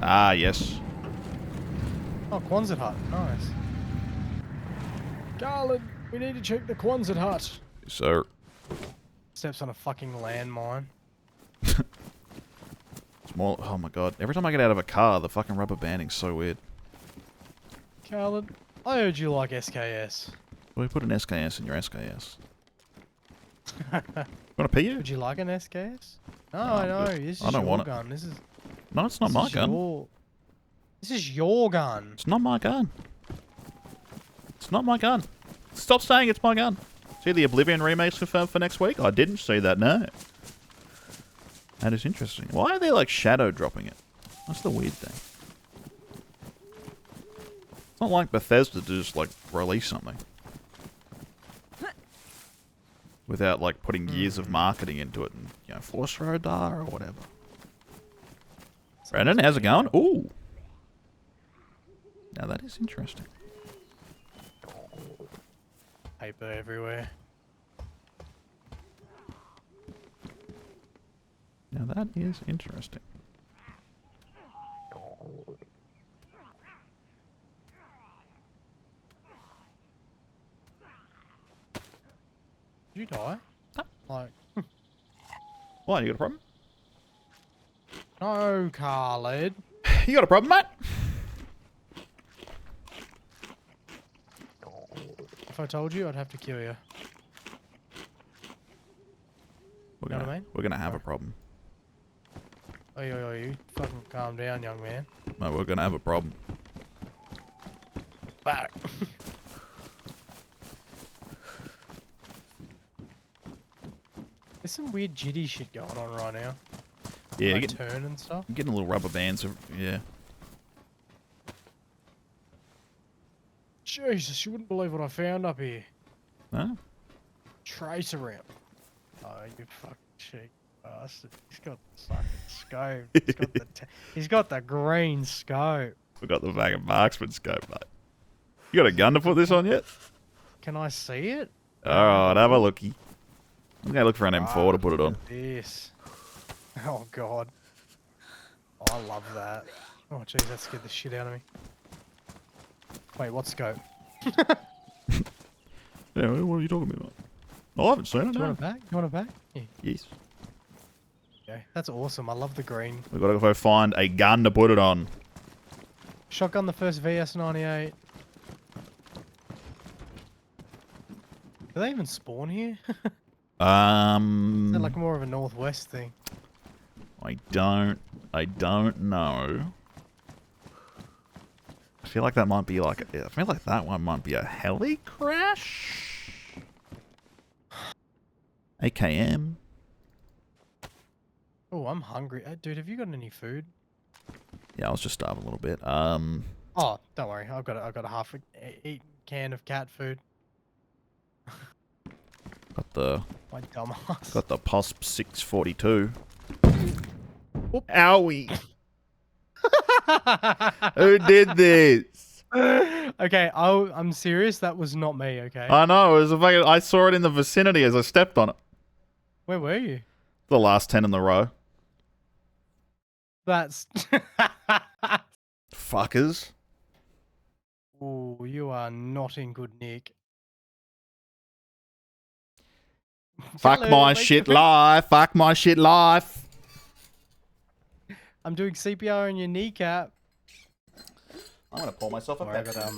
Ah, yes. Oh, Quonset hut. Nice. Garland, we need to check the Quonset hut. Yes, sir. Steps on a fucking landmine. It's more... Oh, my God. Every time I get out of a car, the fucking rubber banding's so weird. Garland, I heard you like SKS. Well, we put an SKS in your SKS. You want to pee you? Would you like an SKS? No, No, I'm no, good. this is I don't your want it. gun. This is No, it's not my gun. This is your gun. It's not my gun. It's not my gun. Stop saying it's my gun. See the Oblivion remakes confirmed for next week? I didn't see that, no. That is interesting. Why are they like shadow dropping it? That's the weird thing. It's not like Bethesda to just like release something without like putting years of marketing into it and, you know, Force Radar or whatever. Brandon, how's it going? Ooh. Now that is interesting. Paper everywhere. Now that is interesting. Did you die? No. Like, Why, you got a problem? no, Khaled. You got a problem, mate? If I told you, I'd have to kill you. We're Know gonna, what I mean? we're gonna have a problem. Oi, oi, oi, you fucking calm down, young man. No, we're gonna have a problem. Back. There's some weird jitty shit going on right now. Yeah, Like turn and stuff. getting a little rubber bands. Yeah. Jesus, you wouldn't believe what I found up here. Huh? Trace around. Oh, you fucking cheek bastard. He's got the fucking scope. He's got the green scope. We got the fucking marksman scope, mate. You got a gun to put this on yet? Can I see it? Alright, have a looky. I'm gonna look for an M4 to put it on. This. Oh god. Oh, I love that. Oh jeez, that scared the shit out of me. Wait, what scope? Yeah, what are you talking about? I haven't seen it. Do you want it back? You want it back? Yeah. Yes. Okay, that's awesome. I love the green. We gotta go find a gun to put it on. Shotgun the first VS98. Do they even spawn here? Is that like more of a northwest thing? I don't know. I feel like that might be like, I feel like that one might be a heli crash. AKM. Oh, I'm hungry. Dude, have you got any food? Yeah, I was just starving a little bit. Oh, don't worry. I've got a half eaten can of cat food. Got the My dumbass. got the POSP 642. Whoop. Owie. Who did this? Okay, I'm serious. That was not me. Okay. I know, it was a fucking, I saw it in the vicinity as I stepped on it. Where were you? The last 10 in the row. That's. Fuckers. Oh, you are not in good nick. Fuck Hello, my mate. shit life. Fuck my shit life. I'm doing CPR on your kneecap. I'm gonna pour myself a Alright, pep.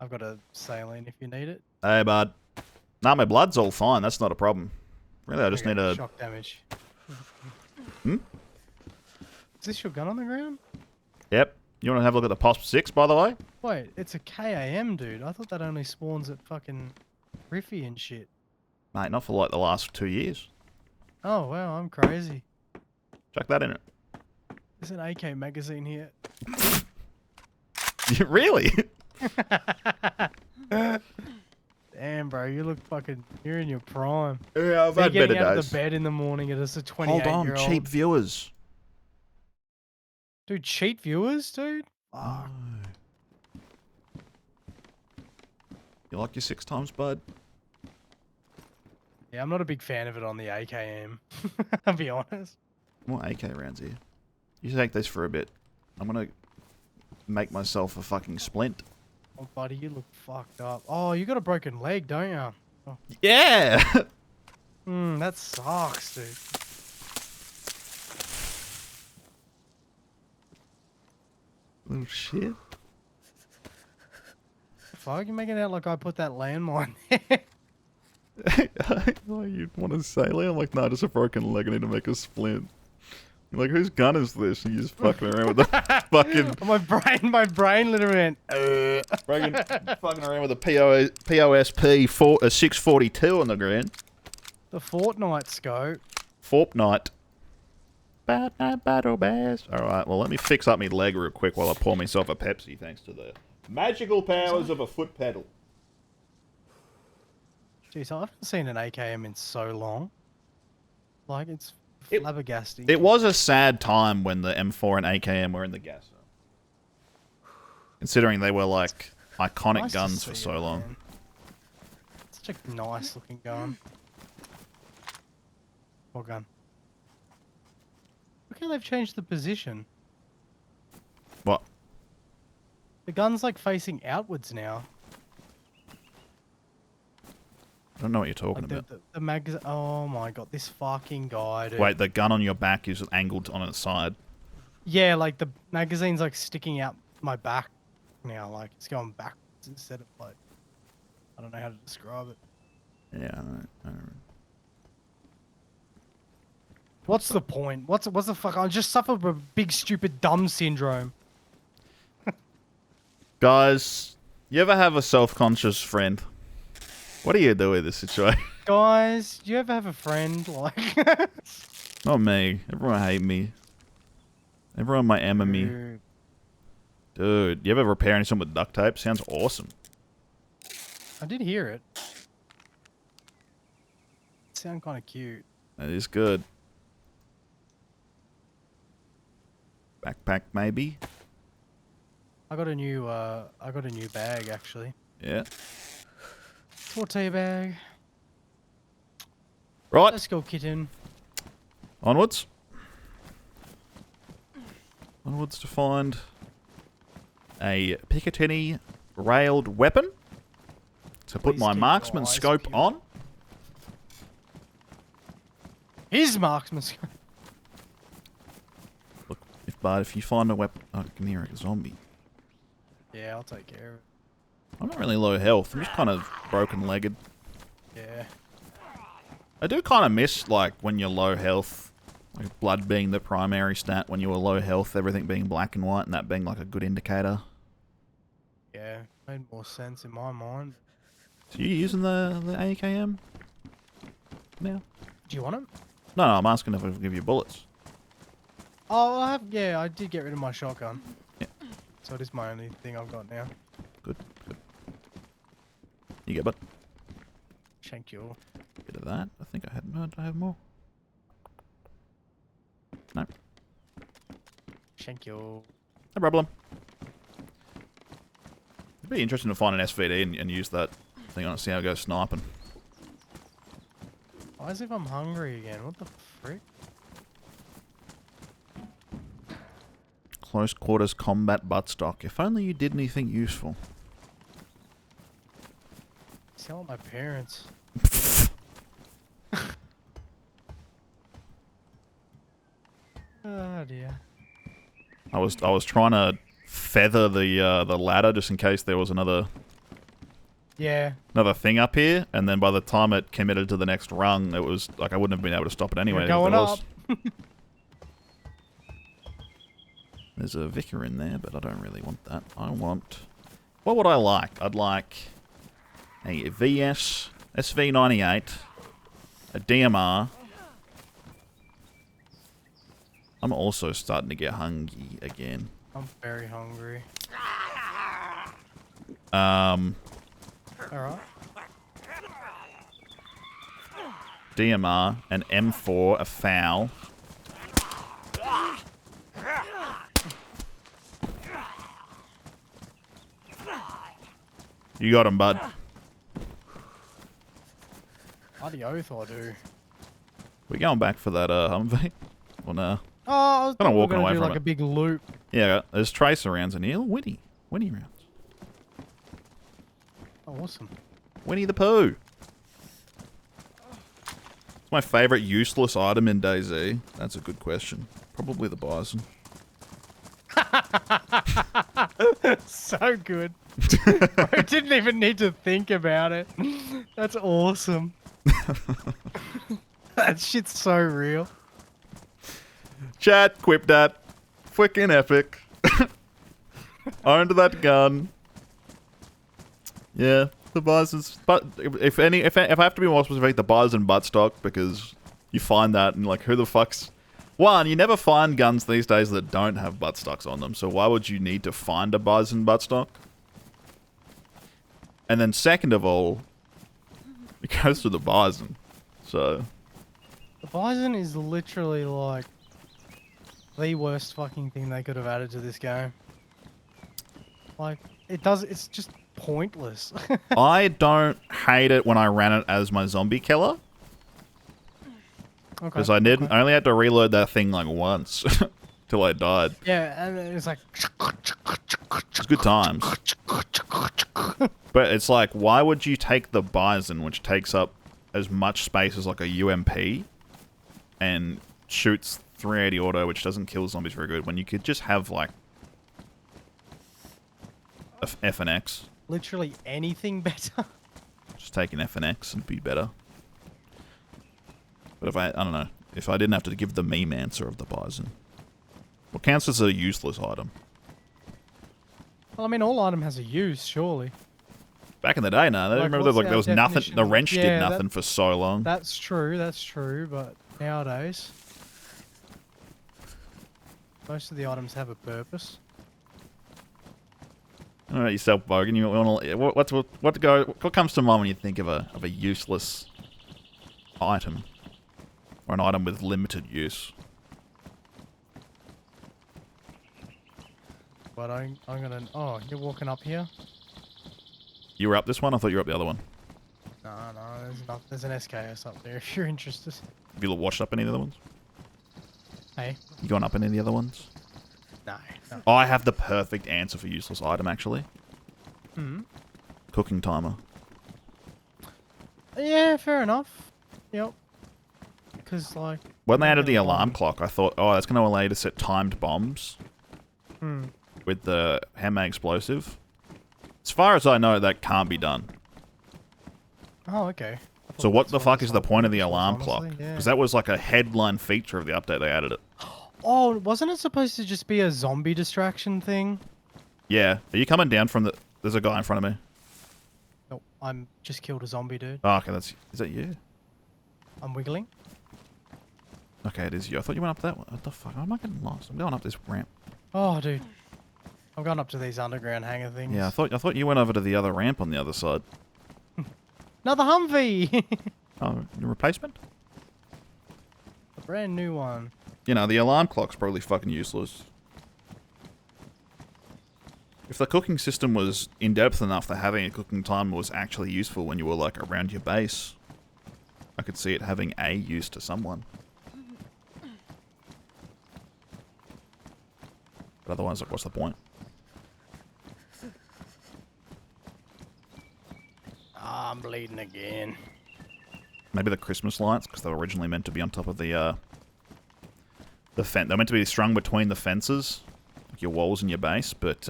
I've got a saline if you need it. Hey, bud. Nah, my blood's all fine. That's not a problem. Really, I just Okay, need a... shock damage. Hmm? Is this your gun on the ground? Yep. You want to have a look at the POSP 6, by the way? Wait, it's a KAM, dude. I thought that only spawns at fucking Riffy and shit. Mate, not for like the last 2 years. Oh wow, I'm crazy. Chuck that in it. There's an AK magazine here. Really? Damn, bro, you look fucking. You're in your prime. Yeah, I've So had you're better getting out of days. the bed in the morning and it's a 28 Hold year on, old. cheap viewers. Dude, cheat viewers, dude? Oh. You like your 6 times, bud? Yeah, I'm not a big fan of it on the AKM. I'll be honest. More AK rounds here. You take this for a bit. I'm gonna make myself a fucking splint. Oh, buddy, you look fucked up. Oh, you got a broken leg, don't you? Oh. Yeah! That sucks, dude. Oh, shit. Fuck, you're making it out like I put that landmine there. Oh, you want to sail it? I'm like, nah, just a broken leg. I need to make a splint. You're like, whose gun is this? And you're just fucking around with the fucking... my brain literally went, fucking around with a POSP 642 on the ground. The Fortnite scope. Fortnite. Bad night battle bears. Alright, well, let me fix up my leg real quick while I pour myself a Pepsi, thanks to the magical powers of a foot pedal. Jeez, I haven't seen an AKM in so long. Like, it's flabbergasting. It was a sad time when the M4 and AKM were in the gas zone. Considering they were, like, iconic Nice to guns for see so it, long. man. Such a nice looking gun. What gun? Look how they've changed the position. What? The gun's like facing outwards now. I don't know what you're talking Like about. the magazine. Oh my god, this fucking guy, dude. Wait, the gun on your back is angled on its side. Yeah, like the magazine's like sticking out my back now. Like it's going backwards instead of like. I don't know how to describe it. Yeah, I don't What's the point? What's the fuck? I just suffered with big stupid dumb syndrome. Guys, you ever have a self-conscious friend? What do you do with this situation? Guys, do you ever have a friend like? Not me. Everyone hate me. Everyone might emma me. Dude. Dude, you ever repair anything with duct tape? Sounds awesome. I did hear it. Sound kind of cute. That is good. Backpack, maybe? I got a new bag actually. Yeah. Tortilla bag. Right. Let's go, kitten. Onwards. Onwards to find a Picatinny railed weapon. To put Please my keep your marksman eyes scope peeled. on. His marksman scope. Look, if you find a weapon... Oh, I can hear a zombie. Yeah, I'll take care of it. I'm not really low health. I'm just kind of broken-legged. Yeah. I do kind of miss, like, when you're low health. Like, blood being the primary stat. When you were low health, everything being black and white, and that being, like, a good indicator. Yeah, made more sense in my mind. So you using the AKM now? Do you want it? No, I'm asking if it'll give you bullets. Oh, I did get rid of my shotgun. Yeah. So it is my only thing I've got now. Good, good. You get, bud. Thank you. Bit of that. I think I had. No, do I have more? No. Thank you. No problem. It'd be interesting to find an SVD and use that thing on it, see how it goes sniping. Why as if I'm hungry again? What the frick? Close quarters combat buttstock. If only you did anything useful. Sound like my parents. Oh dear. I was trying to feather the ladder just in case there was another Yeah. thing up here, and then by the time it committed to the next rung, it was like I wouldn't have been able to stop it anyway. You're going There up. was. There's a vicar in there, but I don't really want that. I want... What would I like? I'd like a VS, SV98, a DMR. I'm also starting to get hungry again. I'm very hungry. Alright. DMR, an M4, a FOW. You got him, bud. Bloody oath I do. We going back for that Humvee? Or no? Oh, I Kinda thought we were walking gonna away do from like it. a big loop. Yeah, there's tracer rounds in here. Winnie rounds. Oh, awesome. Winnie the Pooh. It's my favourite useless item in DayZ. That's a good question. Probably the bison. So good. I didn't even need to think about it. That's awesome. That shit's so real. Chat, quip that. Freaking epic. Owned that gun. Yeah, the bison's. But if I have to be more specific, the bison buttstock, because you find that and like, who the fuck's. One, you never find guns these days that don't have buttstocks on them, so why would you need to find a bison buttstock? And then second of all, it goes to the bison. So. The bison is literally like the worst fucking thing they could have added to this game. Like, it's just pointless. I don't hate it when I ran it as my zombie killer. Because I only had to reload that thing like once. Till I died. Yeah, and it's like... It's good times. But it's like, why would you take the bison, which takes up as much space as like a UMP, and shoots 380 auto, which doesn't kill zombies very good, when you could just have like a F and X. Literally anything better. Just take an F and X and be better. But if I don't know, if I didn't have to give the meme answer of the bison. What counts as a useless item? Well, I mean, all item has a use, surely. Back in the day, no. I Like, remember what's there was nothing. definition The of- wrench yeah, did nothing for so long. That's true, but nowadays... Most of the items have a purpose. All right, yourself, Bogan. You want to what comes to mind when you think of a useless item or an item with limited use? But I'm gonna... Oh, you're walking up here? You were up this one. I thought you were up the other one. No, there's an SKS up there if you're interested. Have you watched up any of the other ones? Hey? You gone up any of the other ones? No. I have the perfect answer for useless item, actually. Hmm? Cooking timer. Yeah, fair enough. Yep. Because, like... When they added the alarm clock, I thought, oh, that's going to allow you to set timed bombs with the handmade explosive. As far as I know, that can't be done. Oh, okay. So what the fuck is the point of the alarm clock? Because that was like a headline feature of the update. They added it. Oh, wasn't it supposed to just be a zombie distraction thing? Yeah. Are you coming down from the... There's a guy in front of me. Nope, I'm just killed a zombie, dude. Oh, okay. Is that you? I'm wiggling. Okay, it is you. I thought you went up that one. What the fuck? Am I getting lost? I'm going up this ramp. Oh, dude. I'm going up to these underground hangar things. Yeah, I thought you went over to the other ramp on the other side. Another Humvee! Oh, your replacement? A brand new one. You know, the alarm clock's probably fucking useless. If the cooking system was in-depth enough that having a cooking timer was actually useful when you were, like, around your base, I could see it having a use to someone. But otherwise, like, what's the point? I'm bleeding again. Maybe the Christmas lights, because they were originally meant to be on top of the fence. They're meant to be strung between the fences, like your walls and your base, but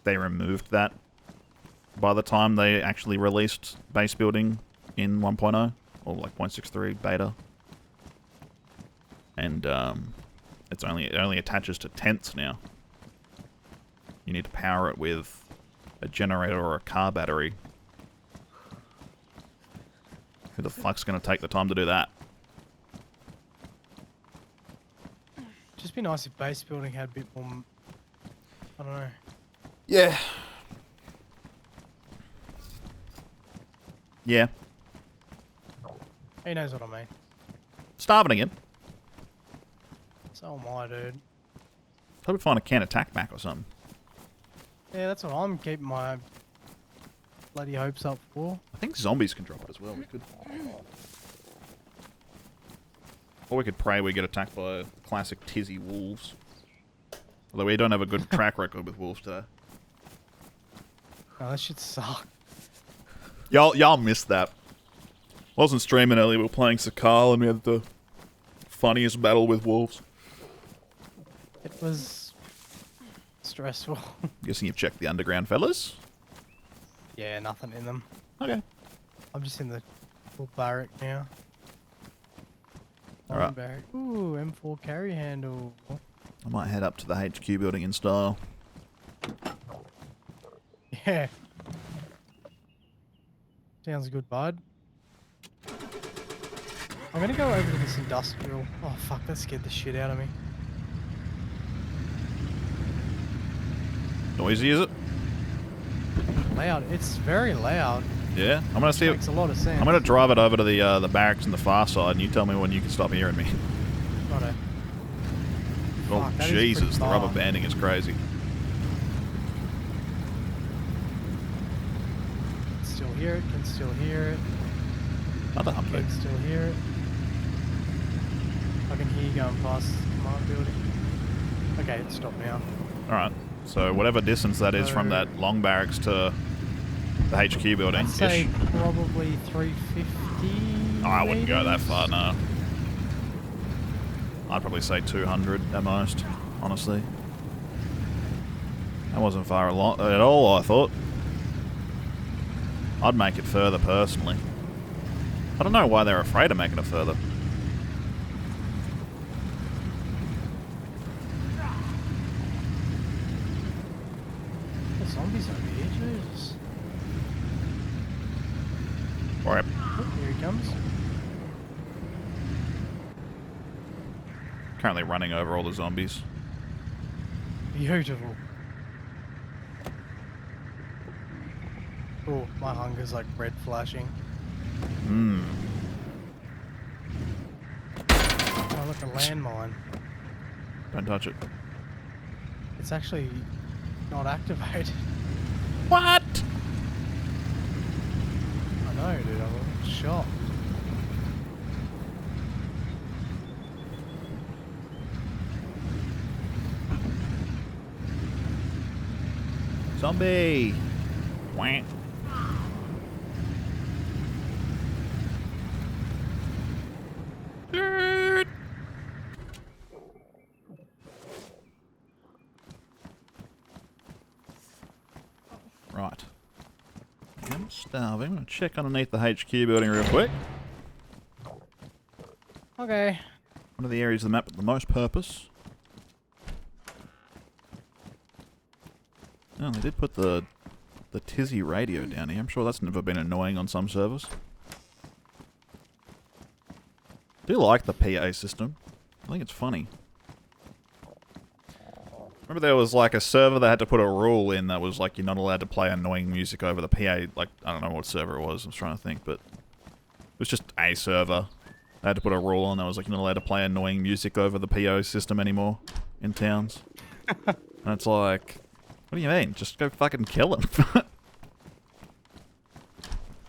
they removed that by the time they actually released base building in 1.0, or like 0.63 beta. And it only attaches to tents now. You need to power it with a generator or a car battery. Who the fuck's going to take the time to do that? Just be nice if base building had a bit more... I don't know. Yeah. Yeah. He knows what I mean. Starving again. So am I, dude. Hope we find a can attack back or something. Yeah, that's what I'm keeping my bloody hopes up for. I think zombies can drop it as well. We could. Or we could pray we get attacked by classic tizzy wolves. Although we don't have a good track record with wolves today. Oh, that shit suck. Y'all missed that. Wasn't streaming earlier, we were playing Sakal and we had the funniest battle with wolves. It was stressful. Guessing you've checked the underground, fellas? Yeah, nothing in them. Okay. I'm just in the little barrack now. Alright. Barrack. Ooh, M4 carry handle. I might head up to the HQ building in style. Yeah. Sounds good, bud. I'm gonna go over to this industrial. Oh fuck, that scared the shit out of me. Noisy, is it? Loud. It's very loud. Yeah. I'm gonna see it. Makes a lot of sense. I'm gonna drive it over to the barracks on the far side, and you tell me when you can stop hearing me. Righto. Oh Fuck, that is Jesus, pretty the rubber far. banding is crazy. Still hear it. Can still hear it. Another Humvee. Can still hear it. I can hear you going past the command building. Okay, it's stopped now. All right. So whatever distance that is from that long barracks to the HQ building. I'd say probably 350. Oh, I wouldn't go that meters. far, no. I'd probably say 200 at most, honestly. That wasn't far at all, I thought. I'd make it further, personally. I don't know why they're afraid of making it further. The zombies over here, Jesus. Alright. Oh, here he comes. Currently running over all the zombies. Beautiful. Oh, my hunger's like red flashing. Mmm. Oh, look, a landmine. Don't touch it. It's actually not activated. What? I know, dude. I'm shocked. Zombie! Wah. Right. I'm starving. I'm going to check underneath the HQ building real quick. Okay. One of the areas of the map with the most purpose. Oh, they did put the tizzy radio down here. I'm sure that's never been annoying on some servers. I do like the PA system. I think it's funny. Remember there was like a server that had to put a rule in that was like you're not allowed to play annoying music over the PA. Like, I don't know what server it was. I was trying to think, but it was just a server. They had to put a rule on that was like you're not allowed to play annoying music over the PO system anymore in towns. And it's like, what do you mean? Just go fucking kill him.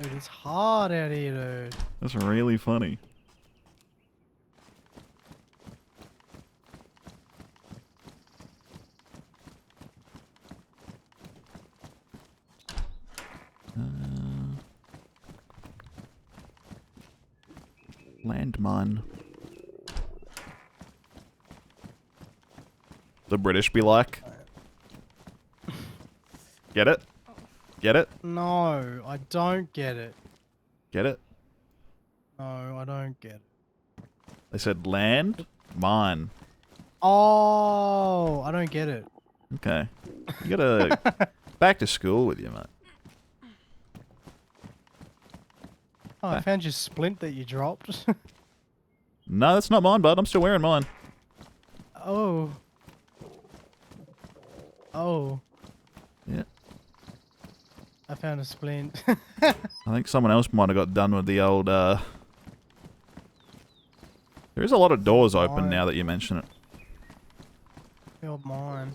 Dude, it's hard out here, dude. That's really funny. Landmine. The British be like. Get it? Get it? No, I don't get it. Get it? No, I don't get it. They said land, mine. Oh, I don't get it. Okay. You gotta back to school with you, mate. Oh, I found your splint that you dropped. No, that's not mine, bud. I'm still wearing mine. Oh. Oh. Yeah. I found a splint. I think someone else might have got done with the old, There is a lot of doors open now that you mention it. Filled mine.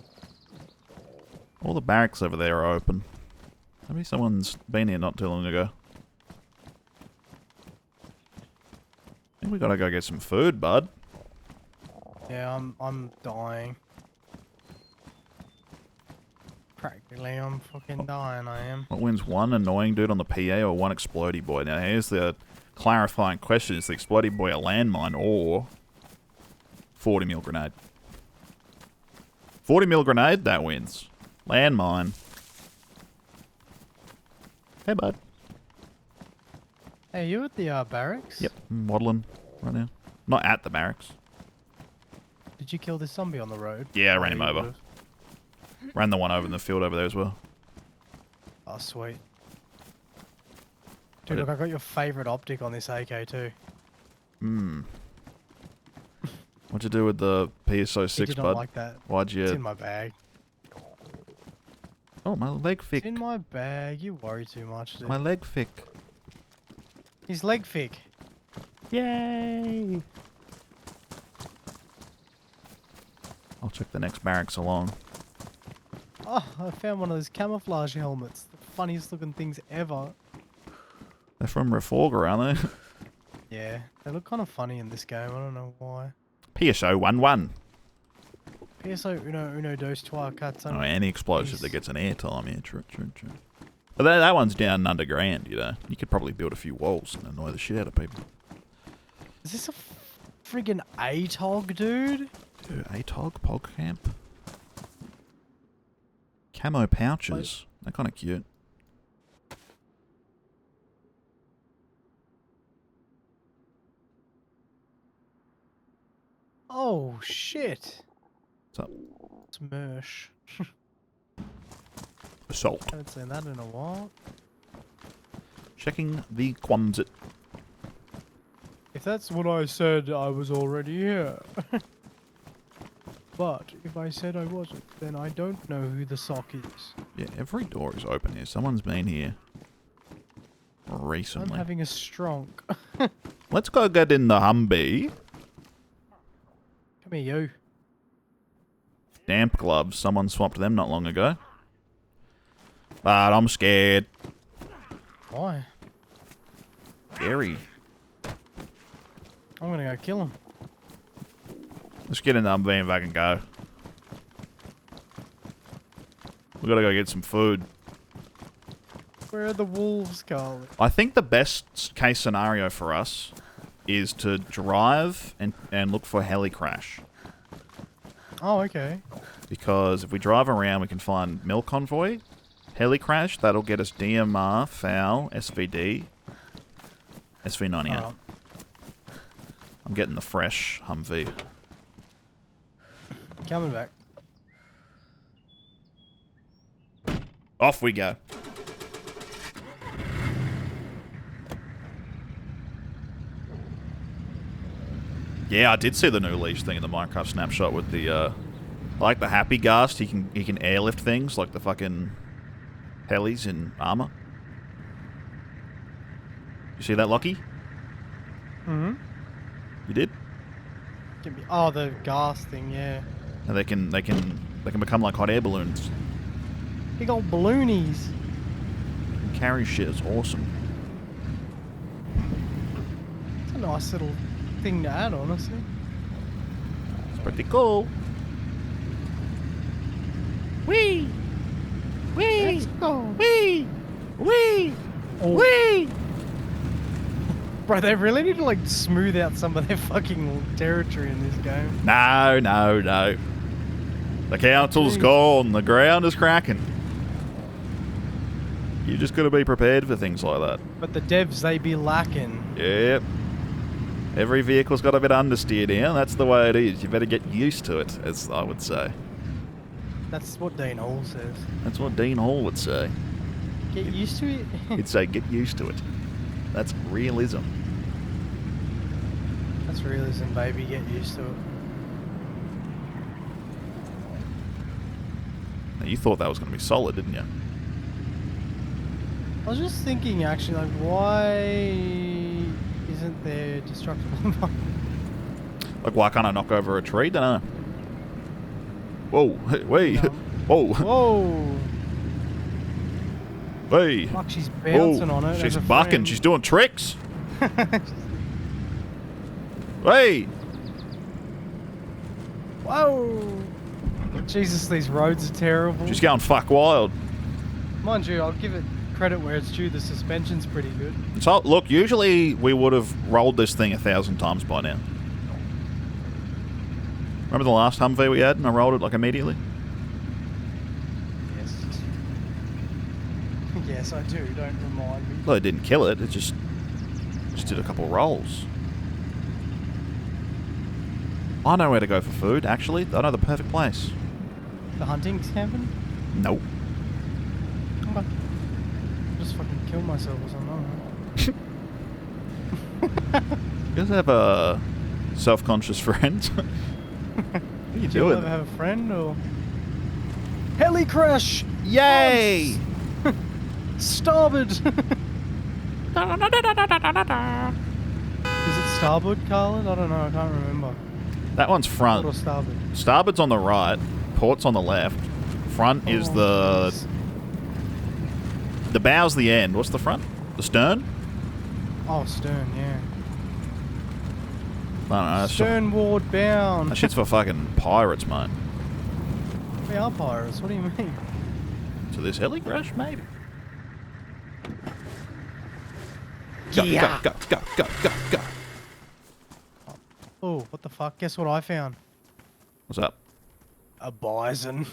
All the barracks over there are open. Maybe someone's been here not too long ago. I think we gotta go get some food, bud. Yeah, I'm dying. Practically, I'm fucking dying, I am. What wins, one annoying dude on the PA or one explodey boy? Now here's the clarifying question. Is the explodey boy a landmine or 40 mil grenade? 40 mil grenade, that wins. Landmine. Hey, bud. Hey, you at the barracks? Yep, I'm waddling right now. Not at the barracks. Did you kill this zombie on the road? Yeah, I Oh, ran him you over. would've. Ran the one over in the field over there as well. Oh, sweet. Dude, look, I got your favourite optic on this AK too. Hmm. What'd you do with the PSO6, He did bud? not like that. Why'd It's in you... my bag. Oh, my leg It's thick. in my bag. You worry too much, dude. My leg thick. His leg thick. Yay! I'll check the next barracks along. Oh, I found one of those camouflage helmets. The funniest looking things ever. They're from Reforger, aren't they? Yeah, they look kind of funny in this game. I don't know why. PSO 1-1. PSO uno dos trois quatre. Oh, any explosive Jeez. that gets an airtime. Yeah, true. But that one's down underground, you know. You could probably build a few walls and annoy the shit out of people. Is this a friggin' ATOG, dude? Dude, ATOG, Pog Camp. Camo pouches. They're kind of cute. Oh, shit. What's up? It's Mersh. Assault. Haven't seen that in a while. Checking the Quamsit. If that's what I said, I was already here. But if I said I wasn't, then I don't know who the sock is. Yeah, every door is open here. Someone's been here recently. I'm having a strong. Let's go get in the Humvee. Come here, you. Damp gloves. Someone swapped them not long ago. But I'm scared. Why? Scary. I'm gonna go kill him. Let's get in the Humvee and fucking go. We gotta go get some food. Where are the wolves, Carl? I think the best case scenario for us is to drive and look for heli crash. Oh, okay. Because if we drive around, we can find mill convoy, heli crash. That'll get us DMR, FOW, SVD, SV98. Alright. I'm getting the fresh Humvee. Coming back. Off we go. Yeah, I did see the new leash thing in the Minecraft snapshot with the, I like the happy ghast. He can airlift things like the fucking helis in armor. You see that, Lockie? Mm-hmm. You did? Give me. Oh, the gas thing, yeah. And they can become like hot air balloons. Big old balloonies. Carry shit is awesome. It's a nice little thing to add, honestly. It's pretty cool. Wee! Wee! Let's go. Wee! Wee! Oh. Wee! Bro, they really need to like smooth out some of their fucking territory in this game. No. The council's Jeez. gone. The ground is cracking. You just gotta be prepared for things like that. But the devs, they be lacking. Yep. Every vehicle's got a bit of understeer now. That's the way it is. You better get used to it, as I would say. That's what Dean Hall says. That's what Dean Hall would say. Get used to it. He'd say, get used to it. That's realism. That's realism, baby. Get used to it. Now, you thought that was going to be solid, didn't you? I was just thinking, actually, like, why isn't there destructible? Like, why can't I knock over a tree? Dunno. Whoa, hey, wait. No. Whoa, Whoa! hey. Fuck, she's bouncing on it. She's as a bucking. friend. She's doing tricks. Hey. Whoa! Jesus, these roads are terrible. She's going fuck wild. Mind you, I'll give it credit where it's due. The suspension's pretty good. So, look, usually we would have rolled this thing 1,000 times by now. Remember the last Humvee we had and I rolled it like immediately? Yes. Yes, I do. Don't remind me. Well, it didn't kill it. It just did a couple rolls. I know where to go for food, actually. I know the perfect place. The hunting cabin? Nope. Okay. I'll just fucking kill myself or something. You guys have a self-conscious friend? What are you Do you doing? ever have a friend or... Heli crash! Yay! Starboard! Is it starboard, Carlin? I don't know, I can't remember. That one's Port or front. starboard? Starboard's on the right. Port's on the left. Front is jeez. the bow's the end. What's the front? The stern? Oh, stern, yeah. I don't know. That's Sternward bound. that shit's for fucking pirates, mate. We are pirates, what do you mean? So this heli crash, maybe? Yeah. Go. Oh, what the fuck? Guess what I found? What's up? A bison.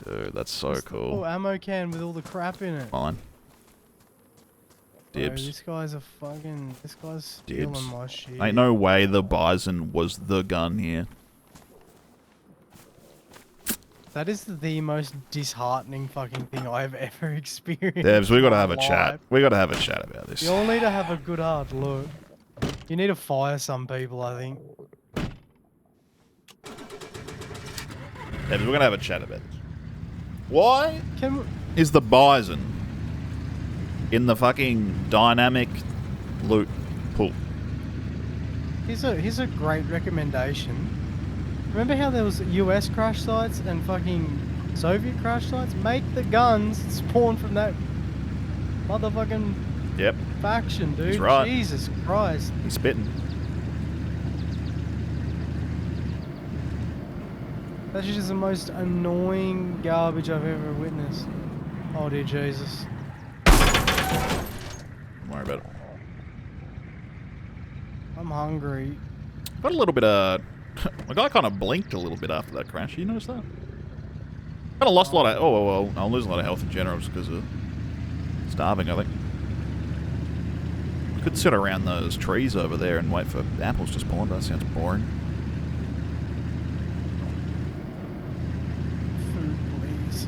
Dude, that's so Oh, cool. ammo can with all the crap in it. Fine. Bro, Dibs. this guy's stealing Dibs. my shit. Ain't no way the bison was the gun here. That is the most disheartening fucking thing I've ever experienced. Devs, we gotta in have my a chat. life. We gotta have a chat about this. You all need to have a good hard look. You need to fire some people, I think. Devs, we're gonna have a chat about this. Why Can is the bison in the fucking dynamic loot pool? here's a great recommendation. Remember how there was US crash sites and fucking Soviet crash sites? Make the guns spawn from that motherfucking Yep, faction, dude. He's right. Jesus Christ. he's spitting. That's just the most annoying garbage I've ever witnessed. Oh dear Jesus. Don't worry about it. I'm hungry. Got a little bit of... My guy kind of blinked a little bit after that crash. You notice that? Kind of lost a lot of... Oh, well, I'll lose a lot of health in general just because of starving, I think. Could sit around those trees over there and wait for apples to spawn. That sounds boring. Food, please.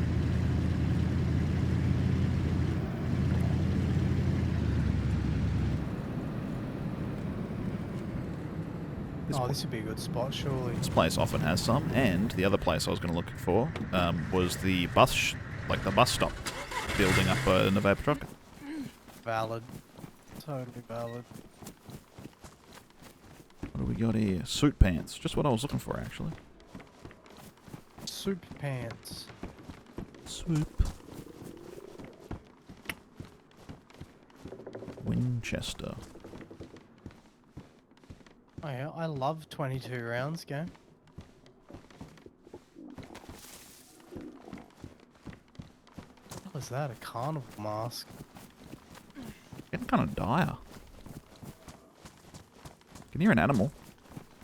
Oh, this would be a good spot, surely. This place often has some, and the other place I was going to look for was the bus, the bus stop building up in Novaya Petrovka. Valid. Totally valid. What do we got here? Suit pants. Just what I was looking for, actually. Soup pants. Swoop. Winchester. Oh yeah, I love 22 rounds game. What was that? A carnival mask? Getting kind of dire. Can hear an animal.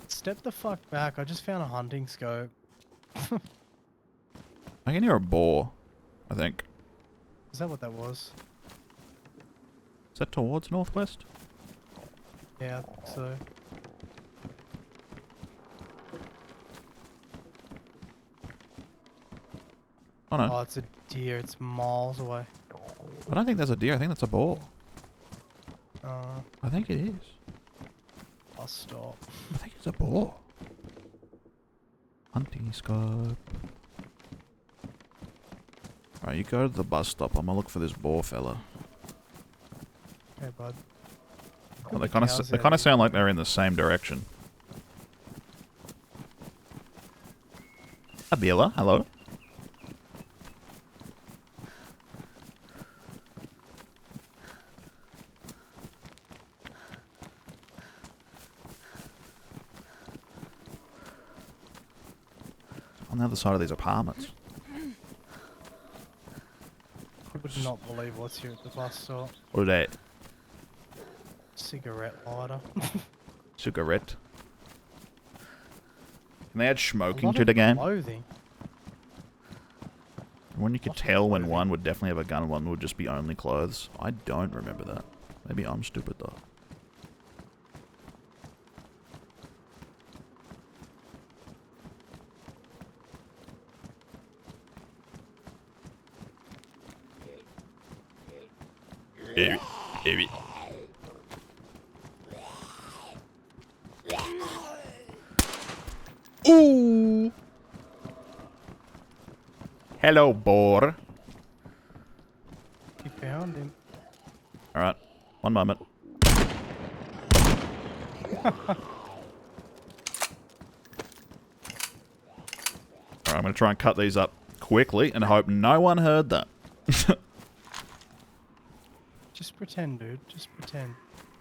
Step the fuck back, I just found a hunting scope. I can hear a boar, I think. Is that what that was? Is that towards northwest? Yeah, I think so. Oh no. Oh, it's a deer, it's miles away. I don't think that's a deer. I think that's a boar. Uh, I think it is. I'll stop. I think it's a boar. Hunting scope. Alright, you go to the bus stop. I'm gonna look for this boar fella. Hey, bud. Oh, they kind of sound like they're in the same direction. Abila, hello. On the other side of these apartments. You would not believe what's here at the bus stop. What are they? Cigarette lighter. Cigarette. Can they add A smoking lot to of the game? clothing. When you could Lots of tell when clothing. one would definitely have a gun and one would just be only clothes. I don't remember that. Maybe I'm stupid though. Ooh! Hello, boar. You found him. Alright, one moment. Alright, I'm going to try and cut these up quickly and hope no one heard that. Just pretend, dude. Just pretend.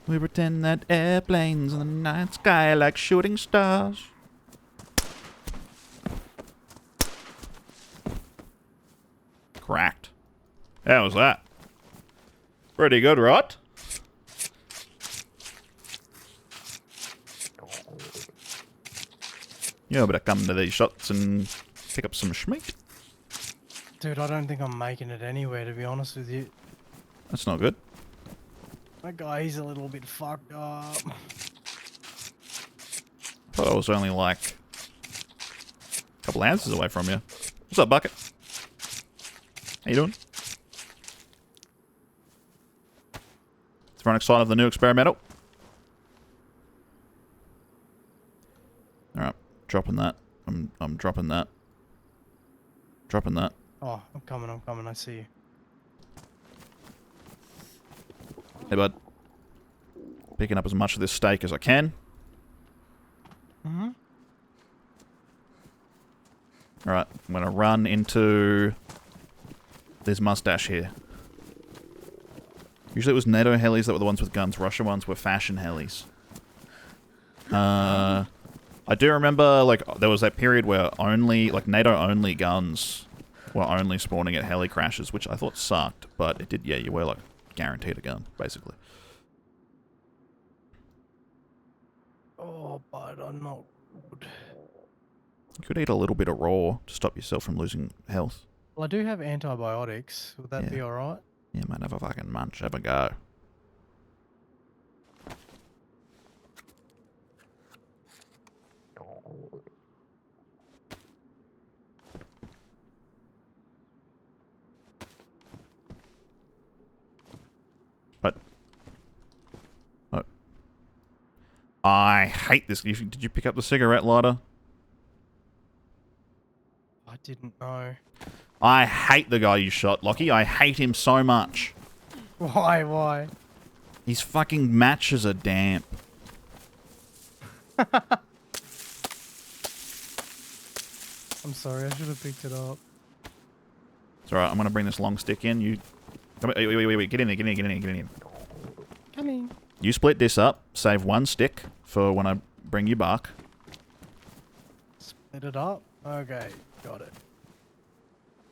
We pretend that airplanes in the night sky are like shooting stars. Cracked. How was that? Pretty good, right? You better come to these shots and pick up some schmeat. Dude, I don't think I'm making it anywhere, to be honest with you. That's not good. That guy, he's a little bit fucked up. Thought I was only like a couple ounces away from you. What's up, Bucket? How you doing? Is everyone excited of the new experimental? Alright, dropping that. I'm dropping that. Dropping that. Oh, I'm coming, I see you. Hey, bud. Picking up as much of this steak as I can. Mm-hmm. Alright, I'm gonna run into this mustache here. Usually it was NATO helis that were the ones with guns. Russia ones were fashion helis. I do remember, like, there was that period where only, like, NATO-only guns were only spawning at heli crashes, which I thought sucked, but it did, yeah, you were, like, guaranteed a gun, basically. Oh, but I'm not good. You could eat a little bit of raw to stop yourself from losing health. Well, I do have antibiotics. Would that be alright? Yeah, man, have a fucking munch, have a go. But oh. I hate this. Did you pick up the cigarette lighter? I didn't know. I hate the guy you shot, Lockie. I hate him so much. Why? His fucking matches are damp. I'm sorry, I should have picked it up. It's alright, I'm gonna bring this long stick in. You... Wait. Get in there, get in here. Coming. You split this up, save one stick for when I bring you back. Split it up? Okay, got it.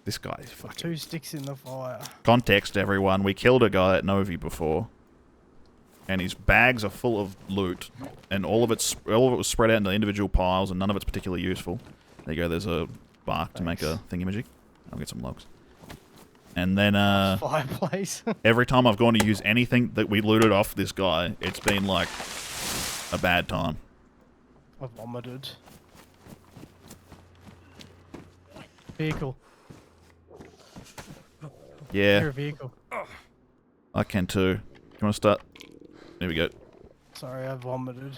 This guy is fucking... 2 sticks in the fire. Context, everyone. We killed a guy at Novi before. And his bags are full of loot. And all of it was spread out into individual piles, and none of it's particularly useful. There you go, there's a bark to make a thingamajig. I'll get some logs. And then, Fireplace. every time I've gone to use anything that we looted off this guy, it's been, like, a bad time. I vomited. Vehicle. Yeah, You're a vehicle. I can too. You want to start? There we go. Sorry, I vomited.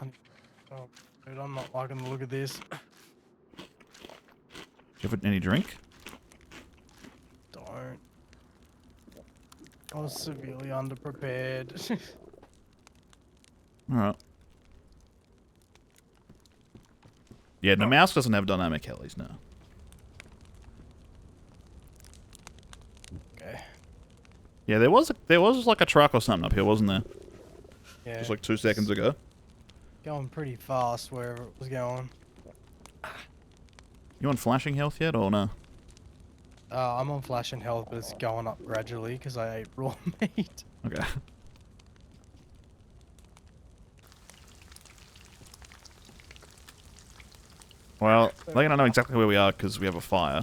Oh, dude, I'm not liking the look of this. You have any drink? Don't. I was severely underprepared. Alright. Yeah, the mouse doesn't have dynamic helis now. Okay. Yeah, there was like a truck or something up here, wasn't there? Yeah. Just like 2 seconds ago. going pretty fast wherever it was going. You on flashing health yet or no? I'm on flash and health, but it's going up gradually because I ate raw meat. Okay. Well, they're gonna know exactly where we are because we have a fire.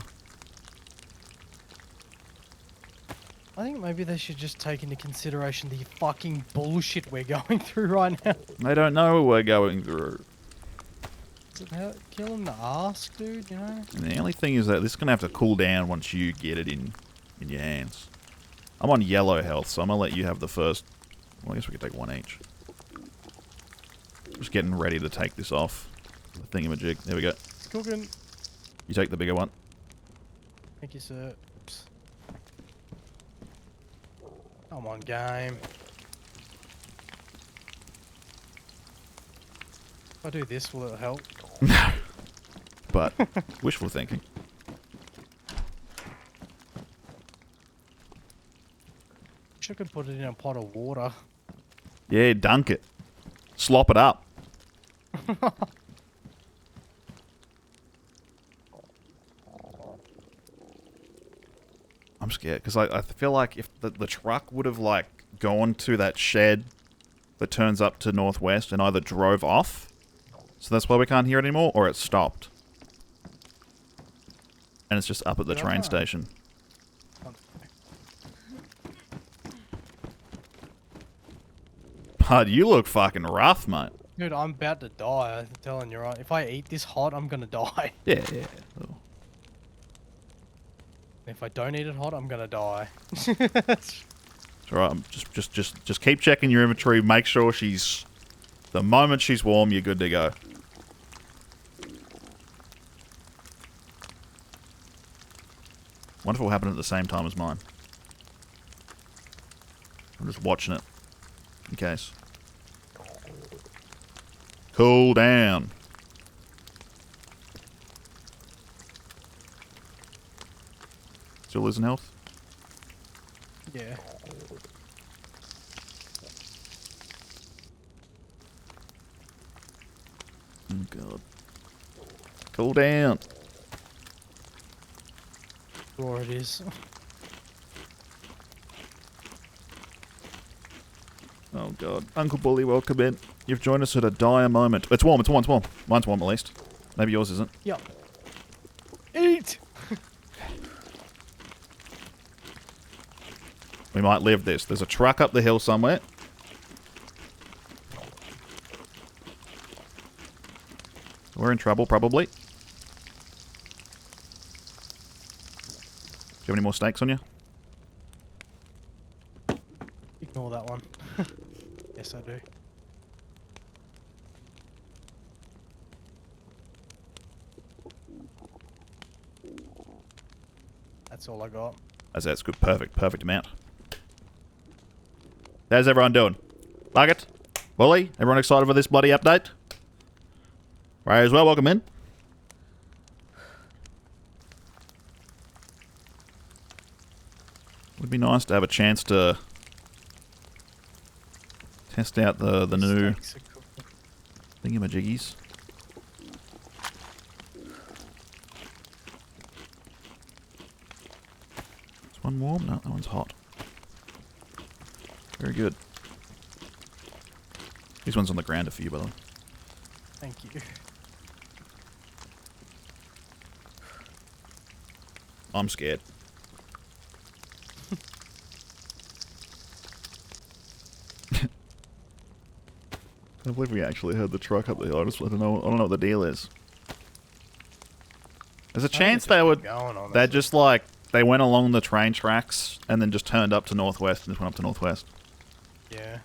I think maybe they should just take into consideration the fucking bullshit we're going through right now. They don't know what we're going through. Kill them to ask, dude, you know? And the only thing is that this is gonna have to cool down once you get it in your hands. I'm on yellow health, so I'm gonna let you have the first. Well, I guess we could take one each. Just getting ready to take this off. The thingamajig. There we go. It's cooking. You take the bigger one. Thank you, sir. Oops. Come on, game. If I do this, will it help? No. But wishful thinking. Wish I could put it in a pot of water. Yeah, dunk it. Slop it up. I'm scared because I feel like if the truck would have like gone to that shed that turns up to northwest and either drove off, so that's why we can't hear it anymore, or it stopped. And it's just up at the train station. But you look fucking rough, mate. Dude, I'm about to die, I'm telling you right. If I eat this hot, I'm gonna die. Yeah, yeah. Oh. If I don't eat it hot, I'm gonna die. It's alright. Just keep checking your inventory. Make sure she's. The moment she's warm, you're good to go. Wonder if it will happen at the same time as mine. I'm just watching it. In case. Cool down. Still losing health? Yeah. Oh god. Cool down. Sure it is. Oh god. Uncle Bully, welcome in. You've joined us at a dire moment. It's warm, it's warm, it's warm. Mine's warm at least. Maybe yours isn't. Yup. Eat! We might live this. There's a truck up the hill somewhere. We're in trouble, probably. Do you have any more steaks on you? Ignore that one. Yes, I do. That's all I got. That's good. Perfect amount. How's everyone doing? Like it? Bully? Everyone excited for this bloody update? Ray as well, welcome in. Would be nice to have a chance to test out the new thingamajiggies. Is one warm? No, that one's hot. Very good. These ones on the ground are for you, by the way. Thank you. I'm scared. I believe we actually heard the truck up there. I don't know what the deal is. There's a chance they would. They just like they went along the train tracks and then just turned up to northwest and just went up to northwest. Yeah.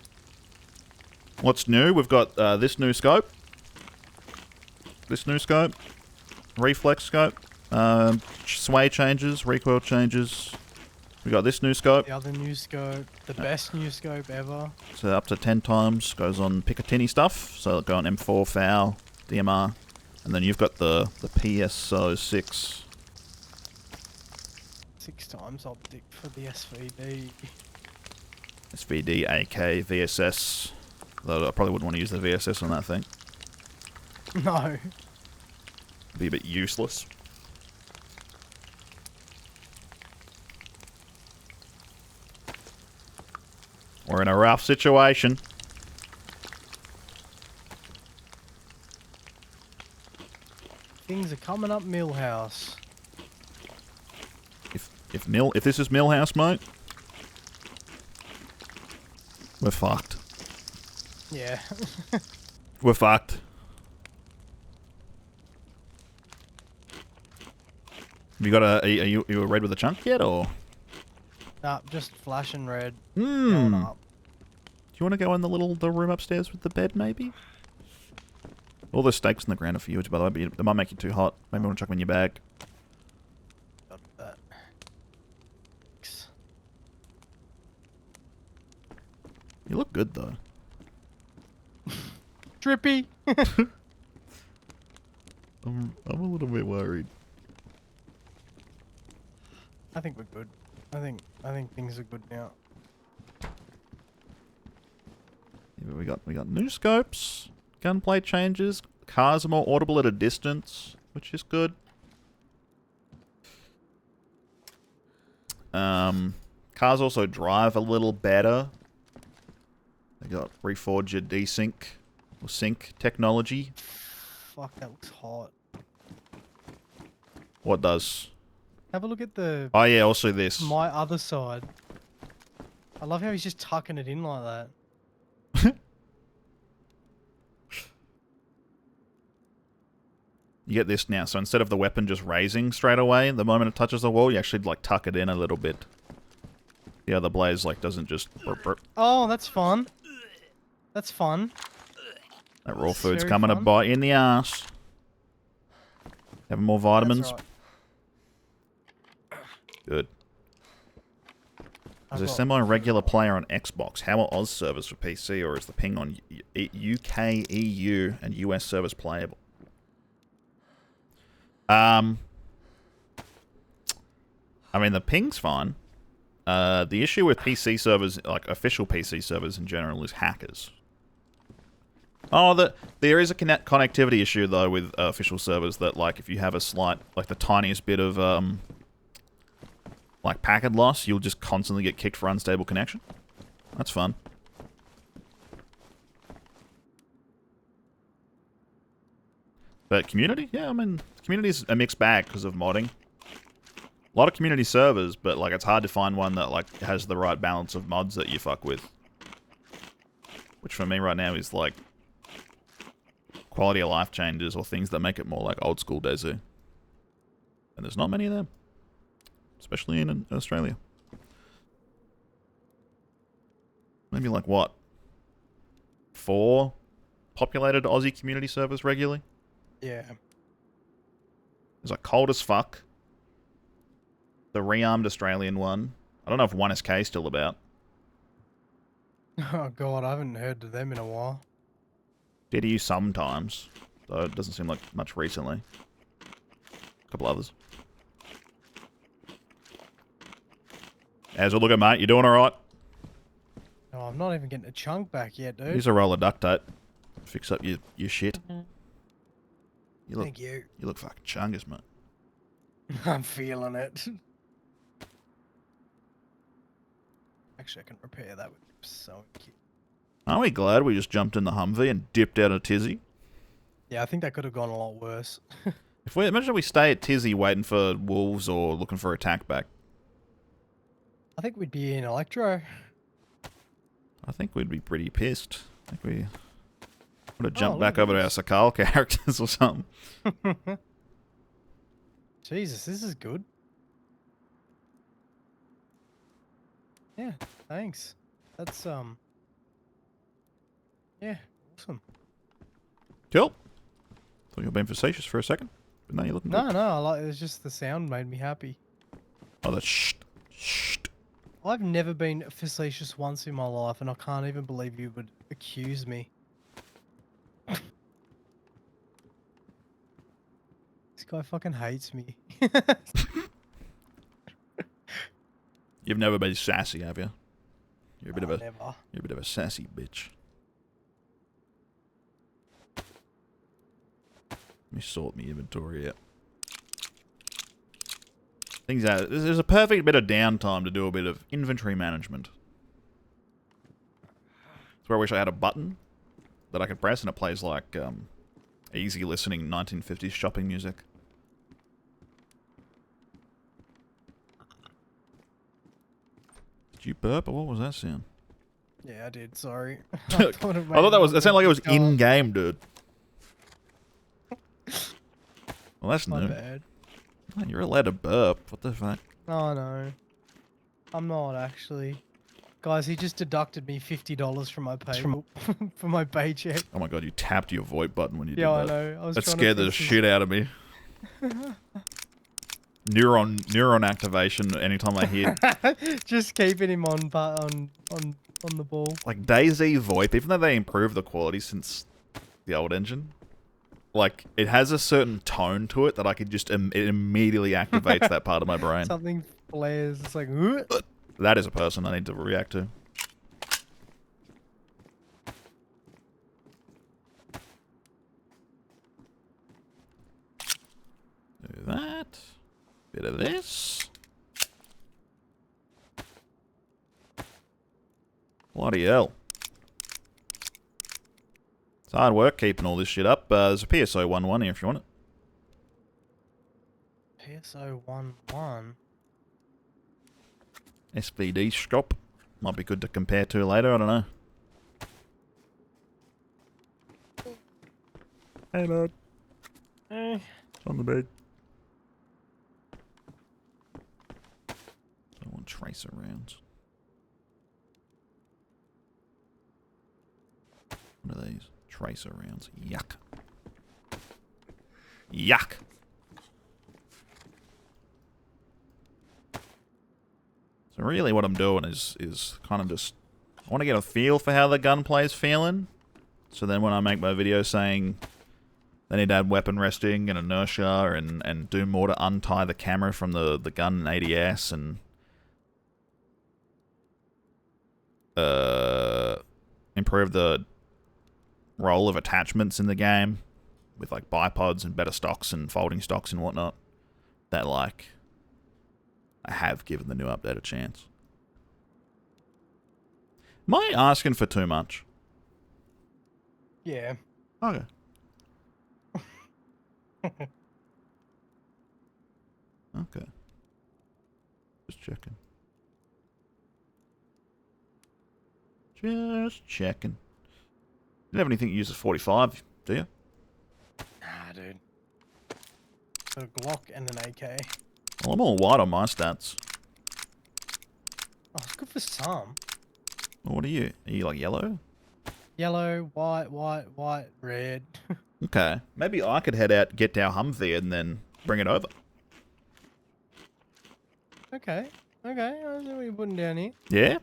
What's new? We've got this new scope. Reflex scope. Sway changes, recoil changes. We got this new scope. The other new scope, the best new scope ever. So up to 10 times, goes on Picatinny stuff. So it'll go on M4, FOW, DMR. And then you've got the PSO6. 6 times optic for the SVD. SVD, AK, VSS. Though I probably wouldn't want to use the VSS on that thing. No. Be a bit useless. We're in a rough situation. Things are coming up Millhouse. If this is Millhouse, mate, we're fucked. Yeah. We're fucked. Have you got are you a red with a chunk yet, or? Nah, just flashing red. Hmm. Going Do up. you want to go in the room upstairs with the bed, maybe? All those stakes in the ground are for you, by the way, but they might make you too hot. Maybe you want to chuck them in your bag. Got that. You look good, though. Trippy. I'm a little bit worried. I think we're good. I think things are good now. Yeah, we got new scopes, gunplay changes, cars are more audible at a distance, which is good. Cars also drive a little better. They got reforged desync or sync technology. Fuck, that looks hot. What does? Have a look at the Oh yeah, also this. my other side. I love how he's just tucking it in like that. You get this now, so instead of the weapon just raising straight away, the moment it touches the wall, you actually like tuck it in a little bit. The other blaze like doesn't just burp, burp. Oh, that's fun. That's fun. That raw That's food's very coming to fun. bite you in the ass. Having more vitamins. That's right. Good. As I've a got- semi-regular player on Xbox, how are Oz servers for PC, or is the ping on UK, EU, and US servers playable? I mean, the ping's fine. The issue with PC servers, like official PC servers in general, is hackers. Oh, there is a connectivity issue, though, with official servers that, like, if you have a slight, like, the tiniest bit of, like, packet loss, you'll just constantly get kicked for unstable connection. That's fun. But community? Yeah, I mean, community's a mixed bag because of modding. A lot of community servers, but, like, it's hard to find one that, like, has the right balance of mods that you fuck with. Which, for me, right now, is, like, quality of life changes or things that make it more like old school DayZ. And there's not many of them. Especially in Australia. Maybe like what? 4 populated Aussie community servers regularly? Yeah. There's like Cold as Fuck. The rearmed Australian one. I don't know if 1SK is still about. Oh god, I haven't heard of them in a while. Did you sometimes. Though it doesn't seem like much recently. A couple others. How's it looking, mate? You doing alright? Oh, I'm not even getting a chunk back yet, dude. Here's a roll of duct tape. Fix up your shit. You look, Thank you. You look fucking chungus, mate. I'm feeling it. Actually, I can repair that with so cute. Aren't we glad we just jumped in the Humvee and dipped out of Tizzy? Yeah, I think that could have gone a lot worse. Imagine we stay at Tizzy waiting for wolves or looking for attack back. I think we'd be in Electro. I think we'd be pretty pissed. I think we would have jumped look back at over to our this. Sakal characters or something. Jesus, this is good. Yeah, thanks. That's yeah, awesome. Cool. Thought you were being facetious for a second, but now you're looking good. No, I like it's just the sound made me happy. Oh, that's shh. I've never been facetious once in my life, and I can't even believe you would accuse me. This guy fucking hates me. You've never been sassy, have you? You're a bit Never. You're a bit of a sassy bitch. Let me sort my inventory out. Things out. There's a perfect bit of downtime to do a bit of inventory management. That's where I wish I had a button that I could press and it plays like easy listening 1950s shopping music. Did you burp or what was that sound? Yeah, I did. Sorry. I thought that sounded like it was in game, dude. Well, that's My new. bad. Oh, you're allowed to burp. What the fuck? Oh no, I'm not actually. Guys, he just deducted me $50 from my pay from my paycheck. Oh my god, you tapped your VoIP button when you did Yeah, that. I know. I was That trying scared to the shit out of me. Neuron activation anytime I hear just keeping him on the ball. like DayZ VoIP, even though they improved the quality since the old engine, like it has a certain tone to it that I could just it immediately activates that part of my brain. Something flares. It's like That is a person I need to react to. Do that. Bit of this. Bloody hell. It's hard work keeping all this shit up. There's a PSO 1.1 here if you want it. PSO 1.1. SVD scope. Might be good to compare to later, I don't know. Hey, bud. Eh. It's on the bed. I want tracer rounds. What are these? Tracer rounds. Yuck. Yuck. So really what I'm doing is kind of just... I want to get a feel for how the gunplay's feeling. So then when I make my video saying they need to add weapon resting and inertia and do more to untie the camera from the gun and ADS and... improve the roll of attachments in the game with like bipods and better stocks and folding stocks and whatnot, that like I have given the new update a chance. Am I asking for too much? Yeah. Okay. Okay. Just checking. Just checking. You don't have anything that uses 45, do you? Nah, dude. Got a Glock and an AK. Well, I'm all white on my stats. Oh, it's good for some. Well, what are you? Are you like yellow? Yellow, white, red. Okay. Maybe I could head out, get our Humvee, and then bring it over. Okay. I see what you're putting down here. Yeah?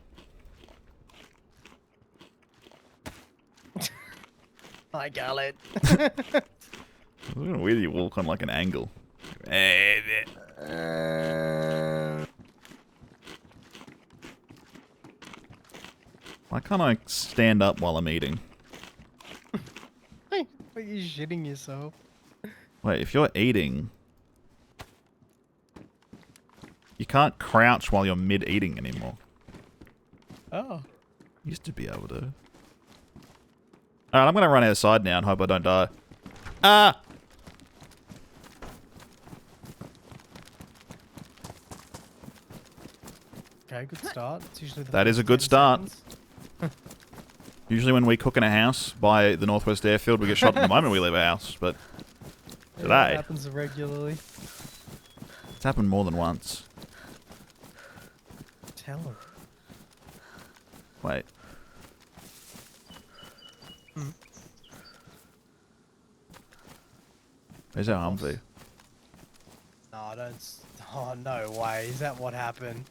Hi, Garlet. It's weird you walk on like an angle. Why can't I stand up while I'm eating? Are you shitting yourself? Wait, if you're eating... You can't crouch while you're mid-eating anymore. Oh. Used to be able to. Alright, I'm gonna run outside now and hope I don't die. Ah! Okay, good start. It's usually the That is a first good 10 start. seconds. Usually when we cook in a house by the Northwest Airfield, we get shot in the moment we leave a house, but Yeah, today, it happens regularly. it's happened more than once. Tell him. Wait. Where's our Humvee? No, oh, no way. Is that what happened?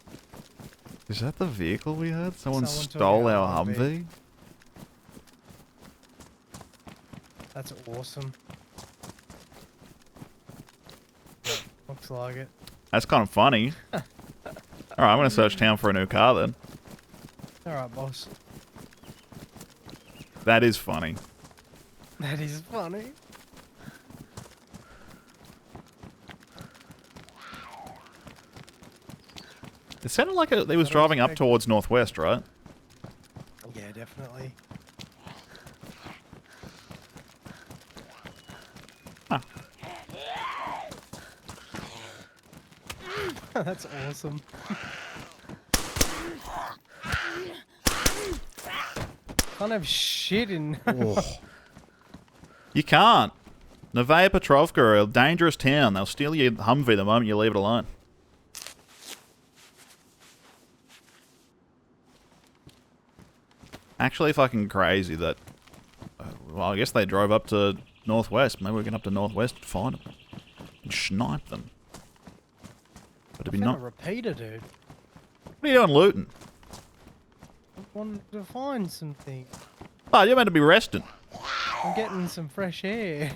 Is that the vehicle we had? Someone Someone took stole our our Humvee. Humvee? That's awesome. Looks like it. That's kind of funny. Alright, I'm gonna search town for a new car then. Alright, boss. That is funny. That is funny. It sounded like they was driving up towards northwest, right? Yeah, definitely. Huh. That's awesome. Can't have shit in. You can't. Novaya Petrovka are a dangerous town. They'll steal your Humvee the moment you leave it alone. Actually fucking crazy that... well, I guess they drove up to northwest. Maybe we can up to northwest and find them. And snipe them. But it'd be not... a repeater, dude. What are you doing looting? I wanted to find something. Oh, you're meant to be resting. I'm getting some fresh air.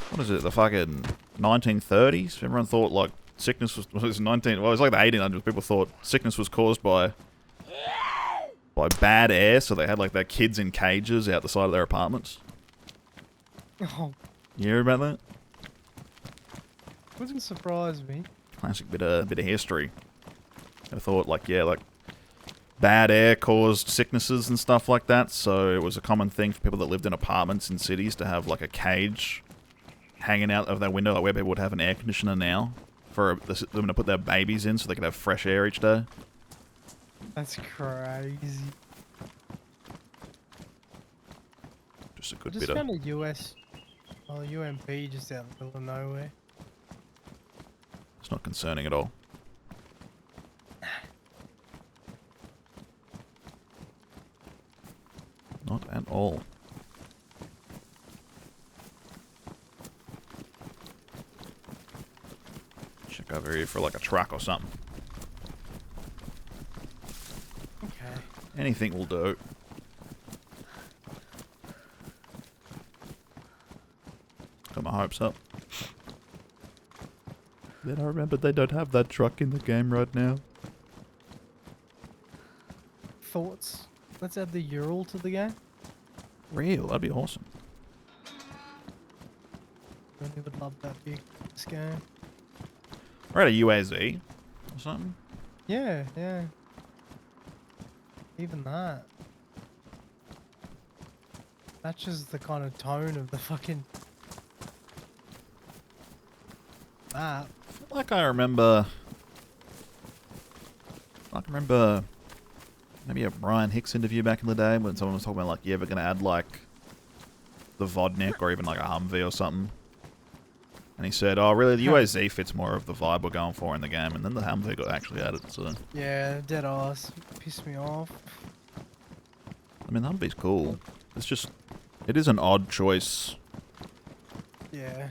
What is it, the fucking 1930s? Everyone thought, like, sickness was... Well, it was 19... Well, it was like the 1800s. People thought sickness was caused by bad air, so they had, like, their kids in cages out the side of their apartments. Oh, You hear about that? wouldn't surprise me. Classic bit of history. I thought, like, yeah, like, bad air caused sicknesses and stuff like that, so it was a common thing for people that lived in apartments in cities to have, like, a cage hanging out of their window, like where people would have an air conditioner now, for them to put their babies in so they could have fresh air each day. That's crazy. Just a good Just bit of... found a US, UMP just out in the middle of nowhere. It's not concerning at all. Not at all. Check over here for like a truck or something. Okay. Anything will do. Got my hopes up. Then I remember they don't have that truck in the game right now. Thoughts? Let's add the Ural to the game. Real, that'd be awesome. Really would love that big this game. We're at a UAZ or something. Yeah, yeah. Even that. Matches the kind of tone of the fucking map. I feel like I remember maybe a Brian Hicks interview back in the day when someone was talking about like, yeah, we're gonna add like the Vodnik or even like a Humvee or something. And he said, oh really, the UAZ fits more of the vibe we're going for in the game, and then the Humvee got actually added, so... Yeah, dead ass. Pissed me off. I mean, the Humvee's cool. It's just... It is an odd choice. Yeah.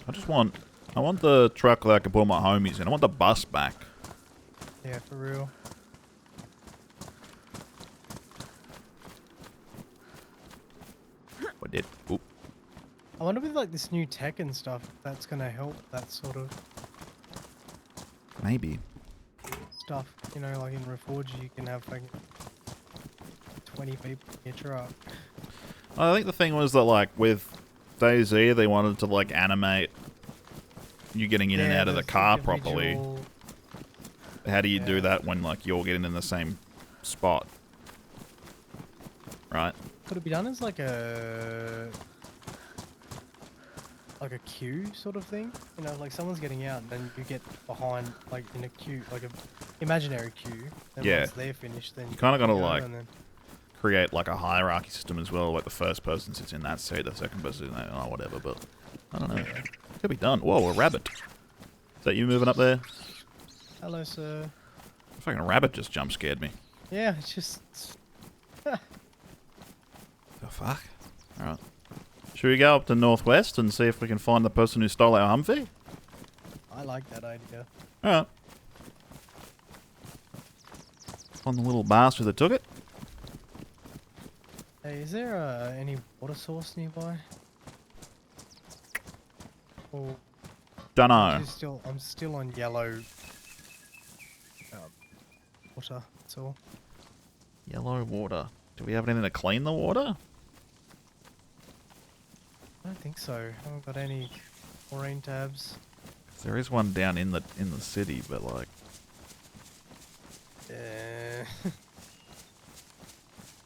I want the truck that I can put all my homies in. I want the bus back. Yeah, for real. I did. Oop. I wonder with like this new tech and stuff, if that's gonna help that sort of Maybe. stuff. You know, like in Reforger you can have fucking 20 people in your truck. I think the thing was that, like, with DayZ, they wanted to, like, animate you getting in and out of the car properly. How do you do that when, like, you're getting in the same spot? Right? Could it be done as like a queue sort of thing? You know, like someone's getting out and then you get behind, like in a queue, like a imaginary queue. Then Yeah. once they're finished, then You kind of got to, go, like, and then- create, like, a hierarchy system as well. Like, the first person sits in that seat, the second person, oh, whatever, but... I don't know. It could be done. Whoa, a rabbit. Is that you moving up there? Hello, sir. A fucking rabbit just jump scared me. Yeah, it's just. The fuck? Alright. Should we go up to northwest and see if we can find the person who stole our Humvee? I like that idea. Alright. Find the little bastard that took it. Hey, is there any water source nearby? Or Dunno. I'm still on yellow water. That's all. Yellow water. Do we have anything to clean the water? I don't think so. I haven't got any chlorine tabs. There is one down in the city, but like,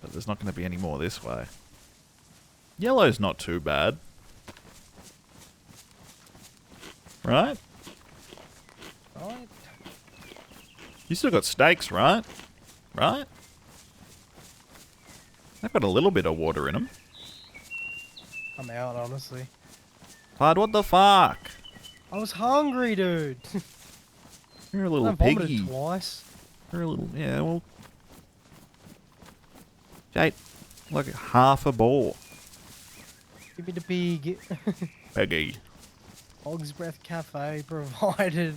but there's not going to be any more this way. Yellow's not too bad, right? Right. You still got steaks, right? Right? They've got a little bit of water in them. I'm out, honestly. Bud, what the fuck? I was hungry, dude. You're a little I vomited piggy. twice. You're a little, yeah, well... Jake, like half a boar. Give me the pig. Peggy. Hog's Breath Cafe provided.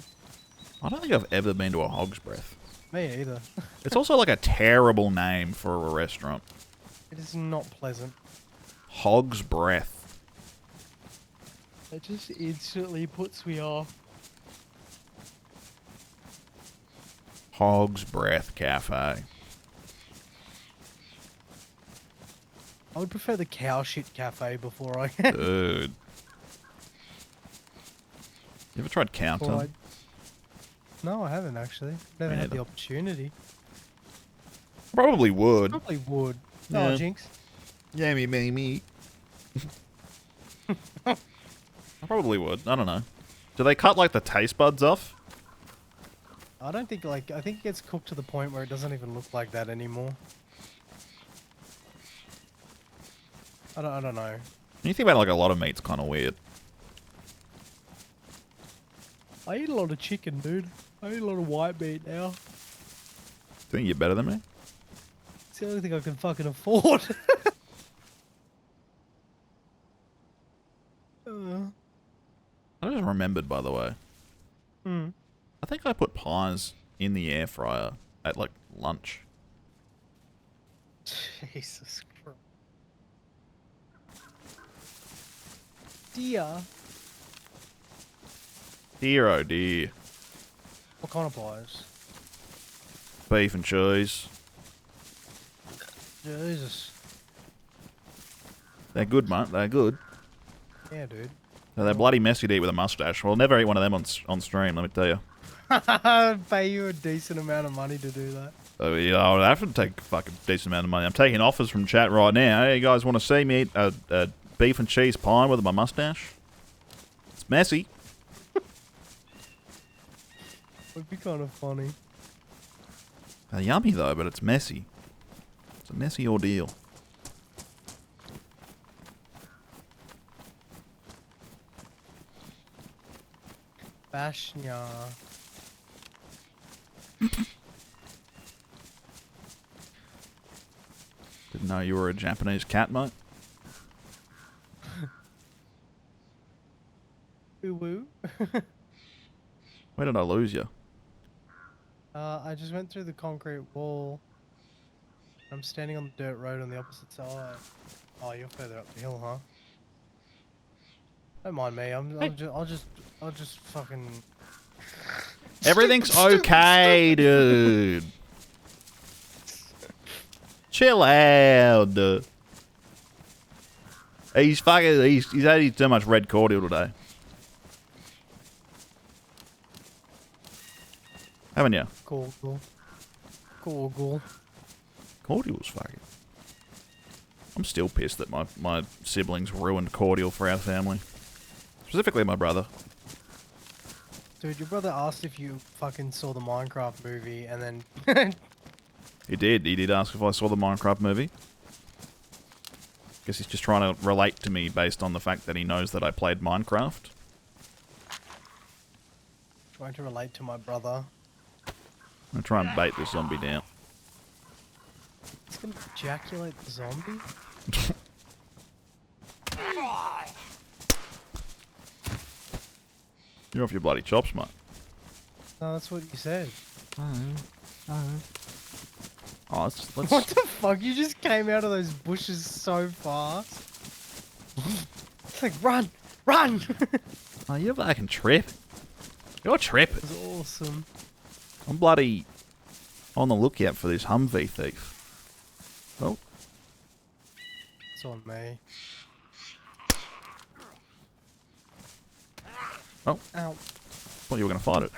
I don't think I've ever been to a Hog's Breath. Me either. It's also like a terrible name for a restaurant. It is not pleasant. Hog's Breath. It just instantly puts me off. Hog's Breath Cafe. I would prefer the cow shit cafe before I... Dude. You ever tried Counter? No, I haven't actually. Never Me had the neither. opportunity. Probably would. Probably would. Yeah. Oh, Jinx. Yeah, me. I probably would. I don't know. Do they cut like the taste buds off? I don't think I think it gets cooked to the point where it doesn't even look like that anymore. I don't know. When you think about it, like a lot of meat's kind of weird. I eat a lot of chicken, dude. I eat a lot of white meat now. Think you're better than me? It's the only thing I can fucking afford. I just remembered, by the way. I think I put pies in the air fryer at like lunch. Jesus Christ. Dear. Dear oh dear. What kind of pies? Beef and cheese. Jesus. They're good, mate. They're good. Yeah, dude. They're bloody messy to eat with a mustache. Well, I'll never eat one of them on stream, let me tell you. I'd pay you a decent amount of money to do that. So, yeah, I would have to take a fucking decent amount of money. I'm taking offers from chat right now. Hey, you guys want to see me eat a beef and cheese pie with my mustache? It's messy. Would be kind of funny. They're yummy, though, but it's messy. It's a messy ordeal. Bashnya. Didn't know you were a Japanese cat, mate. Woo woo. Where did I lose you? I just went through the concrete wall. I'm standing on the dirt road on the opposite side. Oh, you're further up the hill, huh? Don't mind me. I'll just fucking. Everything's okay, dude. Chill out. He's had too much red cordial today. Haven't you? Cool. Cordial's fucking. I'm still pissed that my siblings ruined cordial for our family. Specifically my brother. Dude, your brother asked if you fucking saw the Minecraft movie, and then He did ask if I saw the Minecraft movie. Guess he's just trying to relate to me based on the fact that he knows that I played Minecraft. trying to relate to my brother. I'm gonna try and bait this zombie down. He's gonna ejaculate the zombie? You're off your bloody chops, mate. No, that's what you said. Oh, let's What the fuck? You just came out of those bushes so fast. It's like, run! Oh, you're fucking tripping. You're tripping. It was awesome. I'm bloody on the lookout for this Humvee thief. Oh, It's on me. oh. Ow. thought you were going to fight it.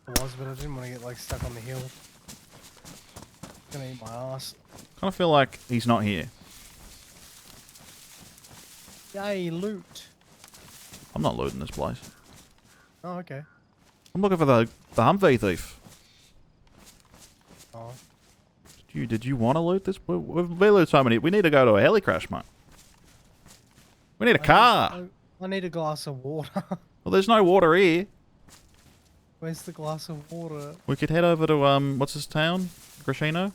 It was, but I didn't want to get like stuck on the hill. Gonna eat my ass. Kind of feel like he's not here. Yay, loot. I'm not looting this place. Oh, okay. I'm looking for the Humvee thief. Oh. Did you want to loot this? We loot so many. We need to go to a heli crash, mate. We need a car. I need a glass of water. Well, there's no water here. Where's the glass of water? We could head over to, what's this town? Crescino?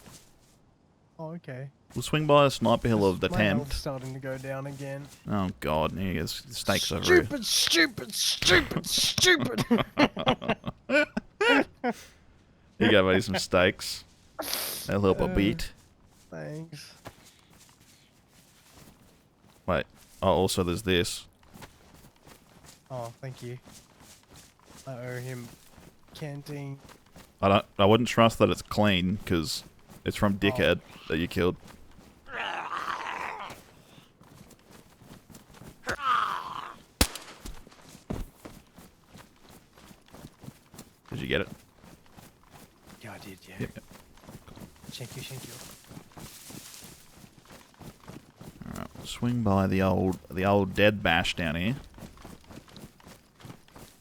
Oh, okay. We'll swing by a sniper hill of the My health's tent. starting to go down again. Oh, God. Here you go. Stakes over here. Stupid, stupid, stupid. Here you go, buddy. Some steaks. They'll help a bit. Thanks. Wait. Oh, also there's this. Oh, thank you. I owe him canteen. I wouldn't trust that it's clean, because it's from Dickhead that you killed. Did you get it? Yeah, I did, yeah. Yep. Thank you. Alright, we'll swing by the old dead bash down here.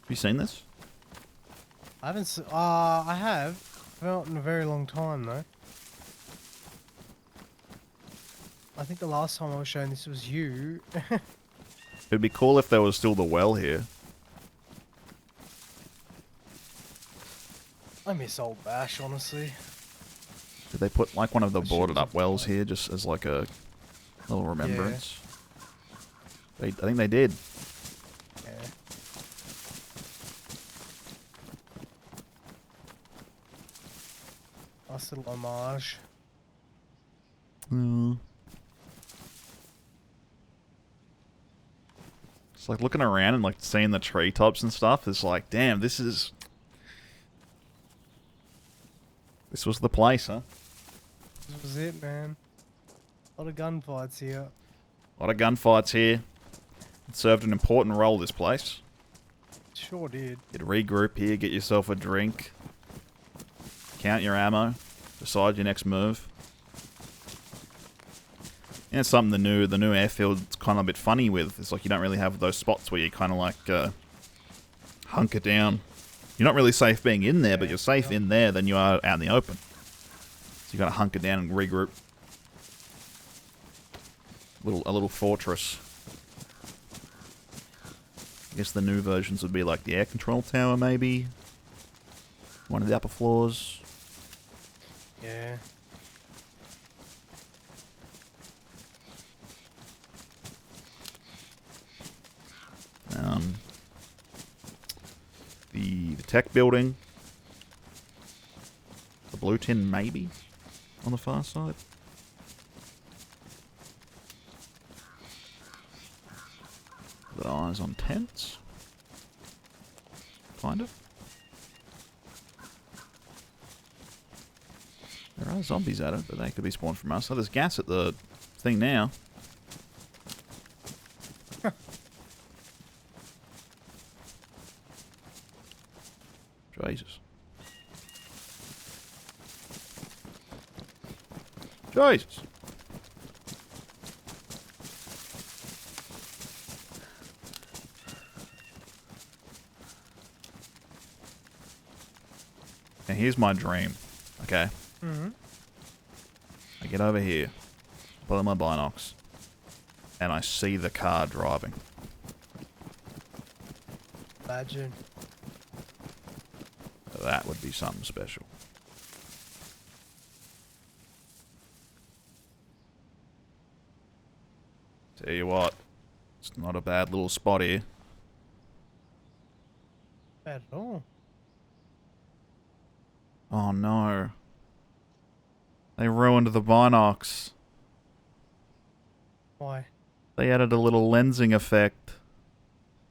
Have you seen this? I haven't I have. Not in a very long time, though. I think the last time I was shown this was you. It'd be cool if there was still the well here. I miss old Bash, honestly. Did they put like one of the That shit boarded was up wells here just as like a little remembrance? I think they did. Yeah. Nice little homage. It's like looking around and like seeing the treetops and stuff. It's like, damn, this was the place, huh? This was it, man. A lot of gunfights here. A lot of gunfights here. It served an important role, this place. Sure did. You'd regroup here, get yourself a drink, count your ammo, decide your next move. And it's something the new airfield's kind of a bit funny with. It's like you don't really have those spots where you kind of like hunker down. You're not really safe being in there, but you're safe in there than you are out in the open. So you got to hunker down and regroup. A little fortress. I guess the new versions would be like the air control tower, maybe. One of the upper floors. Yeah. The tech building. The blue tin, maybe, on the far side. The eyes on tents. Kind of. There are zombies at it, but they could be spawned from us. So there's gas at the thing now. Jesus. Jesus. Now here's my dream, okay? Mm-hmm. I get over here, pull in my binocs, and I see the car driving. Imagine. That would be something special. Tell you what, it's not a bad little spot here. Bad at all. Oh no. They ruined the binocs. Why? They added a little lensing effect.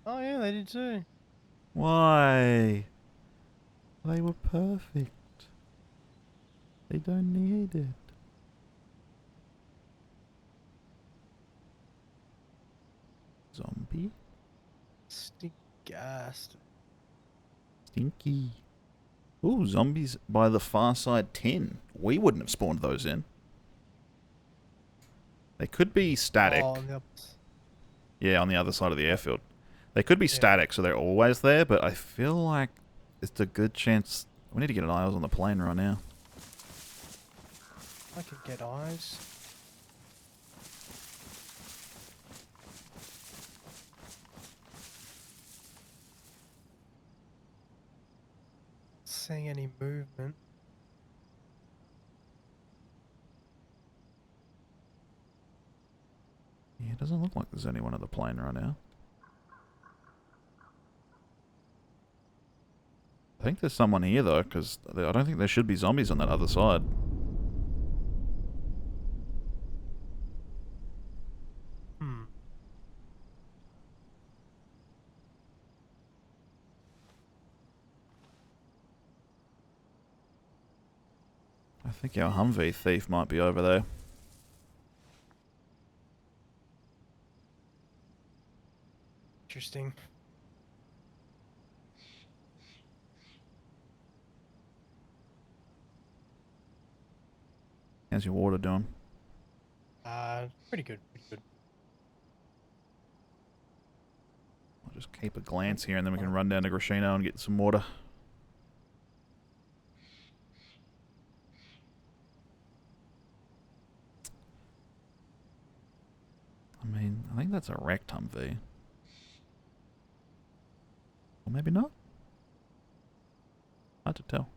Oh yeah, they did too. Why? They were perfect. They don't need it. Zombie? Stick gas. Stinky. Ooh, zombies by the far side 10. We wouldn't have spawned those in. They could be static. Oh, the opposite. Yeah, on the other side of the airfield. They could be static, so they're always there, but I feel like it's a good chance. We need to get an eyes on the plane right now. I could get eyes. Seeing any movement. Yeah, it doesn't look like there's anyone on the plane right now. I think there's someone here, though, because I don't think there should be zombies on that other side. Hmm. I think our Humvee thief might be over there. Interesting. How's your water doing? Pretty good, pretty good. I'll just keep a glance here and then we can run down to Grashino and get some water. I mean, I think that's a wrecked Humvee. Or maybe not. Hard to tell.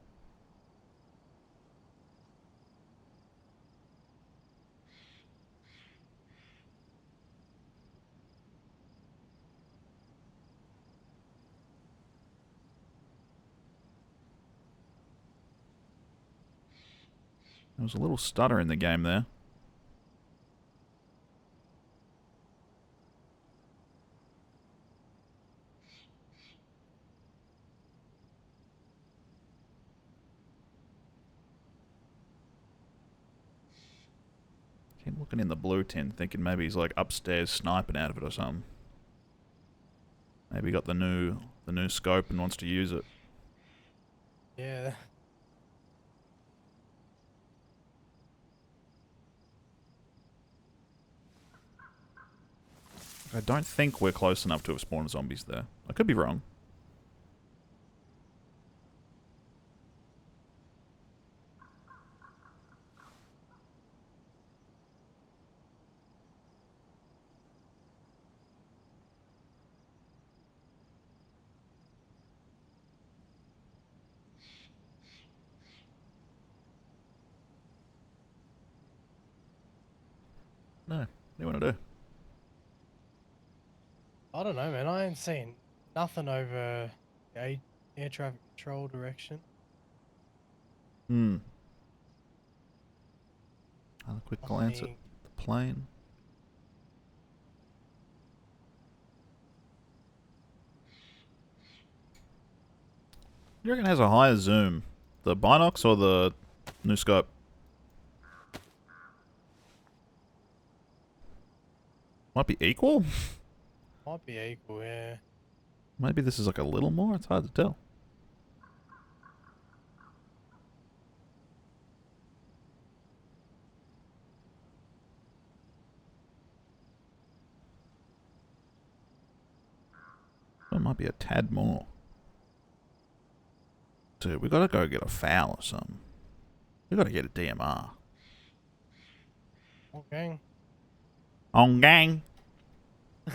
There was a little stutter in the game there. Keep looking in the blue tin, thinking maybe he's like upstairs sniping out of it or something. Maybe he got the new scope and wants to use it. Yeah. I don't think we're close enough to have spawned zombies there. I could be wrong. No. What do you want to do? I don't know, man. I ain't seen nothing over air traffic control direction. Hmm. Have a quick glance at Nothing. the plane. You reckon it has a higher zoom? The binocs or the new scope? Might be equal? Might be equal, yeah. Maybe this is like a little more? It's hard to tell. It might be a tad more. Dude, we gotta go get a foul or something. We gotta get a DMR. Okay. On gang! What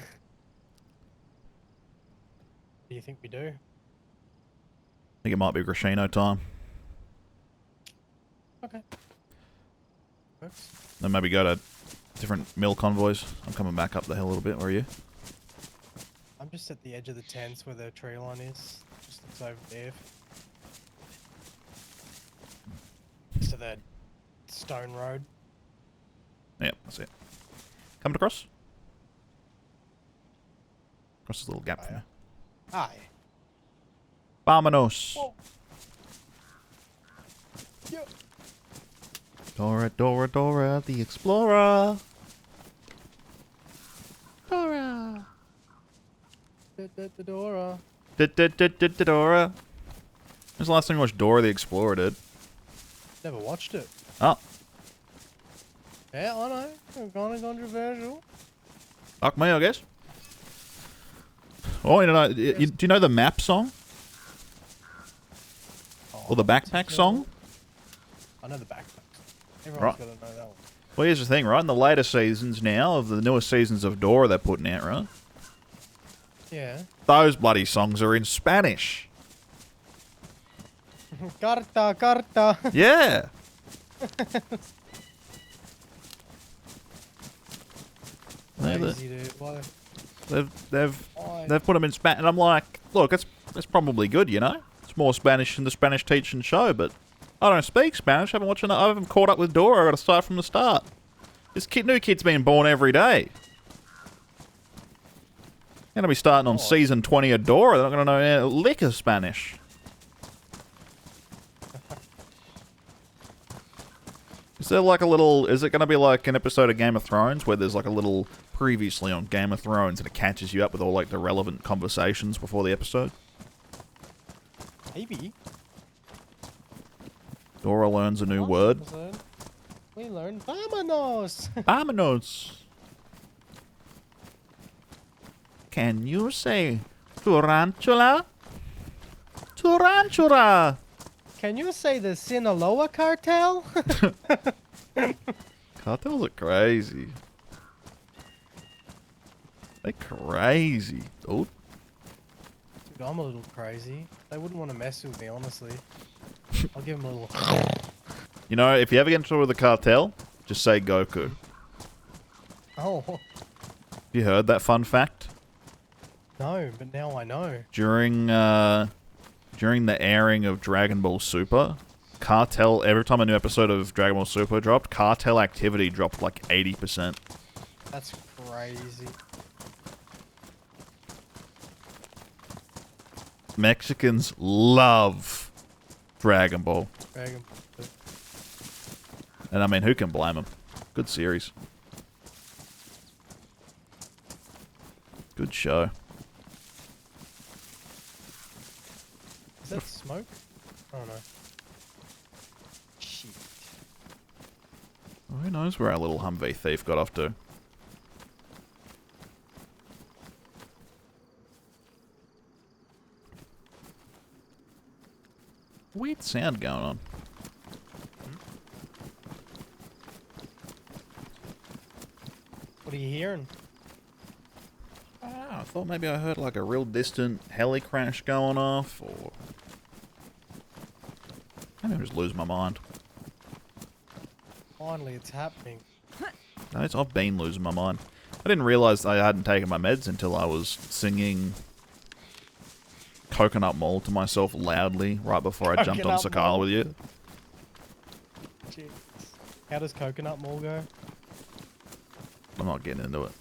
do you think we do? I think it might be Grashino time. Okay. Works. Then maybe go to different mill convoys. I'm coming back up the hill a little bit. Where are you? I'm just at the edge of the tents where the tree line is. Just looks over there. To that stone road. Yep, that's it. Coming across? Across this little gap Oh, for yeah. me. Aye. Vamonos! Whoa. Yep. Dora, Dora, Dora, the Explorer! Dora! Dora. Dora! When's the last time you watched Dora the Explorer, dude? Never watched it. Oh, Yeah, I know. Kind of controversial. fuck me, I guess. Oh, do you know the Map song? Or the Backpack song? I know the Backpack. Everyone's got to know that one. Well, here's the thing, right? In the later seasons now, of the newest seasons of Dora they're putting out, right? Yeah. Those bloody songs are in Spanish. Carta, carta. Yeah. Crazy, dude. Why? They've put them in Spanish, and I'm like, look, that's probably good, you know. It's more Spanish than the Spanish teaching show, but I don't speak Spanish. I haven't caught up with Dora. I got to start from the start. This new kid's being born every day. Going to be starting on season 20 of Dora. They're not going to know a lick of Spanish. Is there like a little... Is it going to be like an episode of Game of Thrones where there's like a little previously on Game of Thrones and it catches you up with all like the relevant conversations before the episode? Maybe. Dora learns a new word. Episode, we learned vámonos. Vámonos. Can you say tarantula? Tarantula. Can you say the Sinaloa cartel? Cartels are crazy. They're crazy, dude. Dude, I'm a little crazy. They wouldn't want to mess with me, honestly. I'll give them a little... You know, if you ever get into trouble with the cartel, just say Goku. Oh. You heard that fun fact? No, but now I know. During the airing of Dragon Ball Super, Cartel, every time a new episode of Dragon Ball Super dropped, Cartel activity dropped like 80%. That's crazy. Mexicans love Dragon Ball. Dragon Ball. And I mean, who can blame them? Good series. Good show. Is that smoke? Oh no. Shit. Well, who knows where our little Humvee thief got off to? Weird sound going on. What are you hearing? I don't know, I thought maybe I heard like a real distant heli crash going off, or... Maybe I'm just losing my mind. Finally, it's happening. No, I've been losing my mind. I didn't realise I hadn't taken my meds until I was singing Coconut Mall to myself loudly right before I jumped on Coconut Sakala Mall. with you. Jeez. How does Coconut Mall go? I'm not getting into it.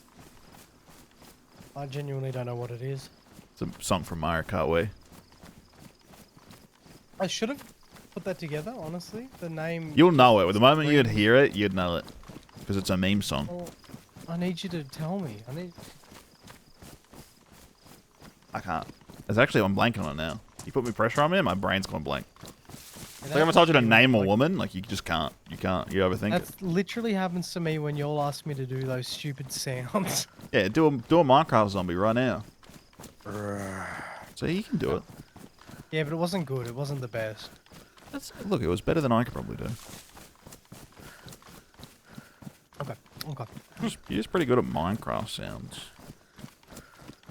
I genuinely don't know what it is. It's a song from Mario Kart Wii. I should have put that together, honestly. The name... You'll know it. The moment you'd hear it, you'd know it. Because it's a meme song. Well, I need you to tell me. I can't. It's actually, I'm blanking on it now. You put me pressure on me and my brain's gone blank. Like if I told you to name a woman, like you just can't. You can't. You overthink it. That literally happens to me when you'll ask me to do those stupid sounds. Yeah, do a Minecraft zombie right now. So you can do it. Yeah, but it wasn't good. It wasn't the best. Look, it was better than I could probably do. Okay. You're just pretty good at Minecraft sounds.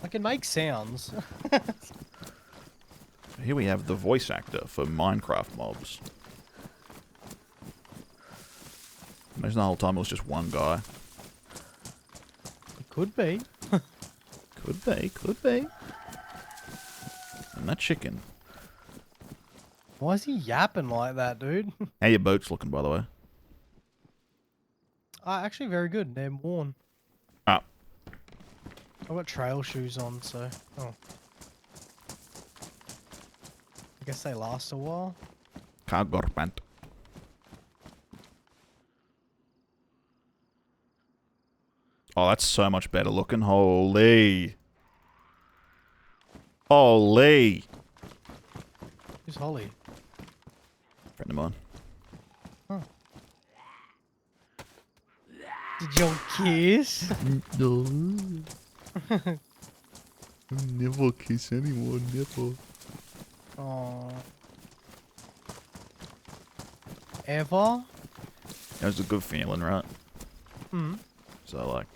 I can make sounds. Here we have the voice actor for Minecraft mobs. Imagine the whole time it was just one guy. It could be. Could be. And that chicken. Why is he yapping like that, dude? How your boots looking, by the way? Actually, very good. They're worn. Ah. I've got trail shoes on, so... Oh. I guess they last a while. Kagorpant. Oh, that's so much better looking. Holy. Did Who's Holly? Friend of mine. Huh. Did you kiss? No. Never kiss anyone, never. Oh. Ever? It was a good feeling, right? Hmm. So like,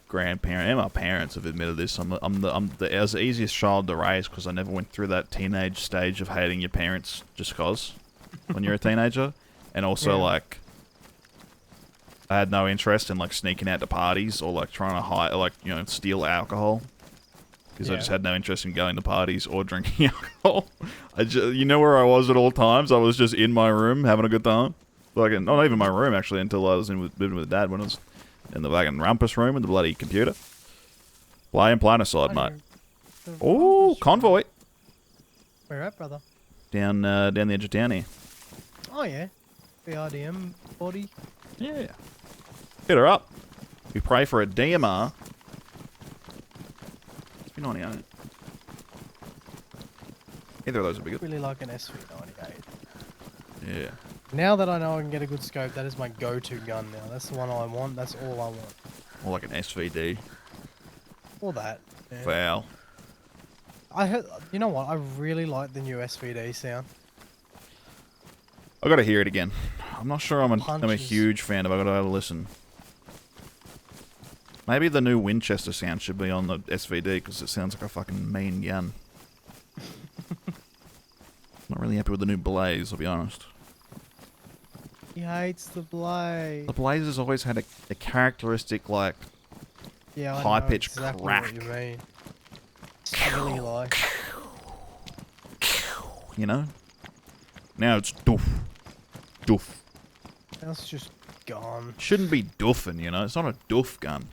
grandparent and my parents have admitted this. I was the easiest child to raise because I never went through that teenage stage of hating your parents just cause when you're a teenager, and also Yeah. like, I had no interest in like sneaking out to parties or like trying to hide, like steal alcohol. Because I just had no interest in going to parties or drinking alcohol. You know where I was at all times? I was just in my room having a good time. Like, not even my room, actually, until I was living with Dad, when I was in the fucking rumpus room with the bloody computer. Playing Planocide, mate. Oh, convoy. Where at, brother? Down the edge of town here. Oh, yeah. BRDM body. Yeah. Hit her up. We pray for a DMR. It's been 98. Either of those would be good. Really like an SV98. Yeah. Now that I know I can get a good scope, that is my go-to gun now. That's the one I want. That's all I want. Or like an SVD. Or that. Yeah. Wow. I heard. You know what? I really like the new SVD sound. I gotta hear it again. I'm not sure I'm a Punches. huge fan of it. I gotta have a listen. Maybe the new Winchester sound should be on the SVD because it sounds like a fucking mean gun. Not really happy with the new Blaze, I'll be honest. He hates the Blaze. The Blaze has always had a characteristic, like, Yeah, I know high-pitched exactly crack. what you mean. It's really like. You know? Now it's doof. Doof. That's just gone. Shouldn't be doofing, you know? It's not a doof gun.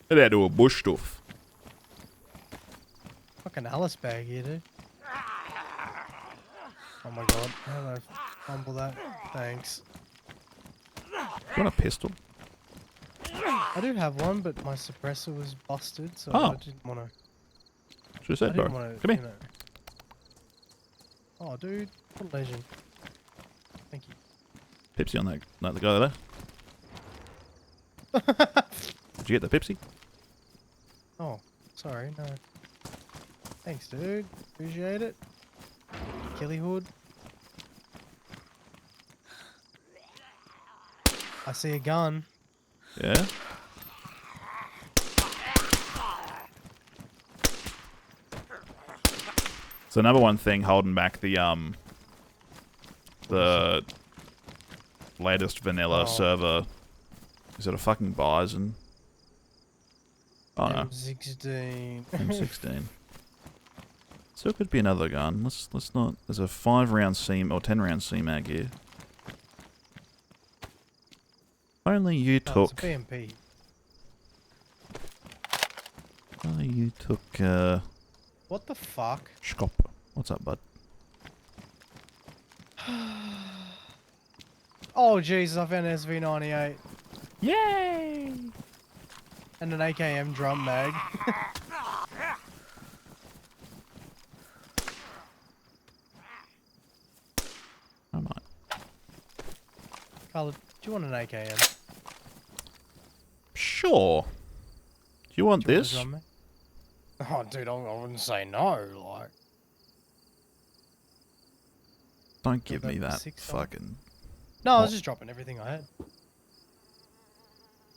It had to a bush doof. Fucking Alice bag here, dude. Oh my god. How did I fumble that? Thanks. You want a pistol? I do have one, but my suppressor was busted, so Oh. I didn't want to. Should have said, bro. Come here. Oh, dude. What a legend. Thank you. Pepsi on that. Like the guy there. Did you get the Pepsi? Oh, sorry, no. Thanks, dude. Appreciate it. Killy hood. I see a gun. Yeah. So number one thing holding back the latest vanilla server is it a fucking Bison? Oh no, M16. M16. So it could be another gun. Let's not. There's a 5-round C or 10-round C mag here. Only you No, it's a took. BMP. Only you took. What the fuck? Scop. What's up, bud? Oh Jesus! I found an SV98 Yay! and an AKM drum mag. I might. Carla, do you want an AKM? Sure. Do you want Do you want a this? drum mag? Oh, dude, I wouldn't say no. Like, Don't give that me that 6 on? fucking... no, I was just dropping everything I had.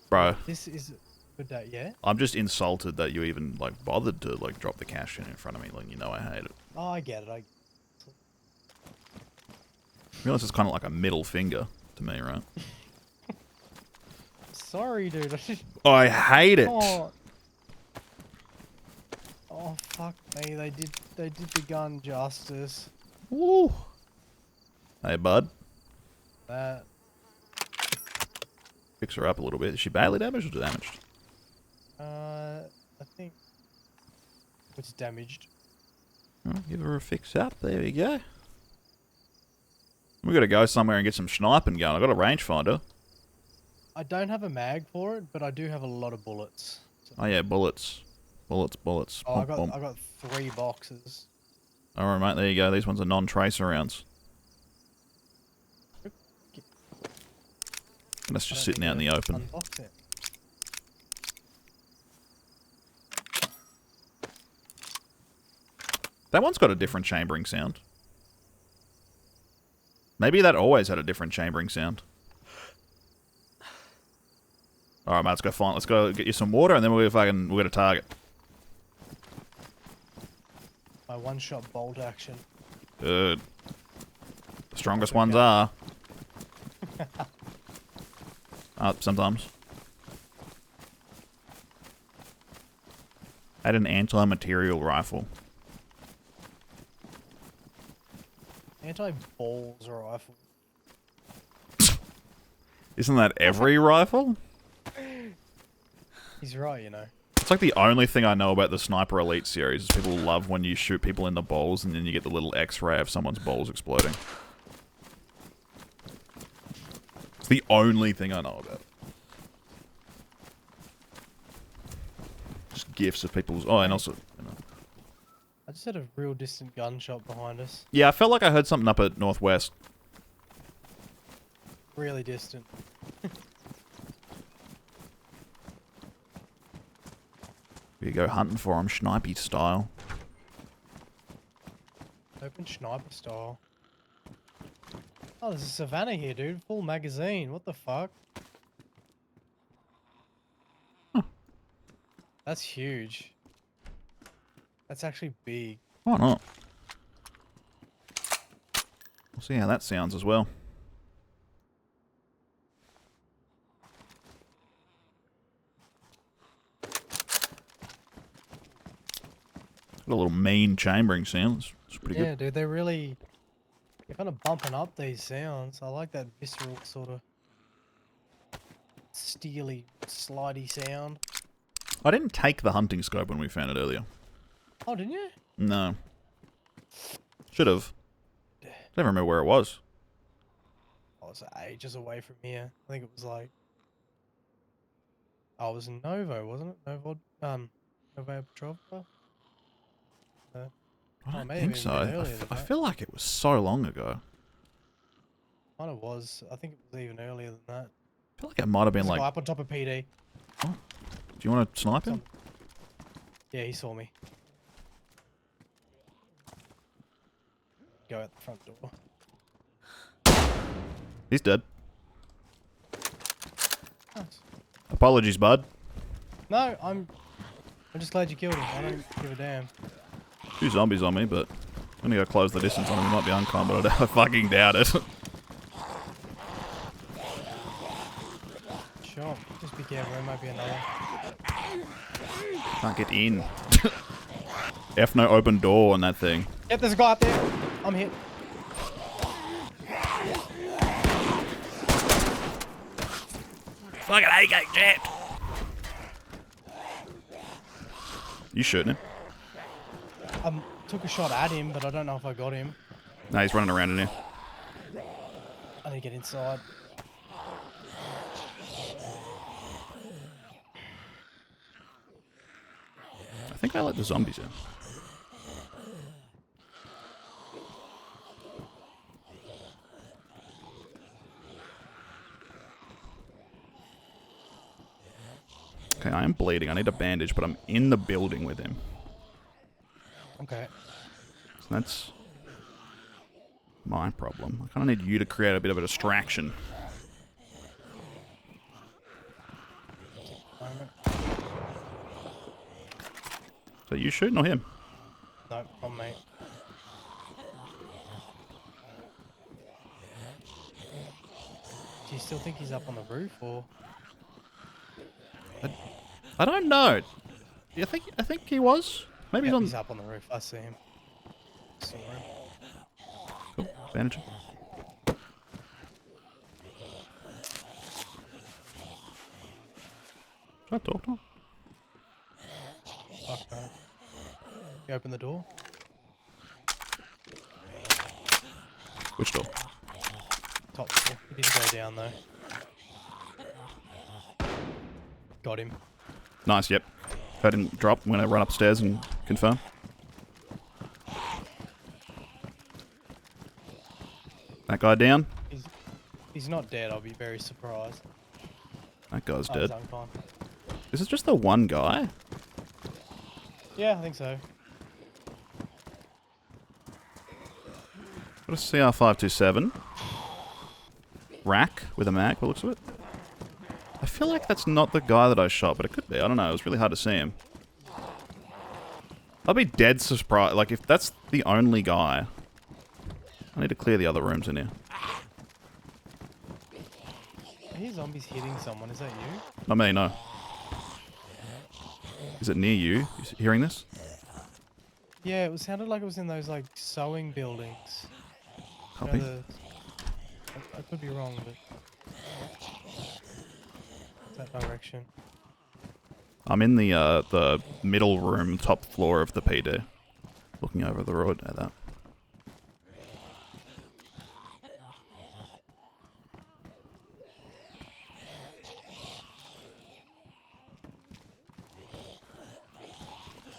Bro, This is a good day, yeah? I'm just insulted that you even, like, bothered to, like, drop the cash in front of me. Like, you know I hate it. Oh, I get it. I realize it's kind of like a middle finger to me, right? Sorry, dude. I just... I hate it! Oh. Oh, fuck me. They did the gun justice. Woo! Hey, bud. That. Fix her up a little bit. Is she badly damaged or damaged? I think it's damaged. Oh, give her a fix up. There we go. We gotta go somewhere and get some sniping going. I got a rangefinder. I don't have a mag for it, but I do have a lot of bullets. So Oh yeah, bullets. Bullets, bullets. Oh, Pump, pump. I got 3 boxes. Alright, mate, there you go. These ones are non-tracer rounds. And that's just sitting out in the open. Unbox it. That one's got a different chambering sound. Maybe that always had a different chambering sound. Alright, mate, let's go find. Let's go get you some water, and then we're gonna target. My one-shot bolt action. Good. The strongest ones are. Sometimes. I had an anti-material rifle. Anti-balls rifle. Isn't that every rifle? He's right, you know. It's like the only thing I know about the Sniper Elite series is people love when you shoot people in the balls and then you get the little X-ray of someone's balls exploding. It's the only thing I know about. Just gifs of people's... Oh, and also... You know. I just had a real distant gunshot behind us. Yeah, I felt like I heard something up at Northwest. Really distant. We go hunting for him, snipey style. Open sniper style. Oh, there's a savannah here, dude. Full magazine. What the fuck? Huh. That's huge. That's actually big. Why not? We'll see how that sounds as well. Got a little mean chambering sound. It's pretty good. Yeah, dude, they're kind of bumping up these sounds. I like that visceral sort of steely, slidey sound. I didn't take the hunting scope when we found it earlier. Oh, didn't you? No. Should have. I don't remember where it was. I was ages away from here. I think it was like... Oh, it was in Novo, wasn't it? Novo Petrova? I don't maybe think even so. earlier than I that. feel like it was so long ago. Kind of was. I think it was even earlier than that. I feel like it might have been There's a like... guy up on top of PD. Oh. Do you want to snipe him? Yeah, he saw me. Go out the front door. He's dead. Nice. Apologies, bud. No, I'm just glad you killed him. I don't give a damn. 2 zombies on me, but I'm gonna go close the distance on him. He might be uncon, but I fucking doubt it. Sure. Just be careful. There might be another. Can't get in. F no open door on that thing. Yep, there's a guy up there. I'm hit. Fucking AK jet. You shooting him? Took a shot at him, but I don't know if I got him. No, he's running around in here. I need to get inside. I think I let the zombies in. Okay, I am bleeding. I need a bandage, but I'm in the building with him. Okay. So that's my problem. I kind of need you to create a bit of a distraction. So you shooting or him? No, on me. Do you still think he's up on the roof, or? I don't know. I think he was. Maybe Yep, he's he's up on the roof. I see him. Saw him. Cool. Bandage. Should I talk to him? Fuck no. You open the door? Which door? Top door. He didn't go down though. Got him. Nice, yep. I didn't drop when I run upstairs and confirm. That guy down. He's not dead. I'll be very surprised. That guy's Oh, dead. he's uncon. Is it just the one guy? Yeah, I think so. Got a CR527. Rack with a mag, by the looks of it. I feel like that's not the guy that I shot, but it could be. I don't know. It was really hard to see him. I'll be dead surprised. Like, if that's the only guy... I need to clear the other rooms in here. I hear zombies hitting someone. Is that you? Not me, no. Is it near you? You hearing this? Yeah, it sounded like it was in those like sewing buildings. Copy. You know, I could be wrong, but that direction. I'm in the middle room, top floor of the PD, looking over the road at that.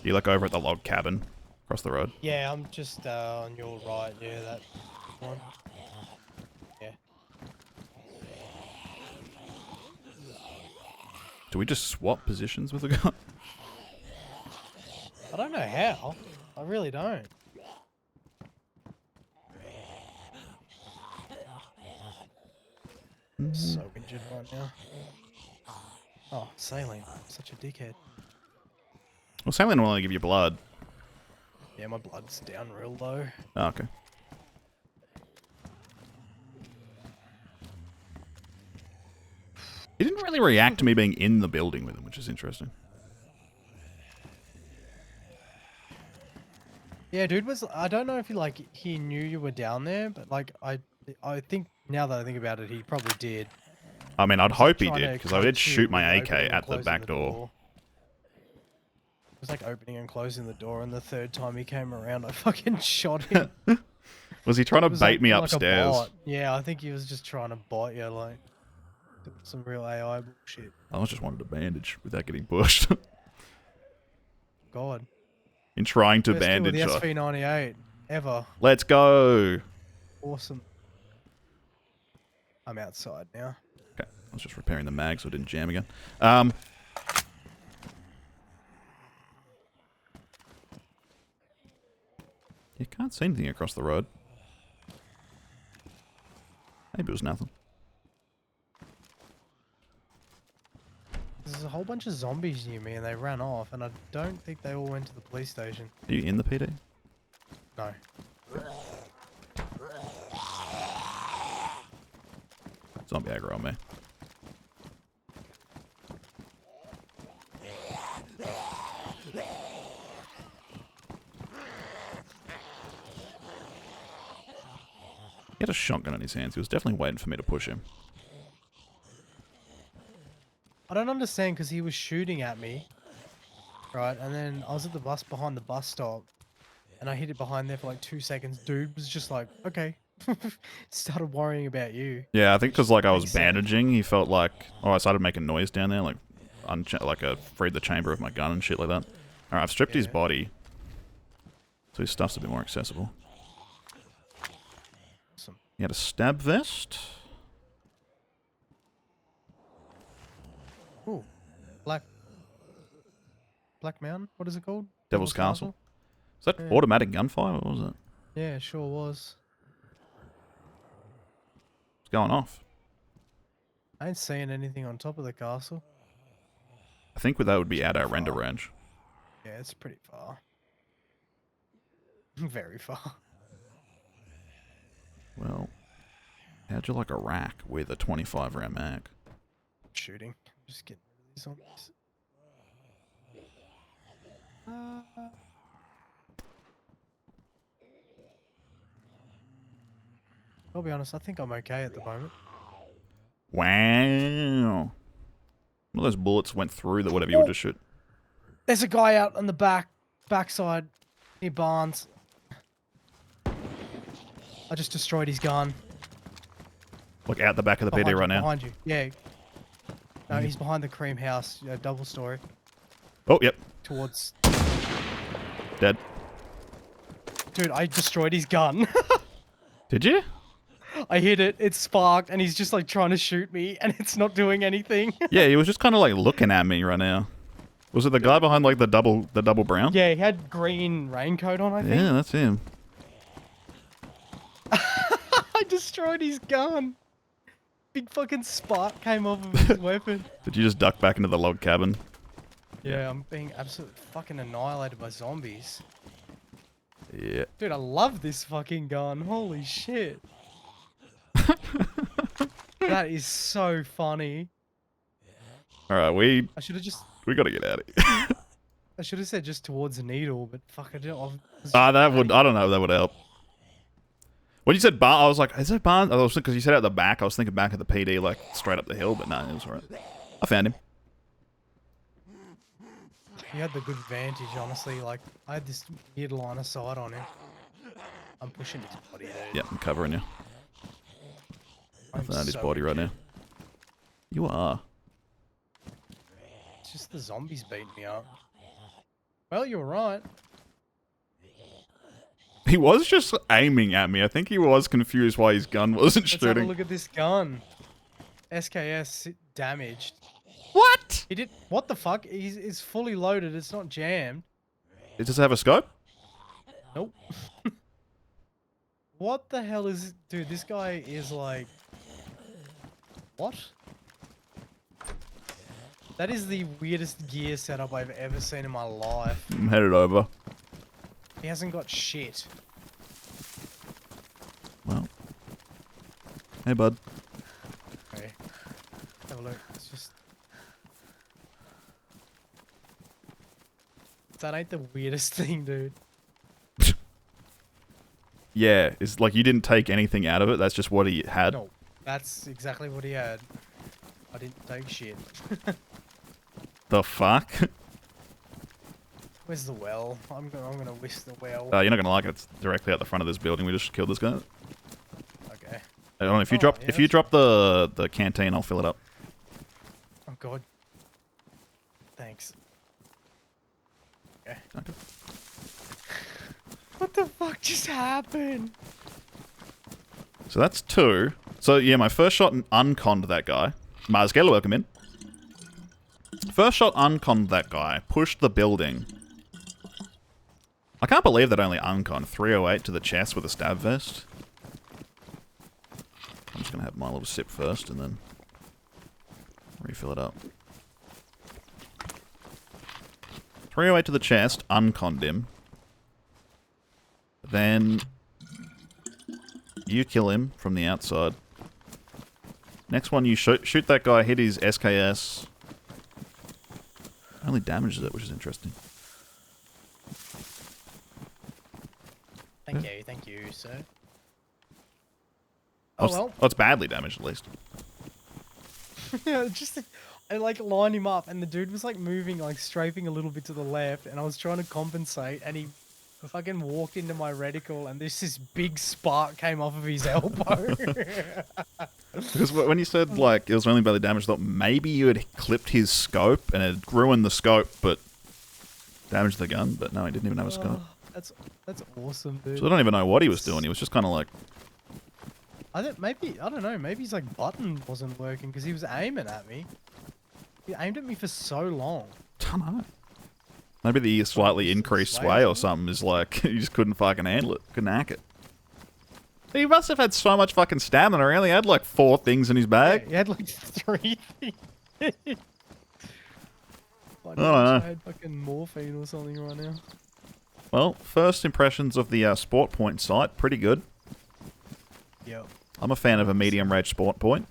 You look over at the log cabin across the road. Yeah, I'm just on your right. Yeah, that one. Yeah. Do we just swap positions with the guy? I don't know how. I really don't. So injured right now. Oh, saline. Such a dickhead. Well, saline will only give you blood. Yeah, my blood's down real low. Oh, okay. He didn't really react to me being in the building with him, which is interesting. Yeah, dude was. I don't know if he knew you were down there, but like I think now that I think about it, he probably did. I mean, I'd hope he Trying did, to because I did coax you shoot my with AK opening and at the closing back door. It was like opening and closing the door, and the third time he came around, I fucking shot him. Was he trying to It was bait me like a upstairs? bot. Yeah, I think he was just trying to bite you, like some real AI bullshit. I was just wanted a bandage without getting pushed. God. In trying to First kill with bandage. the SV98 ever. Let's go. Awesome. I'm outside now. Okay, I was just repairing the mag so it didn't jam again. You can't see anything across the road. Maybe it was nothing. There's a whole bunch of zombies near me and they ran off, and I don't think they all went to the police station. Are you in the PD? No. Zombie aggro on me. He had a shotgun in his hands. He was definitely waiting for me to push him. I don't understand because he was shooting at me, right? And then I was at the bus behind the bus stop, and I hit it behind there for like 2 seconds. Dude was just like, okay. Started worrying about you. Yeah, I think because like I was Makes sense. bandaging, he felt like, oh, I started making noise down there, like freed the chamber of my gun and shit like that. All right, I've stripped his Yeah. body, so his stuff's a bit more accessible. Awesome. He had a stab vest. Ooh. Black Mountain? What is it called? Devil's Castle. Is that Yeah. automatic gunfire? What was it? Yeah, it sure was. It's going off. I ain't seeing anything on top of the castle. I think that would be at our render range. Yeah, it's pretty far. Very far. Well, how'd you like a rack with a 25 round mag? Shooting. Just getting rid of these zombies. I'll be honest, I think I'm okay at the moment. Wow. One of those bullets went through the whatever you were just shoot. There's a guy out on the backside near Barnes. I just destroyed his gun. Like out the back of the PD right now. Behind you, yeah. No, he's behind the cream house, double story. Oh, yep. towards... Dead. Dude, I destroyed his gun. Did you? I hit it, it sparked, and he's just like trying to shoot me, and it's not doing anything. Yeah, he was just kind of like looking at me right now. Was it the guy behind like the double brown? Yeah, he had green raincoat on, I think. Yeah, that's him. I destroyed his gun. Big fucking spark came off of his weapon. Did you just duck back into the log cabin? Yeah, I'm being absolutely fucking annihilated by zombies. Yeah. Dude, I love this fucking gun. Holy shit. That is so funny. Alright, I should have just... we gotta get out of here. I should have said just towards the needle, but fuck, I don't... That would... I don't know if that would help. When you said barn, I was like, is that barn? I was because you said at the back, I was thinking back at the PD, like straight up the hill, but no, it was alright. I found him. He had the good vantage, honestly. Like, I had this weird line of sight on him. I'm pushing his body, dude. Yeah, I'm covering you. I found his so body right injured. now. You are. It's just the zombies beating me up. Well, you're right. He was just aiming at me. I think he was confused why his gun wasn't Let's have a shooting. look at this gun. SKS damaged. What? He did... What the fuck? It's fully loaded. It's not jammed. Does it have a scope? Nope. What the hell is... Dude, this guy is like... What? That is the weirdest gear setup I've ever seen in my life. I'm headed over. He hasn't got shit. Well. Hey, bud. Okay. Have a look. It's just... That ain't the weirdest thing, dude. Yeah, it's like you didn't take anything out of it. That's just what he had. No, that's exactly what he had. I didn't take shit. The fuck? Where's the well? I'm gonna whisk the well. You're not gonna like it. It's directly out the front of this building. We just killed this guy. Okay. I don't know if you Oh, yeah, drop the canteen, I'll fill it up. Oh god. Thanks. Okay. Okay. What the fuck just happened? So that's 2. So yeah, my first shot unconned that guy. Marzgela, welcome in. First shot unconned that guy. Pushed the building. I can't believe that only unconned 308 to the chest with a stab vest. I'm just gonna have my little sip first and then refill it up. 308 to the chest, unconned him. Then you kill him from the outside. Next one, you shoot that guy, hit his SKS. Only damages it, which is interesting. Thank you, sir. Oh, Oh well. oh, it's badly damaged at least. Yeah, just I like lined him up, and the dude was like moving, like strafing a little bit to the left, and I was trying to compensate, and he fucking walked into my reticle, and this big spark came off of his elbow. Because when you said like it was only badly damaged, I thought maybe you had clipped his scope and it ruined the scope, but damaged the gun. But no, he didn't even have a scope. That's awesome, dude. So I don't even know what he was doing. He was just kind of like, I don't know, maybe his like button wasn't working because he was aiming at me. He aimed at me for so long. I don't know. Maybe the slightly increased sway or something is like you just couldn't fucking handle it, couldn't hack it. He must have had so much fucking stamina. He only had like 4 things in his bag. Yeah, he had like 3 things. I don't know. I had fucking morphine or something right now. Well, first impressions of the Sport Point site, pretty good. Yep. I'm a fan of a medium range Sport Point.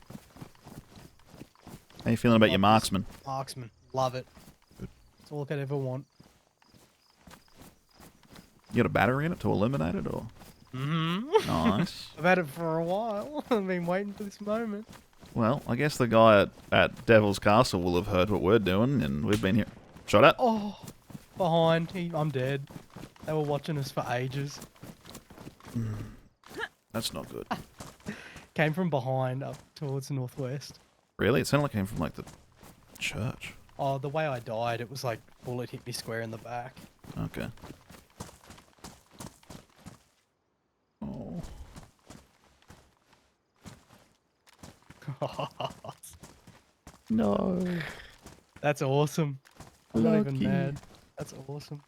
How you feeling about your marksman? Marksman, love it. Good. That's all I could ever want. You got a battery in it to eliminate it, or? Mm-hmm. Nice. I've had it for a while. I've been waiting for this moment. Well, I guess the guy at Devil's Castle will have heard what we're doing, and we've been here. Shot at? Oh, behind. I'm dead. They were watching us for ages. That's not good. Came from behind up towards the northwest. Really? It sounded like it came from, like, the church. Oh, the way I died, it was like bullet hit me square in the back. Okay. Oh. No. That's awesome. I'm not even Lucky. mad. That's awesome.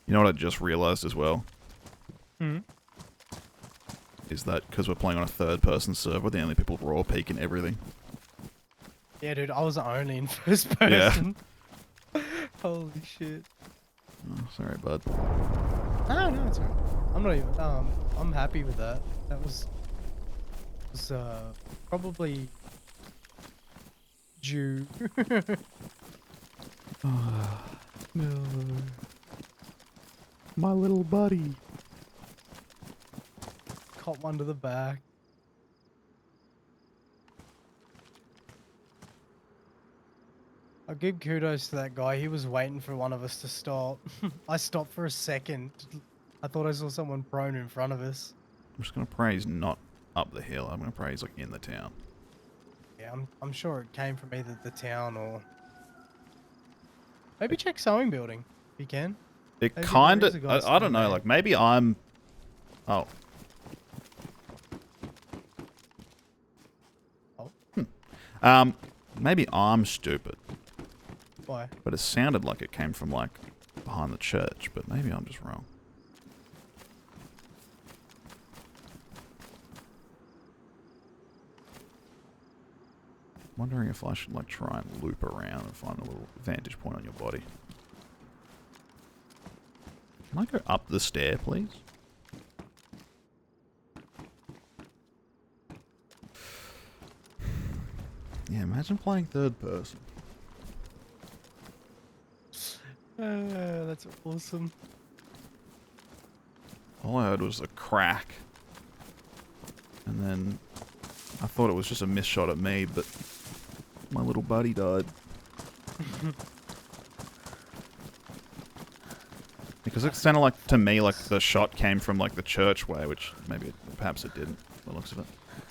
You know what I just realized as well? Hmm. Is that because we're playing on a third-person server, we're the only people raw peeking everything. Yeah, dude, I was only in first Yeah. person. Holy shit. Oh, sorry, bud. No, it's alright. I'm not even. I'm happy with that. That was probably due. No. My little buddy. Caught one to the back. I'll give kudos to that guy. He was waiting for one of us to stop. I stopped for a second. I thought I saw someone prone in front of us. I'm just going to pray he's not up the hill. I'm going to pray he's like in the town. Yeah, I'm sure it came from either the town or maybe check sewing building if you can. It Maybe kind there is of... a guy I don't know. there. Like, maybe I'm... Oh. Oh, Maybe I'm stupid. why? But it sounded like it came from, like, behind the church. But maybe I'm just wrong. Wondering if I should, like, try and loop around and find a little vantage point on your body. Can I go up the stair, please? Yeah, imagine playing third person. That's awesome. All I heard was a crack. And then I thought it was just a miss shot at me, but my little buddy died. Because it sounded like, to me, like the shot came from like the church way, which perhaps it didn't, by the looks of it.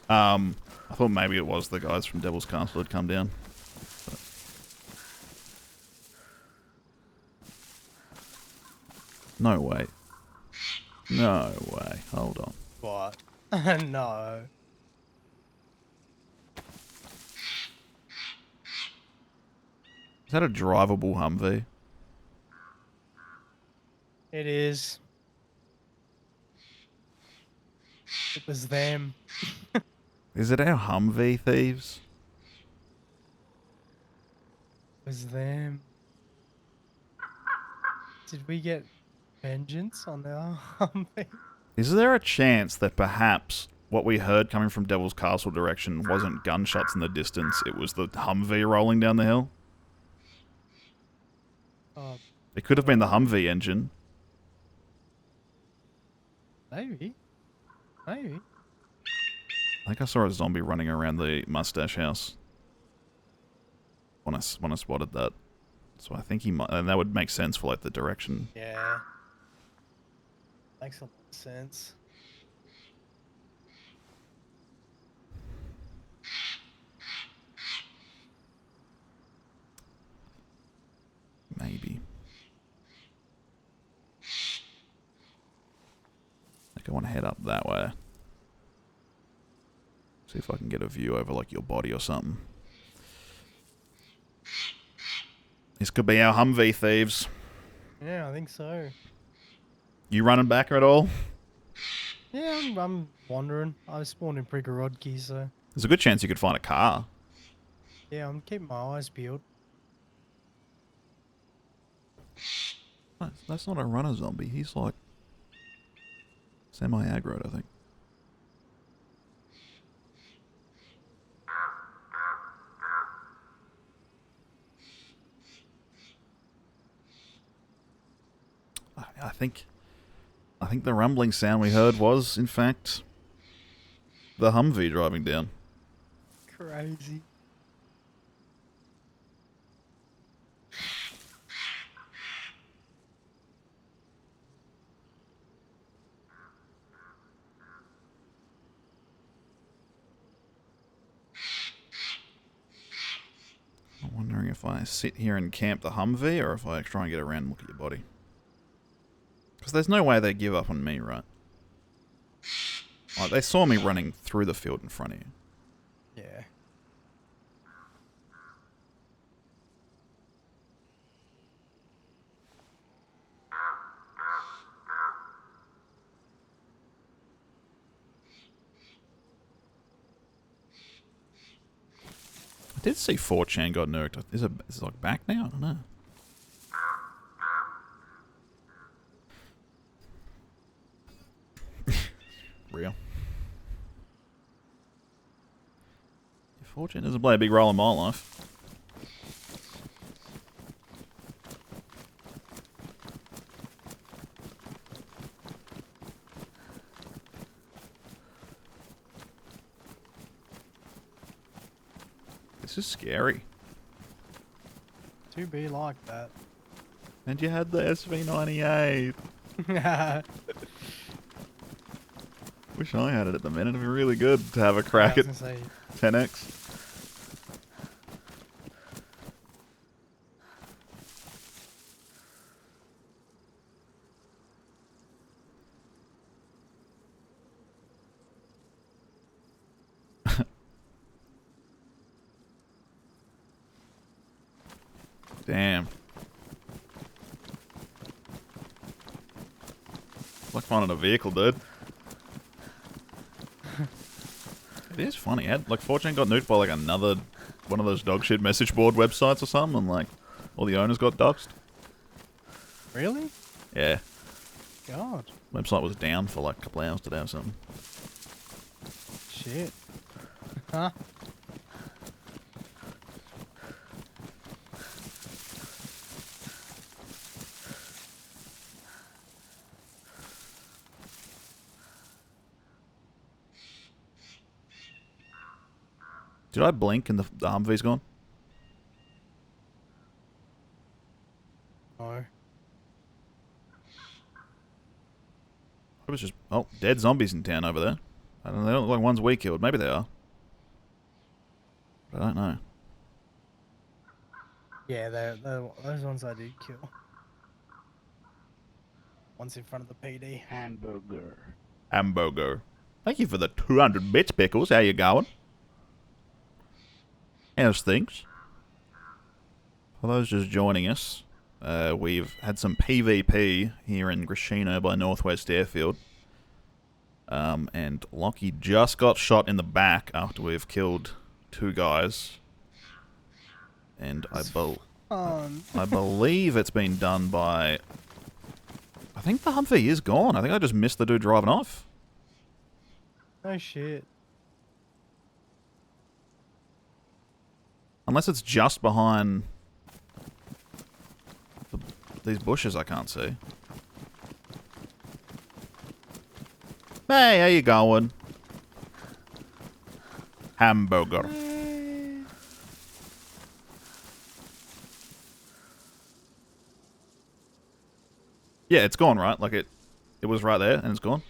I thought maybe it was the guys from Devil's Castle had come down. But no way. No way. Hold on. What? No. Is that a drivable Humvee? It is. It was them. Is it our Humvee thieves? It was them. Did we get vengeance on our Humvee? Is there a chance that perhaps what we heard coming from Devil's Castle direction wasn't gunshots in the distance, it was the Humvee rolling down the hill? Oh, It could have been the Humvee engine. maybe. Maybe. I think I saw a zombie running around the mustache house when I spotted that. So I think he might, and that would make sense for like the direction. Yeah. Makes a lot of sense. Maybe. I think I want to head up that way. See if I can get a view over like your body or something. This could be our Humvee thieves. Yeah, I think so. You running back at all? Yeah, I'm wandering. I spawned in Prigorod, so There's a good chance you could find a car. yeah, I'm keeping my eyes peeled. That's not a runner zombie. He's like semi-aggroed, I think. I think the rumbling sound we heard was, in fact, the Humvee driving down. Crazy. Wondering if I sit here and camp the Humvee or if I try and get around and look at your body. Because there's no way they give up on me, right? Like, they saw me running through the field in front of you. Yeah. I did see 4chan got nuked. Is it like back now? I don't know. Real. 4chan doesn't play a big role in my life. This is scary. To be like that. And you had the SV98. Wish I had it at the minute. It'd be really good to have a crack Yeah, at I was gonna say, 10x. Damn. It's like finding a vehicle, dude. It is funny. Like, 4chan got nuked by like another one of those dog shit message board websites or something, and like all the owners got doxxed. really? Yeah. God. Website was down for like a couple hours today or something. Shit. Huh? Did I blink and the Humvee's gone? No. It was just dead zombies in town over there. I don't know, they don't look like ones we killed. Maybe they are. But I don't know. Yeah, they're those ones I did kill. One's in front of the PD. Hamburger. Thank you for the 200 bits, Pickles. How you going? How's things? For those just joining us, we've had some PvP here in Grishino by Northwest Airfield. And Lockie just got shot in the back after we've killed 2 guys. And I believe it's been done by... I think the Humvee is gone. I think I just missed the dude driving off. Oh shit. Unless it's just behind these bushes I can't see. Hey, how you going? Hamburger. Yeah, it's gone, right? Like it was right there and it's gone.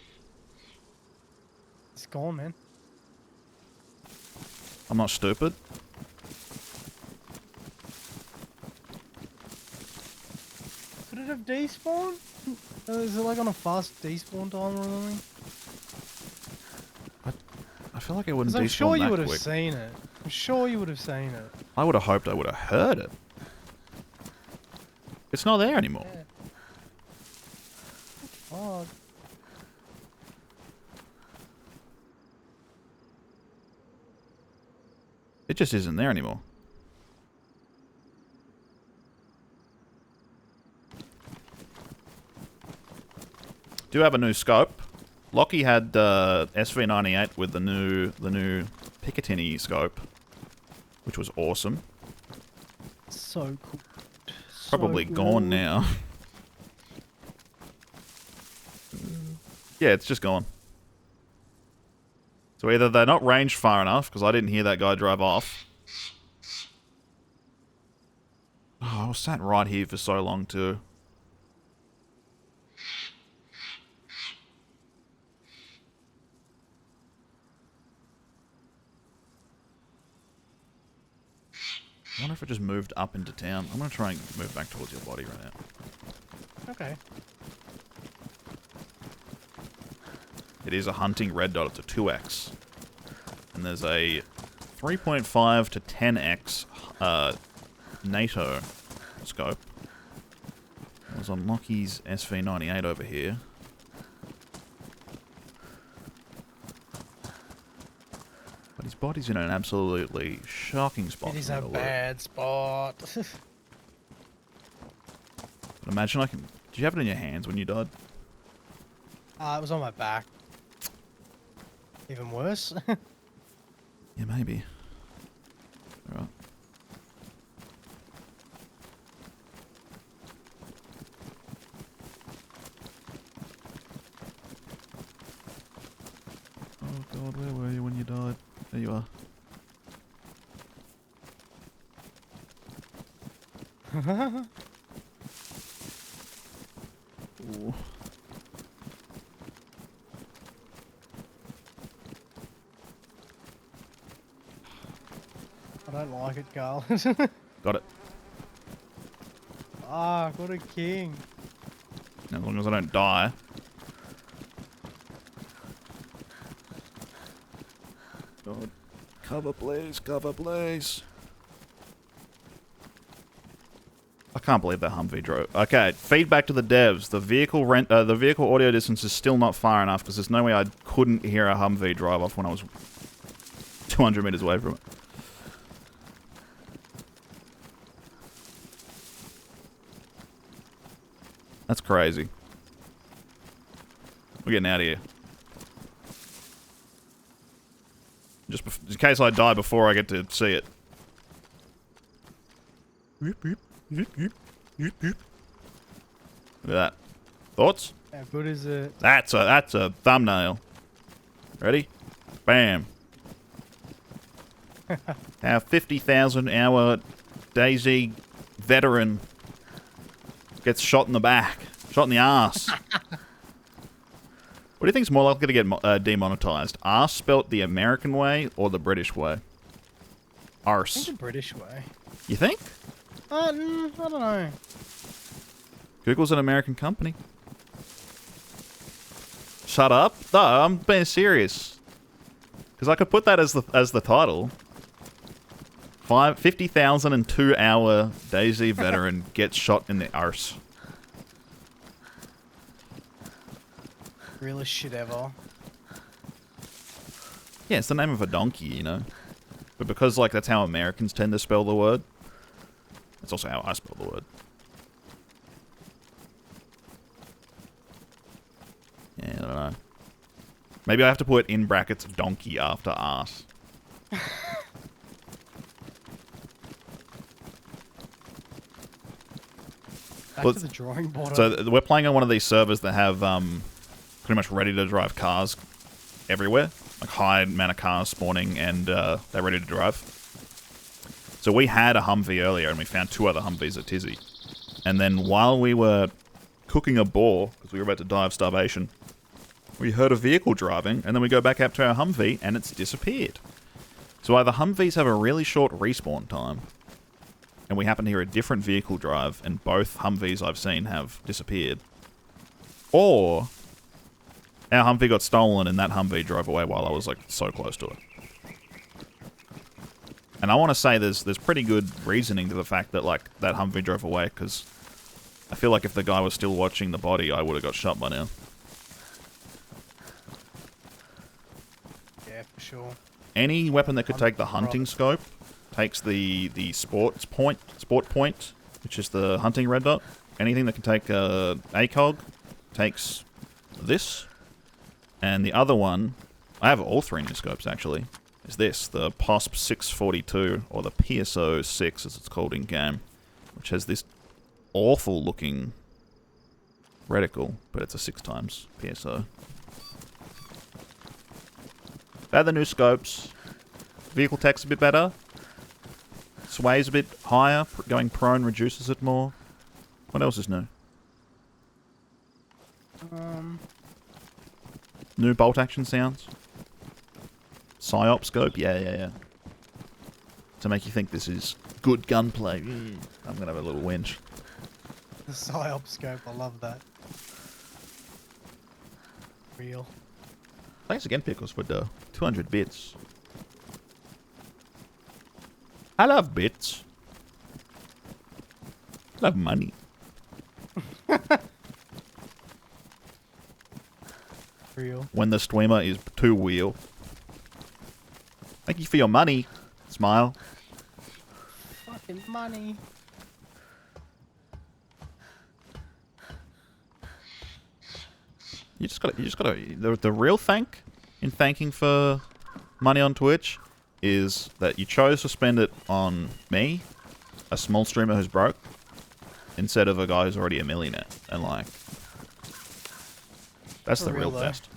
It's gone, man. I'm not stupid. Could it have despawned? Is it like on a fast despawn time or something? I feel like it wouldn't despawn I'm sure you that would have quick. seen it. I'm sure you would have seen it. I would have hoped I would have heard it. It's not there anymore. Yeah. Oh, It just isn't there anymore. Do have a new scope. Lockie had SV98 with the new Picatinny scope, which was awesome. so cool. Probably So gone good. now. Yeah, it's just gone. So either they're not ranged far enough, because I didn't hear that guy drive off. Oh, I was sat right here for so long too. I wonder if it just moved up into town. I'm going to try and move back towards your body right now. Okay. It is a hunting red dot. It's a 2x. And there's a 3.5 to 10x NATO scope. There's on Lockheed's SV98 over here. But his body's in an absolutely shocking spot. It is a bad spot. But imagine I can... Did you have it in your hands when you died? It was on my back. Even worse. Yeah, maybe. Alright. Oh god, where were you when you died? There you are. Ooh. I don't like it, Carl. Got it. Ah, what a king. As long as I don't die. God. Cover please, cover please. I can't believe that Humvee drove. Okay, feedback to the devs. The vehicle audio distance is still not far enough because there's no way I couldn't hear a Humvee drive off when I was 200 meters away from it. That's crazy. We're getting out of here. Just in case I die before I get to see it. Look at that. Thoughts? How good is it? That's a thumbnail. Ready? Bam. Our 50,000 hour DayZ veteran gets shot in the back. Shot in the arse. What do you think is more likely to get demonetized? Arse spelt the American way or the British way? I Arse. think the British way. You think? I don't know. Google's an American company. Shut up. No, I'm being serious. Because I could put that as the title. 50,002 hour DayZ veteran gets shot in the arse. Realest shit ever. Yeah, it's the name of a donkey, you know. But because, like, that's how Americans tend to spell the word, that's also how I spell the word. Yeah, I don't know. Maybe I have to put in brackets donkey after arse. Back Well, to the drawing board. So we're playing on one of these servers that have pretty much ready to drive cars everywhere. Like high amount of cars spawning and they're ready to drive. So we had a Humvee earlier and we found 2 other Humvees at Tizzy. And then while we were cooking a boar, because we were about to die of starvation, we heard a vehicle driving and then we go back up to our Humvee and it's disappeared. So either Humvees have a really short respawn time and we happen to hear a different vehicle drive and both Humvees I've seen have disappeared. Or our Humvee got stolen and that Humvee drove away while I was like so close to it. And I want to say there's pretty good reasoning to the fact that like that Humvee drove away because I feel like if the guy was still watching the body, I would have got shot by now. Yeah, for sure. Any weapon that could take the hunting scope takes the sport point, which is the hunting red dot. Anything that can take ACOG takes this. And the other one, I have all 3 new scopes actually, is this, the POSP 642, or the PSO 6 as it's called in game, which has this awful looking reticle, but it's a 6 times PSO. Add the new scopes. Vehicle tech's a bit better. Sway's a bit higher. Going prone reduces it more. What else is new? New bolt action sounds. Psyop scope. Yeah. to make you think this is good gunplay. I'm gonna have a little whinge. The psyop scope, I love that. Real. Thanks again, Pickles, for the 200 bits. I love bits. I love money. Real. When the streamer is too real. Thank you for your money. Smile. Fucking money. You just gotta, the real thank in thanking for money on Twitch is that you chose to spend it on me, a small streamer who's broke, instead of a guy who's already a millionaire. And like, that's the real test.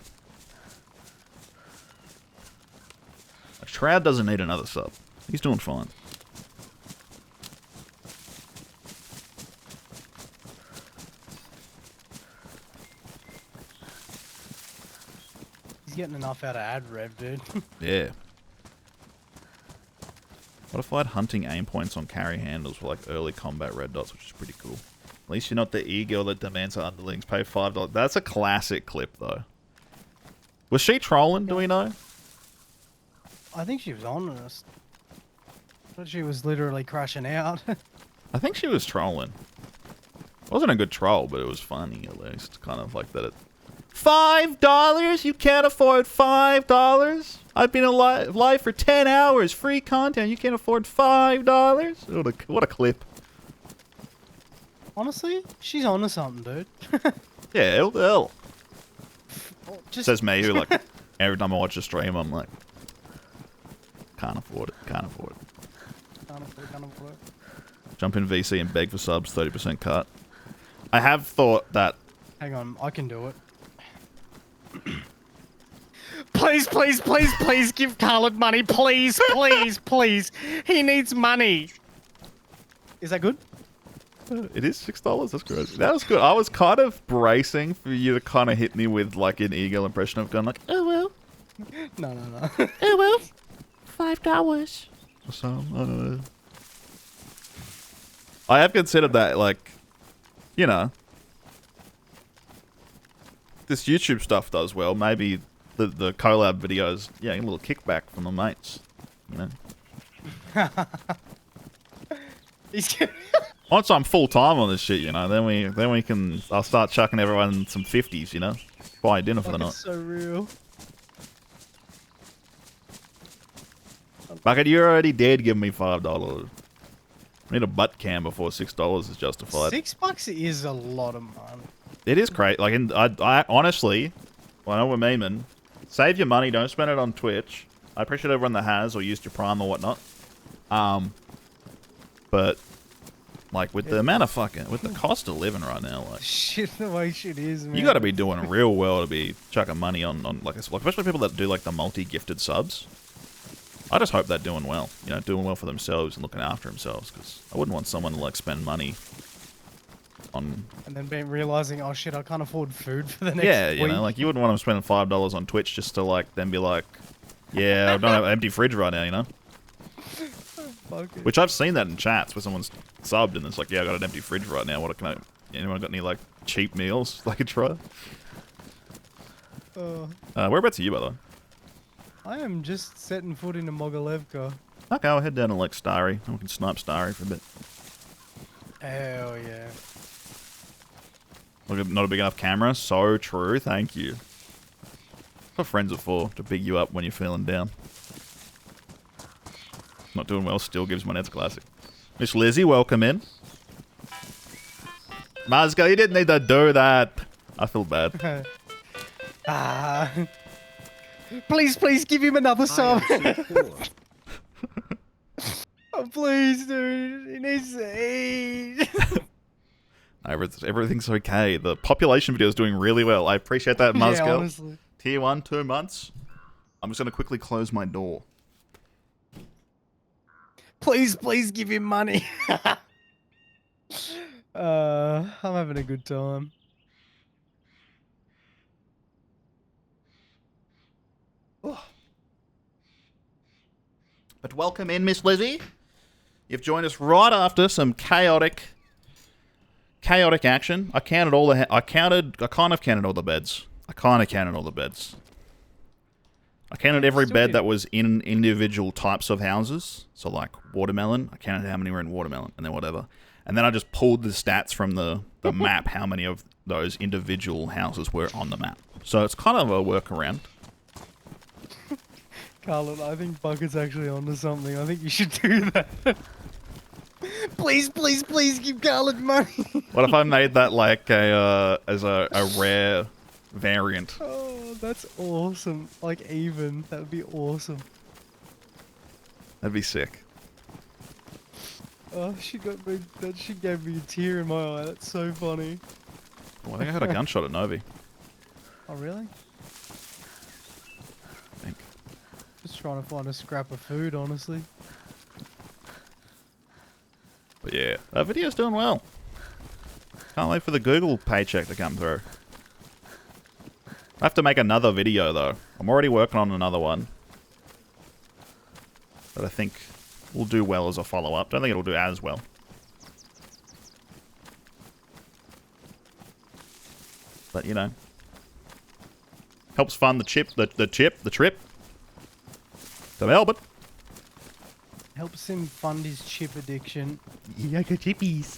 Shroud doesn't need another sub. He's doing fine. He's getting enough out of ad rev, dude. Yeah. What if I had hunting aim points on carry handles for like early combat red dots, which is pretty cool. At least you're not the e-girl that demands her underlings pay $5. That's a classic clip, though. Was she trolling, do we know? I think she was honest. But she was literally crashing out. I think she was trolling. It wasn't a good troll, but it was funny, at least. Kind of like that. $5? You can't afford $5? I've been alive for 10 hours. Free content. You can't afford $5? What a clip. Honestly, she's onto something, dude. Yeah, hell. Just Says me, who like, every time I watch a stream, I'm like, can't afford it, can't afford it. Can't afford it. Jump in VC and beg for subs, 30% cut. I have thought that... Hang on, I can do it. Please, please, please, please give Khaled money. Please, please, please. He needs money. Is that good? It is $6? That's crazy. That was good. I was kind of bracing for you to kind of hit me with like an ego impression of going like, oh well. No. Oh well. $5. So, I have considered that, like, you know, this YouTube stuff does well. Maybe the collab videos, yeah, a little kickback from the mates, you know. Once I'm full time on this shit, you know, then we can. I'll start chucking everyone some 50s, you know, buy dinner for the night. It's so real. Bucket, you already did give me $5. I need a butt cam before $6 is justified. $6 is a lot of money. It is great. Like, I honestly, well, I know we're memeing. Save your money. Don't spend it on Twitch. I appreciate everyone that has or used your Prime or whatnot. But like with the amount of fucking, with the cost of living right now, like shit, the way shit is, man. You got to be doing real well to be chucking money on like especially people that do like the multi-gifted subs. I just hope they're doing well. You know, doing well for themselves and looking after themselves. Because I wouldn't want someone to like spend money on... And then realizing, oh shit, I can't afford food for the next week. You know, like you wouldn't want them spending $5 on Twitch just to like then be like, yeah, I don't have an empty fridge right now, you know? Which I've seen that in chats where someone's subbed and it's like, yeah, I got an empty fridge right now. What can I... Anyone got any like cheap meals they could try? Whereabouts are you, by the way? I am just setting foot into Mogilevka. Okay, I'll head down to like Starry. We can snipe Starry for a bit. Hell yeah. Look, not a big enough camera. So true. Thank you. That's what friends are for, to big you up when you're feeling down. Not doing well still gives my Nets classic. Miss Lizzie, welcome in. Mazga, you didn't need to do that. I feel bad. Please, please give him another sub. Oh, please, dude. He needs to eat. Everything's okay. The population video is doing really well. I appreciate that, Mazga. Yeah, honestly. Tier 1, 2 months. I'm just going to quickly close my door. Please, please give him money. I'm having a good time. But welcome in, Miss Lizzie. You've joined us right after some chaotic action. I kind of counted all the beds. I counted every bed that was in individual types of houses. So like watermelon, I counted how many were in watermelon, and then whatever. And then I just pulled the stats from the map, how many of those individual houses were on the map. So it's kind of a workaround. Carlin, I think Bucket's actually onto something. I think you should do that. Please, please, please give Carlin money. What if I made that like as a rare variant? Oh, that's awesome. Like even. That would be awesome. That'd be sick. Oh, she gave me a tear in my eye. That's so funny. Well, I think I heard a gunshot at Novi. Oh, really? I think. Just trying to find a scrap of food, honestly. But yeah, that video's doing well. Can't wait for the Google paycheck to come through. I have to make another video though. I'm already working on another one that I think will do well as a follow-up. Don't think it'll do as well. But you know, helps fund the trip to Melbourne. Helps him fund his chip addiction. Yeah, good chippies.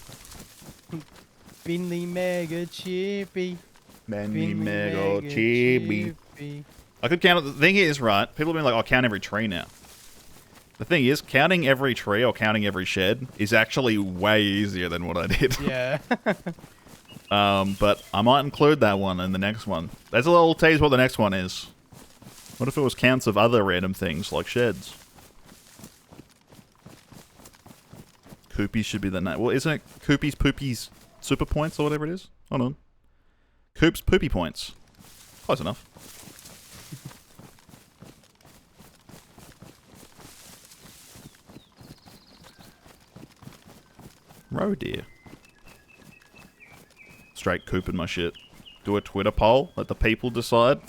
Binley mega chippy. Many mega chippy. I could count it. The thing is, right, people have been like, oh, count every tree now. The thing is, counting every tree or counting every shed is actually way easier than what I did. Yeah. But I might include that one in the next one. There's a little tease what the next one is. What if it was counts of other random things, like sheds? Koopies should be the name. Well, isn't it Koopies Poopies Super Points or whatever it is? Hold on. Coops Poopy Points. Close enough. Roe deer. Straight cooping my shit. Do a Twitter poll. Let the people decide.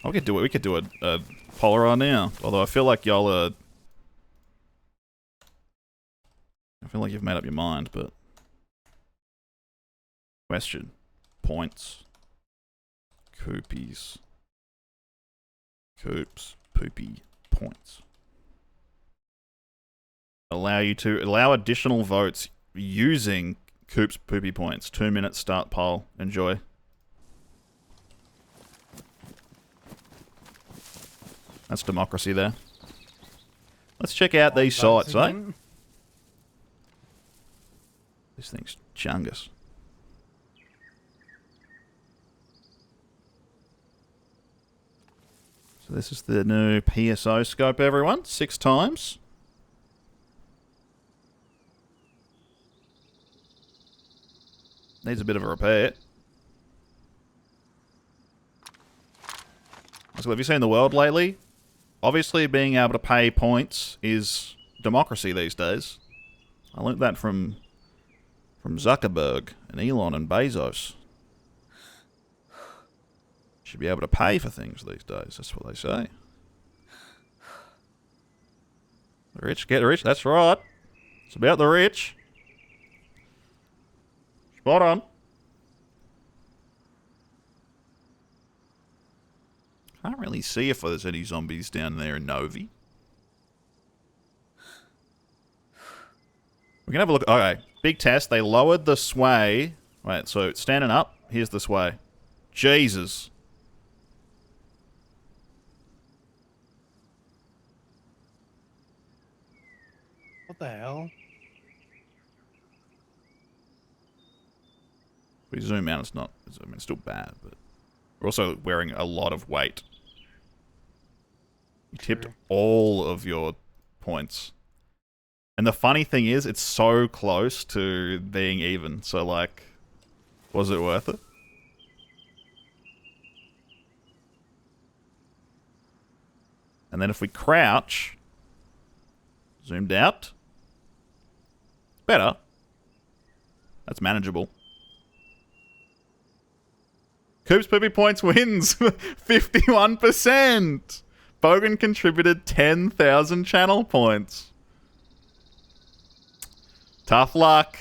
Oh, we could do it. We could do a poll right now. Although I feel like y'all are... I feel like you've made up your mind, but... Question. Points. Koopies. Coops. Poopy. Points. Allow additional votes using Coops Poopy Points. 2 minutes start poll. Enjoy. That's democracy there. Let's check out these sites, eh? This thing's chungus. So this is the new PSO scope, everyone. 6 times. Needs a bit of a repair. So have you seen the world lately? Obviously being able to pay points is democracy these days. I learnt that from Zuckerberg and Elon and Bezos. Should be able to pay for things these days. That's what they say. The rich get rich. That's right. It's about the rich. Spot on. Can't really see if there's any zombies down there in Novi. We can have a look. Okay, big test. They lowered the sway. Wait, so standing up. Here's the sway. Jesus. What the hell? If we zoom out, it's not. I mean, it's still bad, but we're also wearing a lot of weight. You tipped all of your points. And the funny thing is, it's so close to being even. So, like, was it worth it? And then if we crouch, zoomed out, better. That's manageable. Coops Poopy Points wins 51%. Bogan contributed 10,000 channel points. Tough luck.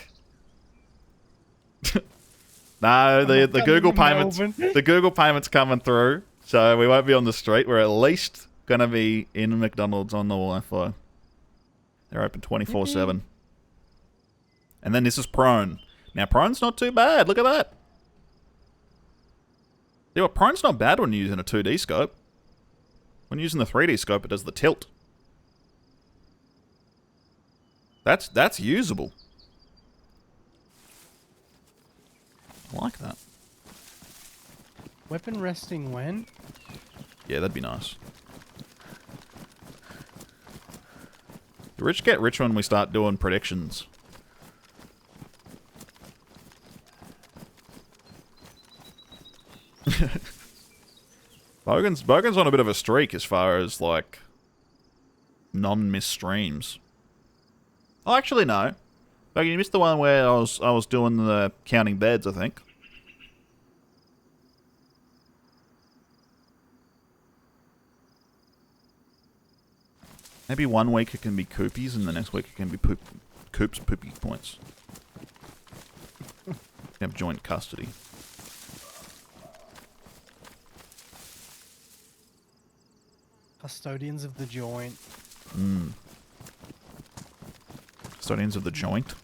No, the Google payments, the Google payments coming through, so we won't be on the street. We're at least gonna be in McDonald's on the Wi-Fi. They're open 24/7. And then this is prone. Now prone's not too bad. Look at that. Yeah, well, prone's not bad when you're using a 2D scope. When you're using the 3D scope, it does the tilt. That's usable. I like that. Weapon resting when? Yeah, that'd be nice. The rich get rich when we start doing predictions. Bogan's on a bit of a streak as far as, like, non-miss streams. Oh, actually, no. Bogan, you missed the one where I was doing the counting beds, I think. Maybe one week it can be Koopies, and the next week it can be Coop's poopy points. You have joint custody. Custodians of the joint. Custodians of the joint.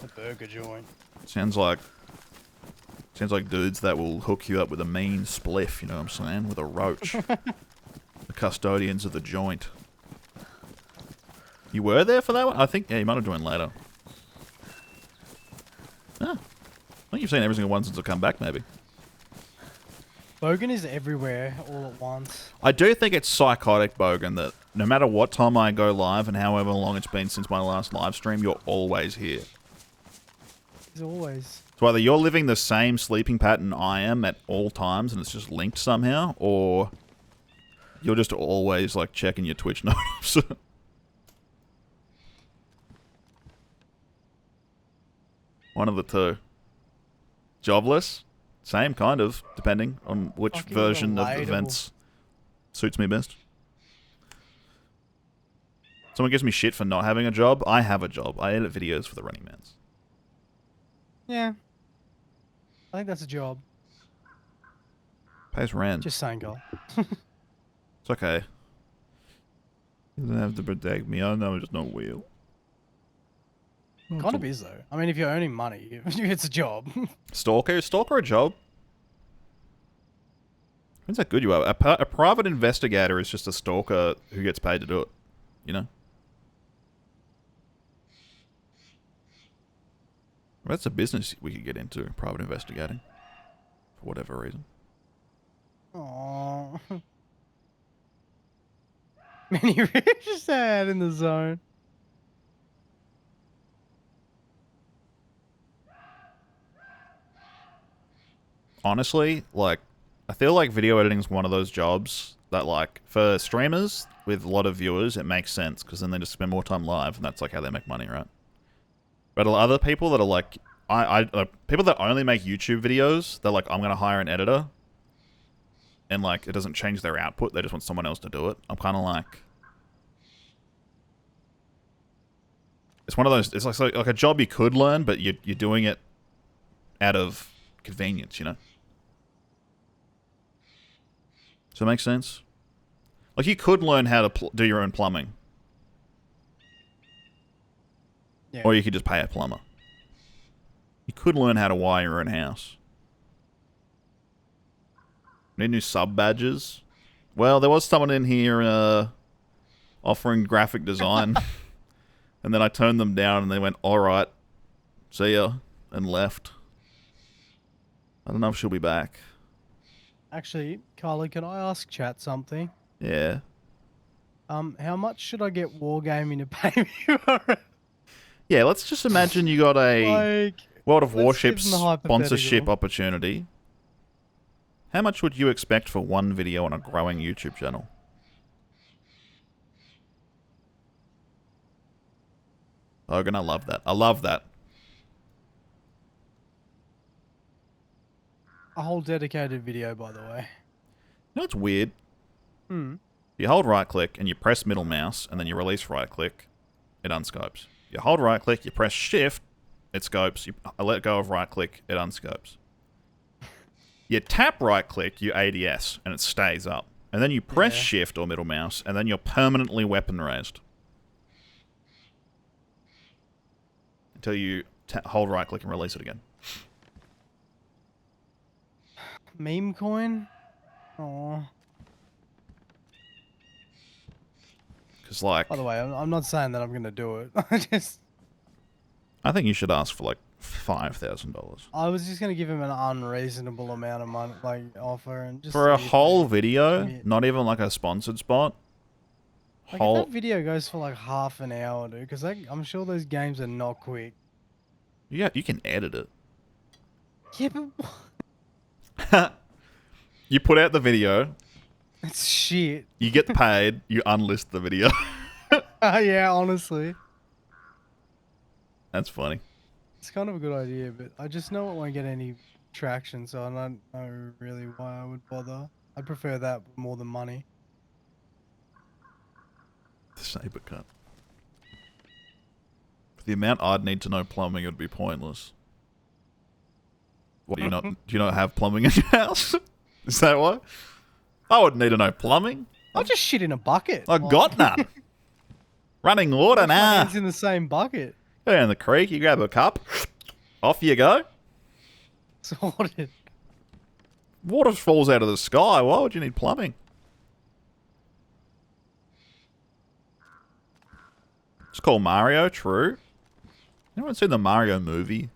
The burger joint. Sounds like dudes that will hook you up with a mean spliff, you know what I'm saying? With a roach. The custodians of the joint. You were there for that one? I think, yeah, you might have joined later. Ah. I think you've seen every single one since I've come back, maybe. Bogan is everywhere all at once. I do think it's psychotic, Bogan, that no matter what time I go live and however long it's been since my last live stream, you're always here. He's always. So either you're living the same sleeping pattern I am at all times and it's just linked somehow, or you're just always, like, checking your Twitch notes. One of the two. Jobless? Same, kind of, depending on which Fucking version of relatable. events suits me best. Someone gives me shit for not having a job. I have a job. I edit videos for the Running Mans. Yeah. I think that's a job. Pays rent. Just saying, girl. It's okay. You don't have to protect me. I know I'm just not real. Kind of is, though. I mean, if you're earning money, it's a job. Stalker? Is Stalker a job? Depends how good you are. A private investigator is just a stalker who gets paid to do it. You know? That's a business we could get into, private investigating. For whatever reason. Aww. Many rich sad in the zone. Honestly, like, I feel like video editing is one of those jobs that, like, for streamers with a lot of viewers, it makes sense because then they just spend more time live, and that's like how they make money, right? But other people that are like, people that only make YouTube videos, they're like, I'm gonna hire an editor, and like, it doesn't change their output. They just want someone else to do it. I'm kind of like, it's one of those. It's like a job you could learn, but you're doing it out of convenience, you know. Does that make sense? Like, you could learn how to do your own plumbing. Yeah. Or you could just pay a plumber. You could learn how to wire your own house. Need new sub badges? Well, there was someone in here offering graphic design. And then I turned them down and they went, alright, see ya, and left. I don't know if she'll be back. Actually, Carly, can I ask chat something? Yeah. How much should I get Wargaming to pay me for it? Yeah, let's just imagine you got a Like, World of let's Warships give them the sponsorship hypothetical. opportunity. How much would you expect for one video on a growing YouTube channel? Logan, I love that. I love that. a whole dedicated video, by the way. You know what's weird? Hmm. You hold right click and you press middle mouse and then you release right click, it unscopes. You hold right click, you press shift, it scopes. You let go of right click, it unscopes. You tap right click, you ADS, and it stays up. And then you press shift or middle mouse and then you're permanently weapon raised. Until you hold right click and release it again. Meme coin? Oh. Because, like... By the way, I'm not saying that I'm going to do it. I think you should ask for, like, $5,000. I was just going to give him an unreasonable amount of money, like, offer, and just... For a whole video? Not even, like, a sponsored spot? Like, if that video goes for, like, half an hour, dude, because I'm sure those games are not quick. Yeah, you can edit it. Yeah, but... You put out the video. It's shit. You get paid. You unlist the video. Yeah, honestly. That's funny. It's kind of a good idea, but I just know it won't get any traction, so I don't know really why I would bother. I prefer that more than money. The saber cut. For the amount I'd need to know plumbing, it would be pointless. What, do you not have plumbing in your house? Is that what? I wouldn't need to know plumbing. I'll just shit in a bucket. I got none. Running water, nah. It's in the same bucket. Go down the creek, you grab a cup, off you go. Sorted. Water falls out of the sky. Why would you need plumbing? It's called Mario, true. Anyone seen the Mario movie?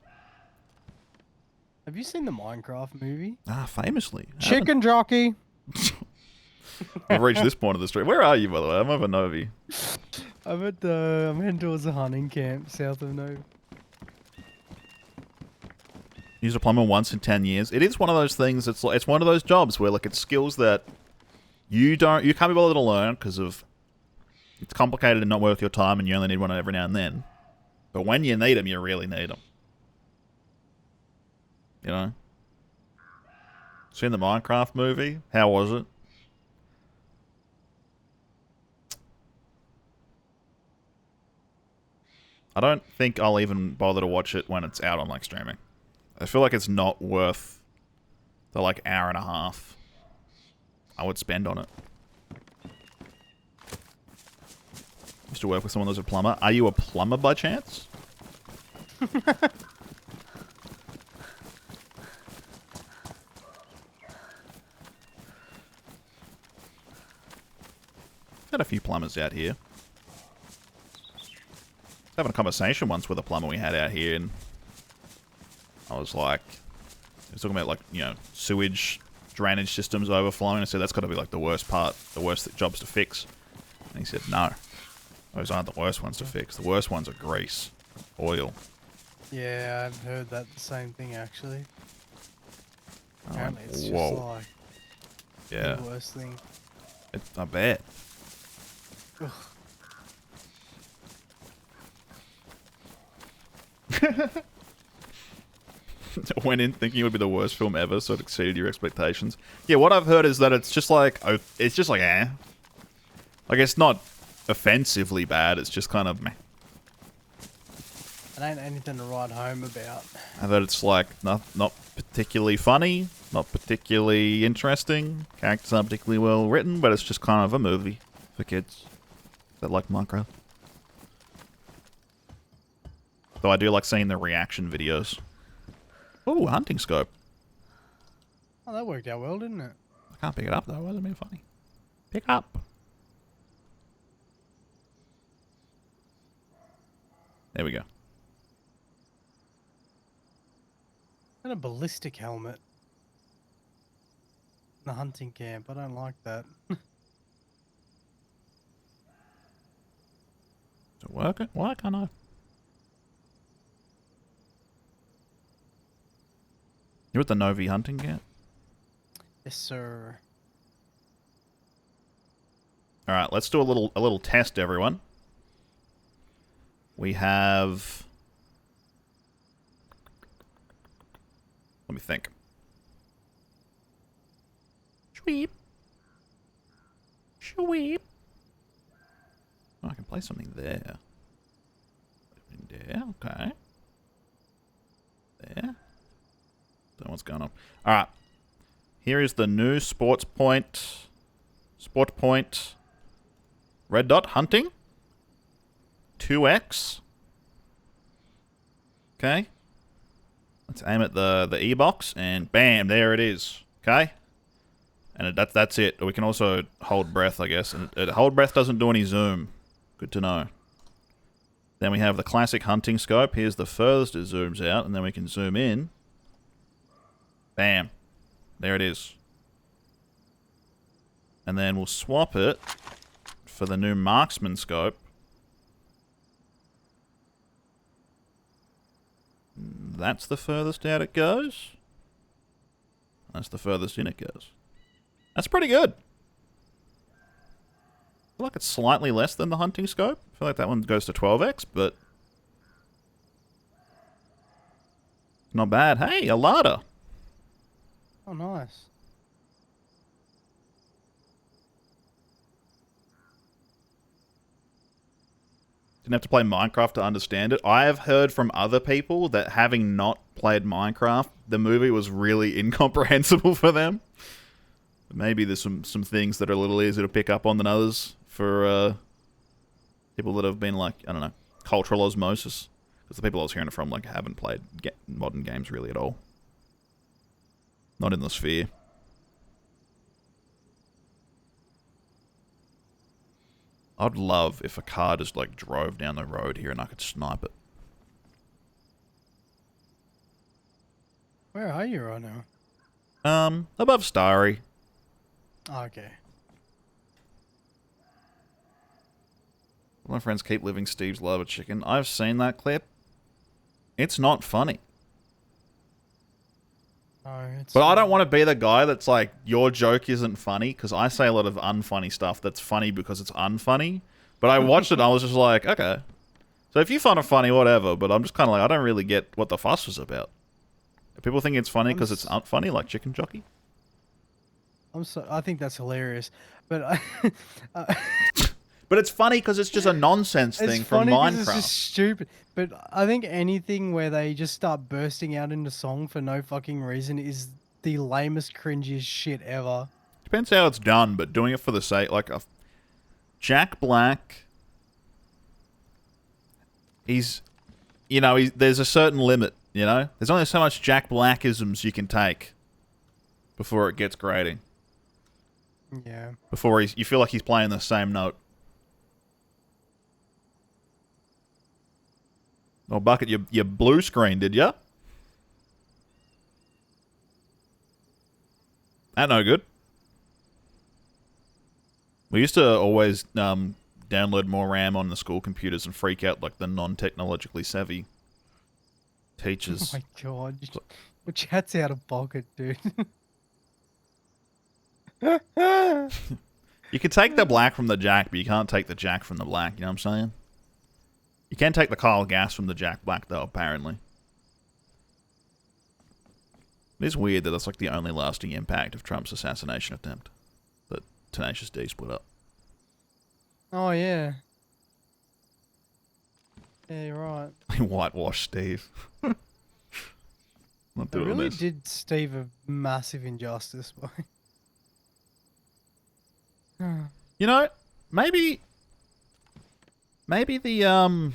Have you seen the Minecraft movie? Ah, famously. Chicken jockey. We've reached this point of the street. Where are you, by the way? I'm over Novi. I'm heading towards a hunting camp south of Novi. Used a plumber once in 10 years. It is one of those things. It's one of those jobs where, like, it's skills that you can't be bothered to learn because of it's complicated and not worth your time, and you only need one every now and then. But when you need them, you really need them. You know? Seen the Minecraft movie? How was it? I don't think I'll even bother to watch it when it's out on, like, streaming. I feel like it's not worth the, like, hour and a half I would spend on it. Used to work with someone who's a plumber. Are you a plumber by chance? Had a few plumbers out here. Having a conversation once with a plumber we had out here, and I was like, he was talking about, like, you know, sewage drainage systems overflowing. I said that's got to be like the worst part, the worst jobs to fix. And he said no, those aren't the worst ones to fix. The worst ones are grease, oil. Yeah, I've heard that same thing actually. Oh, Apparently it's just whoa. like Yeah, the worst thing. I bet. Ugh. Went in thinking it would be the worst film ever, so it exceeded your expectations. Yeah, what I've heard is that it's just like eh. Like, it's not offensively bad, it's just kind of meh. It ain't anything to write home about. I've heard it's like not particularly funny, not particularly interesting, characters aren't particularly well written, but it's just kind of a movie for kids that like Minecraft. Though I do like seeing the reaction videos. Ooh, hunting scope. Oh, that worked out well, didn't it? I can't pick it up though, why is it being funny? Pick up. There we go. And a ballistic helmet. The hunting camp. I don't like that. Is it working? Why can't I? You're at the Novi hunting camp? Yes, sir. Alright, let's do a little test, everyone. We have... Let me think. Sweep. Sweep. Oh, I can play something there. There, okay. There. Don't know what's going on. Alright. Here is the new Sport Point. Red dot hunting. 2x. Okay. Let's aim at the E-box and bam, there it is. Okay. And that's it. We can also hold breath, I guess. And hold breath doesn't do any zoom. Good to know. Then we have the classic hunting scope. Here's the furthest it zooms out, and then we can zoom in. Bam. There it is. And then we'll swap it for the new marksman scope. That's the furthest out it goes. That's the furthest in it goes. That's pretty good. I feel like it's slightly less than the hunting scope. I feel like that one goes to 12x, but not bad. Hey, a ladder. Oh, nice. Didn't have to play Minecraft to understand it. I have heard from other people that having not played Minecraft, the movie was really incomprehensible for them. Maybe there's some things that are a little easier to pick up on than others for people that have been like, I don't know, cultural osmosis. Because the people I was hearing it from like haven't played modern games really at all. Not in the sphere. I'd love if a car just like drove down the road here and I could snipe it. Where are you right now? Above Starry. Okay. My friends keep living Steve's love of chicken. I've seen that clip. It's not funny. No, it's But I don't want to be the guy that's like, your joke isn't funny, because I say a lot of unfunny stuff that's funny because it's unfunny. But I watched it and I was just like, okay. So if you find it funny, whatever, but I'm just kind of like, I don't really get what the fuss was about. If people think it's funny because it's unfunny, like Chicken Jockey. I think that's hilarious, but But it's funny because it's just a nonsense thing from funny 'cause Minecraft. It's just stupid. But I think anything where they just start bursting out into song for no fucking reason is the lamest, cringiest shit ever. Depends how it's done, but doing it for the sake, like Jack Black, there's a certain limit, you know? There's only so much Jack Blackisms you can take before it gets grating. Yeah. Before you feel like he's playing the same note. Oh, Bucket, you blue screen, did ya? That no good. We used to always download more RAM on the school computers and freak out like the non-technologically savvy teachers. Oh my god. Your chat's out of pocket, dude. You can take the black from the Jack, but you can't take the Jack from the black, you know what I'm saying? You can take the Kyle Gass from the Jack Black, though, apparently. It is weird that that's like the only lasting impact of Trump's assassination attempt. That Tenacious D split up. Oh, yeah. Yeah, you're right. Whitewash Steve. Not They doing really this. did Steve a massive injustice by... You know, maybe the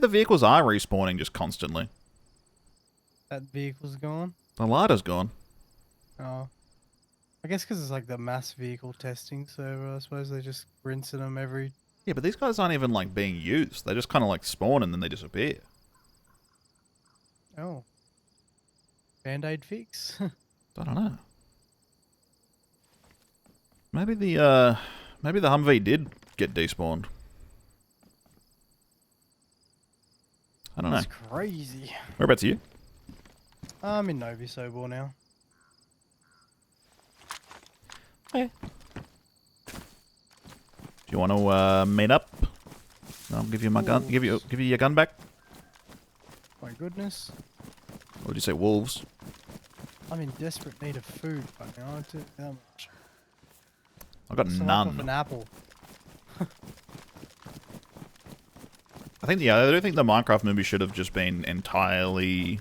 vehicles are respawning just constantly. That vehicle's gone? The lighter's gone. Oh. I guess because it's like the mass vehicle testing, so I suppose they're just rinsing them every... Yeah, but these guys aren't even like being used. They just kind of like spawn and then they disappear. Oh. Band-Aid fix? I don't know. Maybe the Humvee did get despawned. I don't know. That's crazy. Whereabouts are you? I'm in Novi Sobor now. Okay. Do you want to meet up? I'll give you my gun. Give you your gun back. My goodness. Or did you say wolves? I'm in desperate need of food right now. I'll tell you how much. I got What's the none. like of an apple? I don't think the Minecraft movie should have just been entirely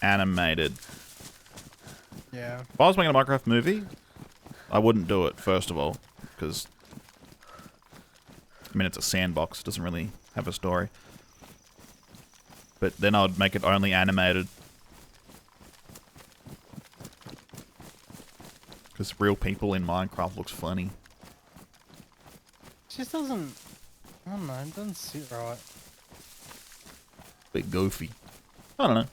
animated. Yeah. If I was making a Minecraft movie, I wouldn't do it, first of all, because, I mean, it's a sandbox. It doesn't really have a story. But then I would make it only animated. Because real people in Minecraft looks funny. It just doesn't. I don't know. It doesn't sit right. Bit goofy. I don't know.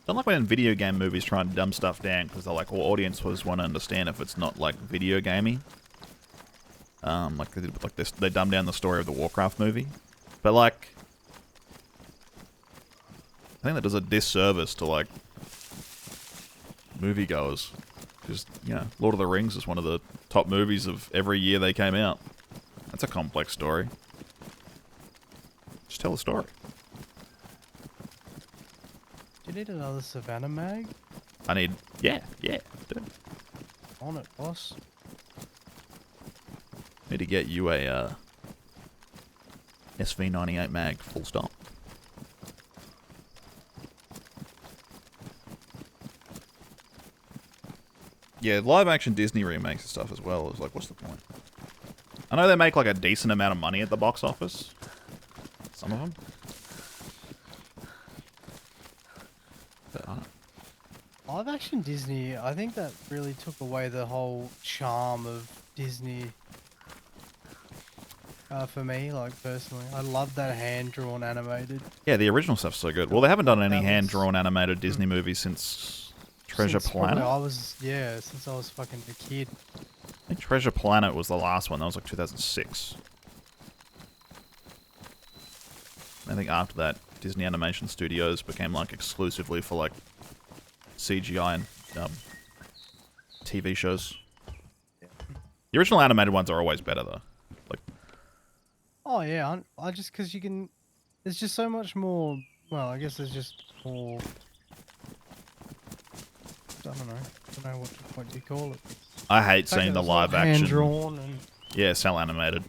Don't like when video game movies try and dumb stuff down because they're like, well, audiences want to understand if it's not like video gamey. Like this, they dumb down the story of the Warcraft movie, but like, I think that does a disservice to like moviegoers because you know, Lord of the Rings is one of the top movies of every year they came out. That's a complex story. Just tell the story. Do you need another Savannah mag? I need, yeah, dude. On it, boss. Need to get you a SV98 mag, full stop. Yeah, live action Disney remakes and stuff as well is like, what's the point? I know they make like a decent amount of money at the box office. Some of them. But I don't know. Live action Disney, I think that really took away the whole charm of Disney. For me, like personally, I love that hand-drawn animated. Yeah, the original stuff's so good. Well, they haven't done any That was- hand-drawn animated Disney movies since Treasure Since probably Planet. since I was fucking a kid. I think Treasure Planet was the last one. That was like 2006. I think after that, Disney Animation Studios became like exclusively for like CGI and TV shows. The original animated ones are always better though. Like, Oh yeah, I just because you can. There's just so much more. Well, I guess there's just more. I don't know what you call it. I hate seeing the live action. Hand drawn and. Yeah, cell animated.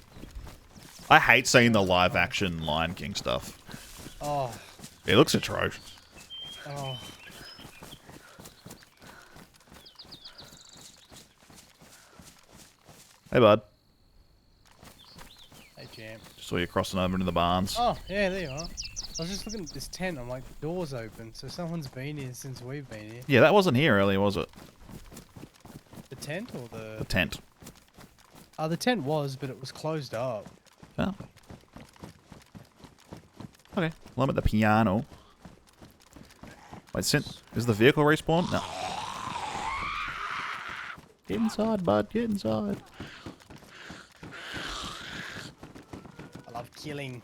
I hate seeing the live action Lion King stuff. Oh. It looks atrocious. Oh. Hey, bud. Hey, Jam. Just saw you crossing over into the barns. Oh, yeah, there you are. I was just looking at this tent. I'm like, the door's open, so someone's been here since we've been here. Yeah, that wasn't here earlier, was it? The tent or The the? tent. The tent was, but it was closed up. Oh. Okay. Well, I'm at the piano. Wait, is the vehicle respawned? No. Get inside, bud. Get inside. I love killing.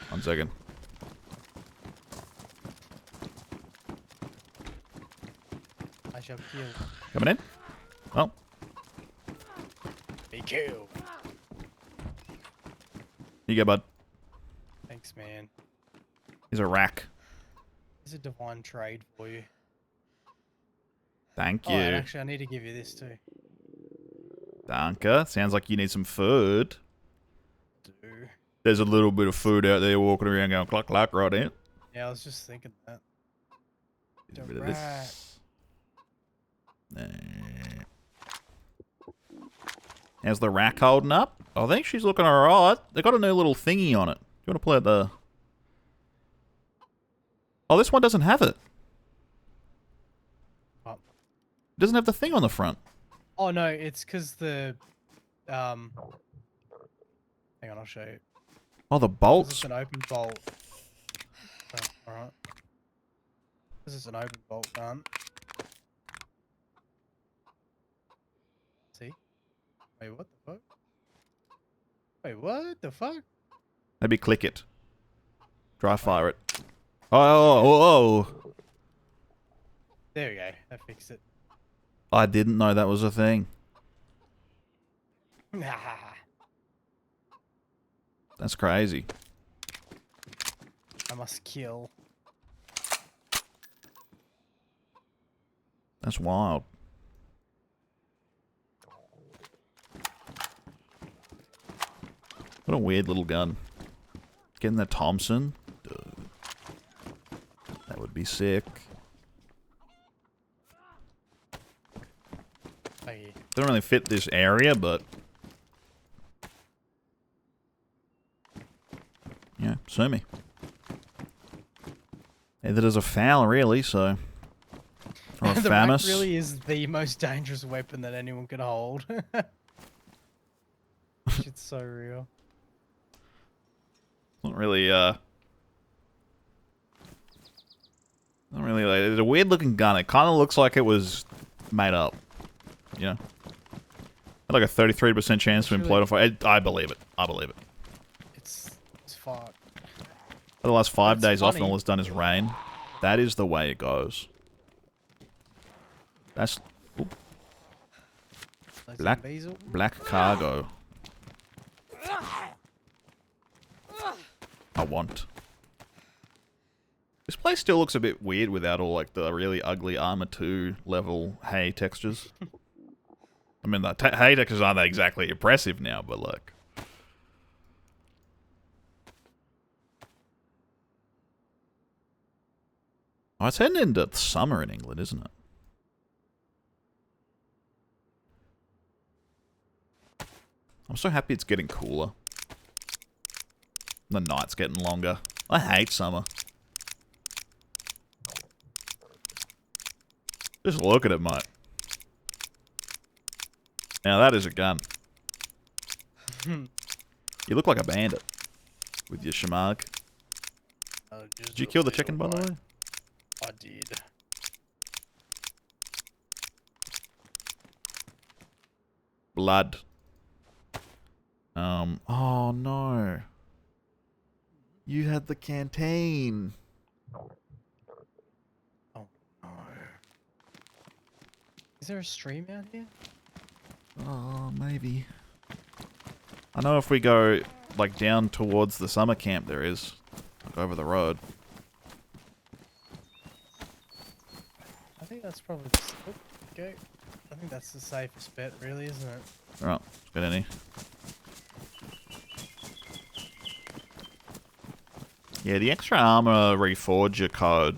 1 second. I shall kill. Coming in? Oh. Be killed. Here you go, bud. Thanks, man. Here's a rack. It's a divine trade for you. Thank Oh, you. and actually, I need to give you this too. Danke. Sounds like you need some food. Do. There's a little bit of food out there walking around going cluck cluck right now. Yeah, I was just thinking that. Get a bit of this. How's the rack holding up? I think she's looking alright. They got a new little thingy on it. You want to play the... Oh, this one doesn't have it. What? It doesn't have the thing on the front. Oh no, it's because the hang on, I'll show you. Oh, the 'Cause bolts. it's an open bolt. Oh, alright. This is an open bolt gun. See? Wait, what the fuck? Wait, what the fuck? Maybe click it. Dry fire it. Oh. There we go. That fixed it. I didn't know that was a thing. That's crazy. I must kill. That's wild. What a weird little gun. Getting the Thompson? Dude. That would be sick. Hey. Doesn't really fit this area, but... yeah, sue me. Either there's a foul, really, so... or a The FAMAS. rack really is the most dangerous weapon that anyone could hold. Shit's so real. Not really, not really, like, it's a weird looking gun. It kind of looks like it was made up. You know? Had like a 33% chance to implode on fire. I believe it. I believe it. It's fucked. For the last 5 That's days off and funny. all it's done is rain. That is the way it goes. That's... oop, Like Black- some Bezel. black cargo. I want. This place still looks a bit weird without all like the really ugly Armor 2 level hay textures. I mean, the hay textures aren't that exactly impressive now, but like... oh, it's heading into summer in England, isn't it? I'm so happy it's getting cooler. The night's getting longer. I hate summer. Just look at it, mate. Now that is a gun. You look like a bandit. With your shamag. Did you kill the chicken, by the way? I did. Blood. Oh no. You had the canteen. Oh no. Is there a stream out here? Oh, maybe. I know if we go, like, down towards the summer camp there is. Like, over the road. I think that's probably the go. I think that's the safest bet, really, isn't it? Alright, let's get in here. Yeah, the extra armor reforger code.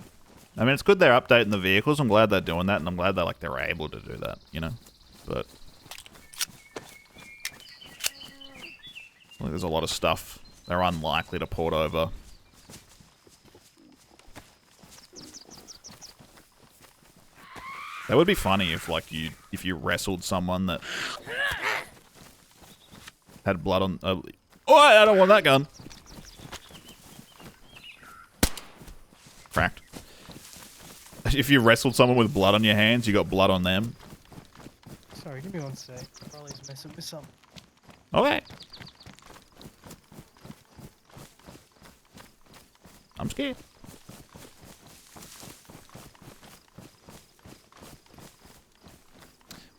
I mean, it's good they're updating the vehicles. I'm glad they're doing that, and I'm glad they're able to do that, you know? But like, there's a lot of stuff they're unlikely to port over. That would be funny if, like, if you wrestled someone that had blood on. Oh, I don't want that gun. Cracked. If you wrestled someone with blood on your hands, you got blood on them. Sorry, give me one sec. Probably's messing with something. Okay. I'm scared.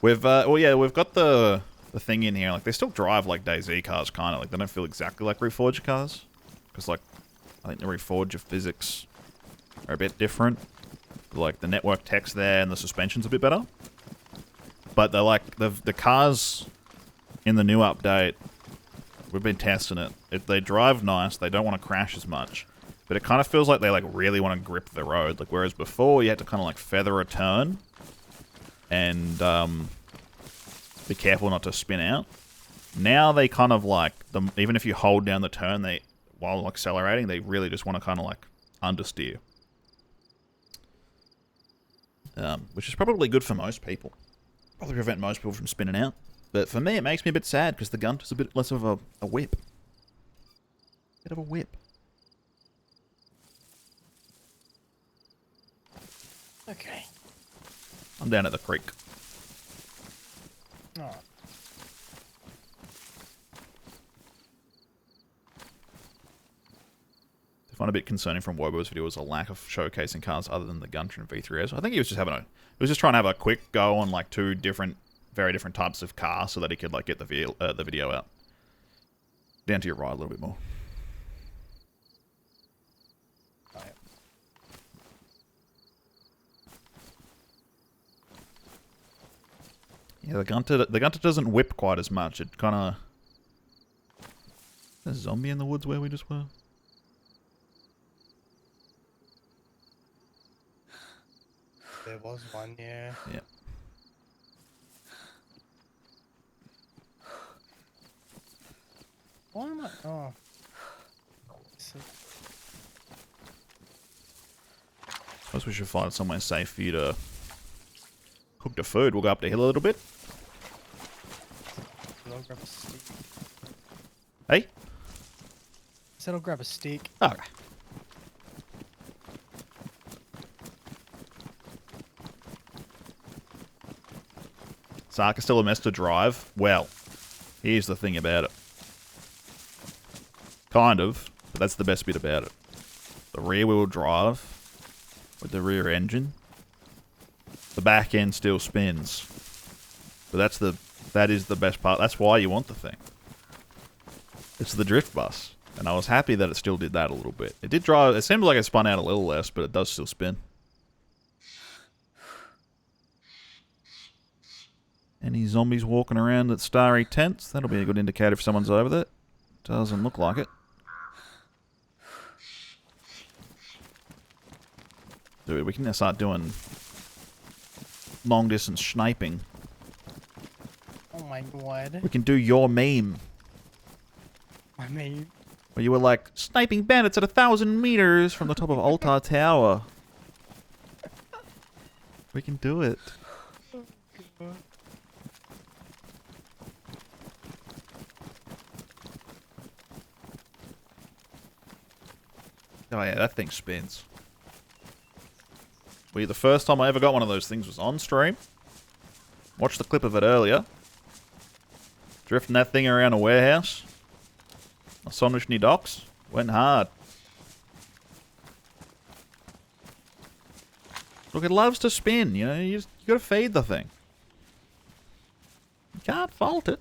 We've well, yeah, we've got the thing in here. Like, they still drive like DayZ cars, kind of. Like, they don't feel exactly like Reforger cars, because like I think the Reforger physics are a bit different. Like, the network text there and the suspension's a bit better. But they're like the cars in the new update. We've been testing it. They drive nice. They don't want to crash as much. But it kind of feels like they like really want to grip the road. Like, whereas before you had to kind of like feather a turn and be careful not to spin out. Now they kind of like even if you hold down the turn, while accelerating, they really just want to kind of like understeer. Which is probably good for most people. Probably prevent most people from spinning out. But for me, it makes me a bit sad because the gun is a bit less of a whip. Bit of a whip. Okay. I'm down at the creek. Alright. I find a bit concerning from Wobo's video was a lack of showcasing cars other than the Guntran V3S. I think he was just trying to have a quick go on like two very different types of cars so that he could like get the video out. Down to your right a little bit more. Yeah, the gunter doesn't whip quite as much. It kind of... There's a zombie in the woods where we just were. There was one, yeah. Yeah. Why am I... Oh. Suppose we should find somewhere safe for you to cook the food. We'll go up the hill a little bit. I'll grab a stick. Hey? Said I'll grab a stick. Okay. Sark is still a mess to drive. Well, here's the thing about it. Kind of, but that's the best bit about it. The rear wheel drive with the rear engine, the back end still spins. But that is the best part. That's why you want the thing. It's the drift bus. And I was happy that it still did that a little bit. It did drive, it seems like it spun out a little less, but it does still spin. Any zombies walking around at starry tents? That'll be a good indicator if someone's over there. Doesn't look like it. Dude, we can now start doing long distance sniping. Oh my god. We can do your meme. I mean... Where you were like, sniping bandits at 1,000 meters from the top of Altar Tower. We can do it. Oh god. Oh yeah, that thing spins. The first time I ever got one of those things was on stream. Watched the clip of it earlier. Drifting that thing around a warehouse. On Sonishny docks. Went hard. Look, it loves to spin, you know, you gotta feed the thing. You can't fault it.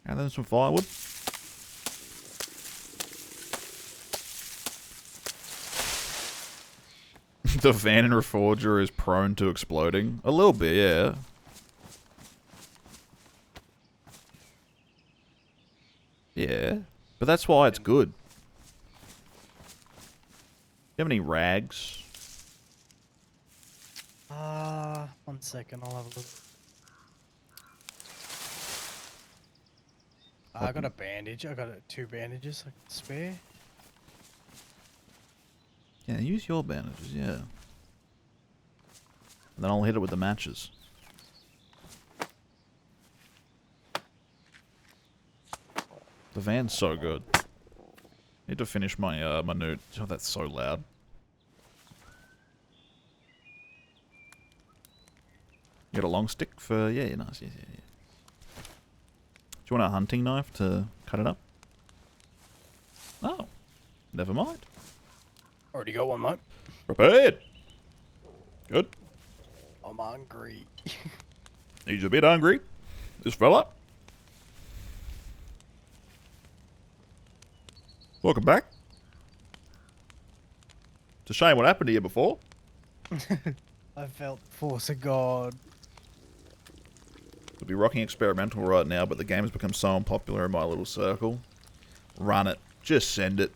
And then some firewood. The van in Reforger is prone to exploding. A little bit, yeah. Yeah. But that's why it's good. Do you have any rags? 1 second, I'll have a look. I got a bandage. I got 2 bandages I can spare. Yeah, use your bandages, yeah. And then I'll hit it with the matches. The van's so good. Need to finish my my note. Oh, that's so loud. You got a long stick for... Yeah, nice. Yeah. Do you want a hunting knife to cut it up? Oh. Never mind. Already got one, mate. Prepared. Good. I'm hungry. He's a bit hungry. This fella. Welcome back. It's a shame what happened to you before. I felt the force of God. It'll be rocking experimental right now, but the game has become so unpopular in my little circle. Run it. Just send it.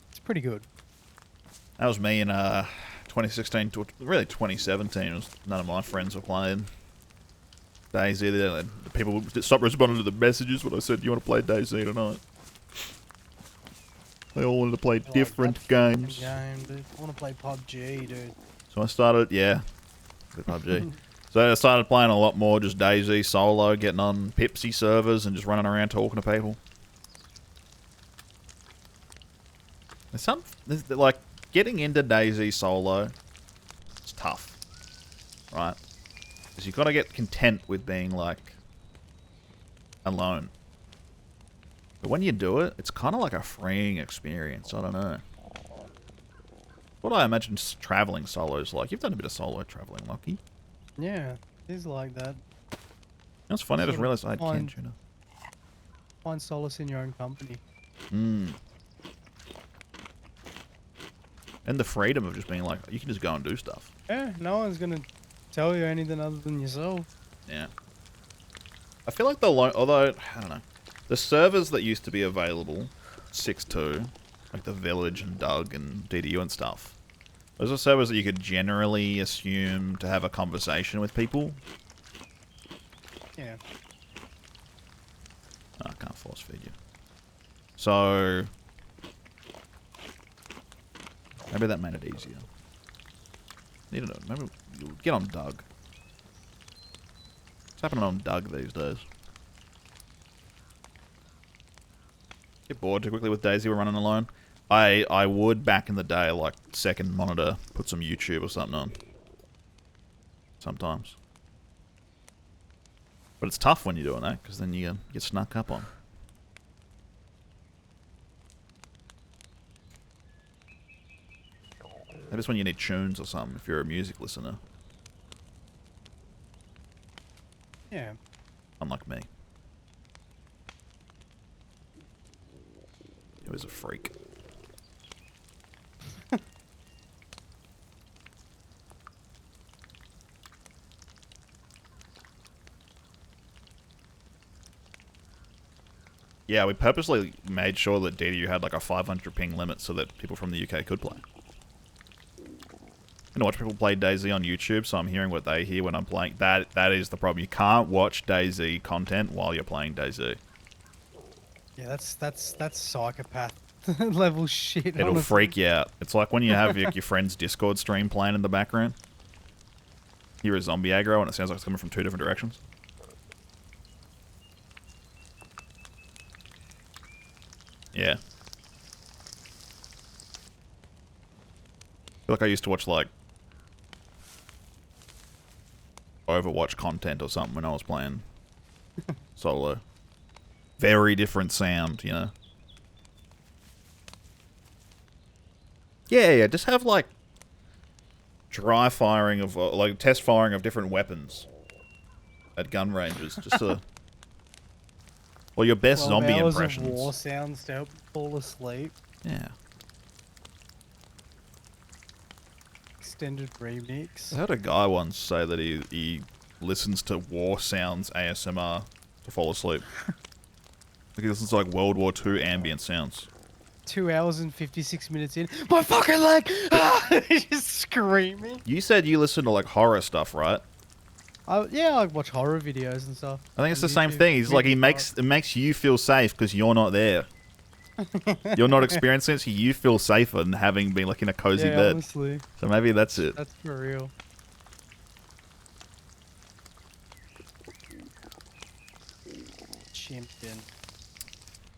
It's pretty good. That was me in 2016 to really 2017. It was none of my friends were playing DayZ. The people stopped responding to the messages when I said, "You want to play DayZ tonight?" They all wanted to play different games. Game, dude. I want to play PUBG, dude. So I started, yeah, with PUBG. So I started playing a lot more just DayZ solo, getting on Pipsy servers and just running around talking to people. There's like, getting into DayZ solo, it's tough, right? Because you've got to get content with being, like, alone. But when you do it, it's kind of like a freeing experience, I don't know. What I imagine traveling solo is like. You've done a bit of solo traveling, Lucky. Yeah, it's like that. That's funny, I just realised I had canned tuna. Find solace in your own company. Hmm. And the freedom of just being like, you can just go and do stuff. Yeah, no one's gonna tell you anything other than yourself. Yeah. I feel like although, I don't know. The servers that used to be available, 6.2, like the Village and Doug and DDU and stuff, those are servers that you could generally assume to have a conversation with people. Yeah. Oh, I can't force feed you. So, maybe that made it easier. Need to know. Maybe you'll get on Doug. What's happening on Doug these days? Get bored too quickly with DayZ. We're running alone. I would back in the day, like second monitor, put some YouTube or something on. Sometimes. But it's tough when you're doing that, because then you get snuck up on. Maybe it's when you need tunes or something, if you're a music listener. Yeah. Unlike me. He was a freak. Yeah, we purposely made sure that DDU had like a 500 ping limit so that people from the UK could play. I watch people play DayZ on YouTube, so I'm hearing what they hear when I'm playing. That is the problem. You can't watch DayZ content while you're playing DayZ. Yeah, that's psychopath level shit. It'll honestly. freak you out. It's like when you have your friend's Discord stream playing in the background. Hear a zombie aggro and it sounds like it's coming from two different directions. Yeah. I feel like I used to watch like Overwatch content or something when I was playing solo. Very different sound, you know? Yeah, just have like dry firing of, like test firing of different weapons at gun ranges, just to... Well, your best 12 zombie hours impressions. of war sounds to help fall asleep. Yeah. Extended remix. I heard a guy once say that he listens to war sounds ASMR to fall asleep. Like he listens to like World War II ambient sounds. 2 hours and 56 minutes in. My fucking leg! Ah! Just screaming. You said you listen to like horror stuff, right? Yeah, I watch horror videos and stuff. I think it's on the same YouTube. thing. He's like, Really it makes you feel safe because you're not there. You're not experiencing it, so you feel safer than having been like in a cozy bed. Honestly, So maybe that's it. that's for real. Champion.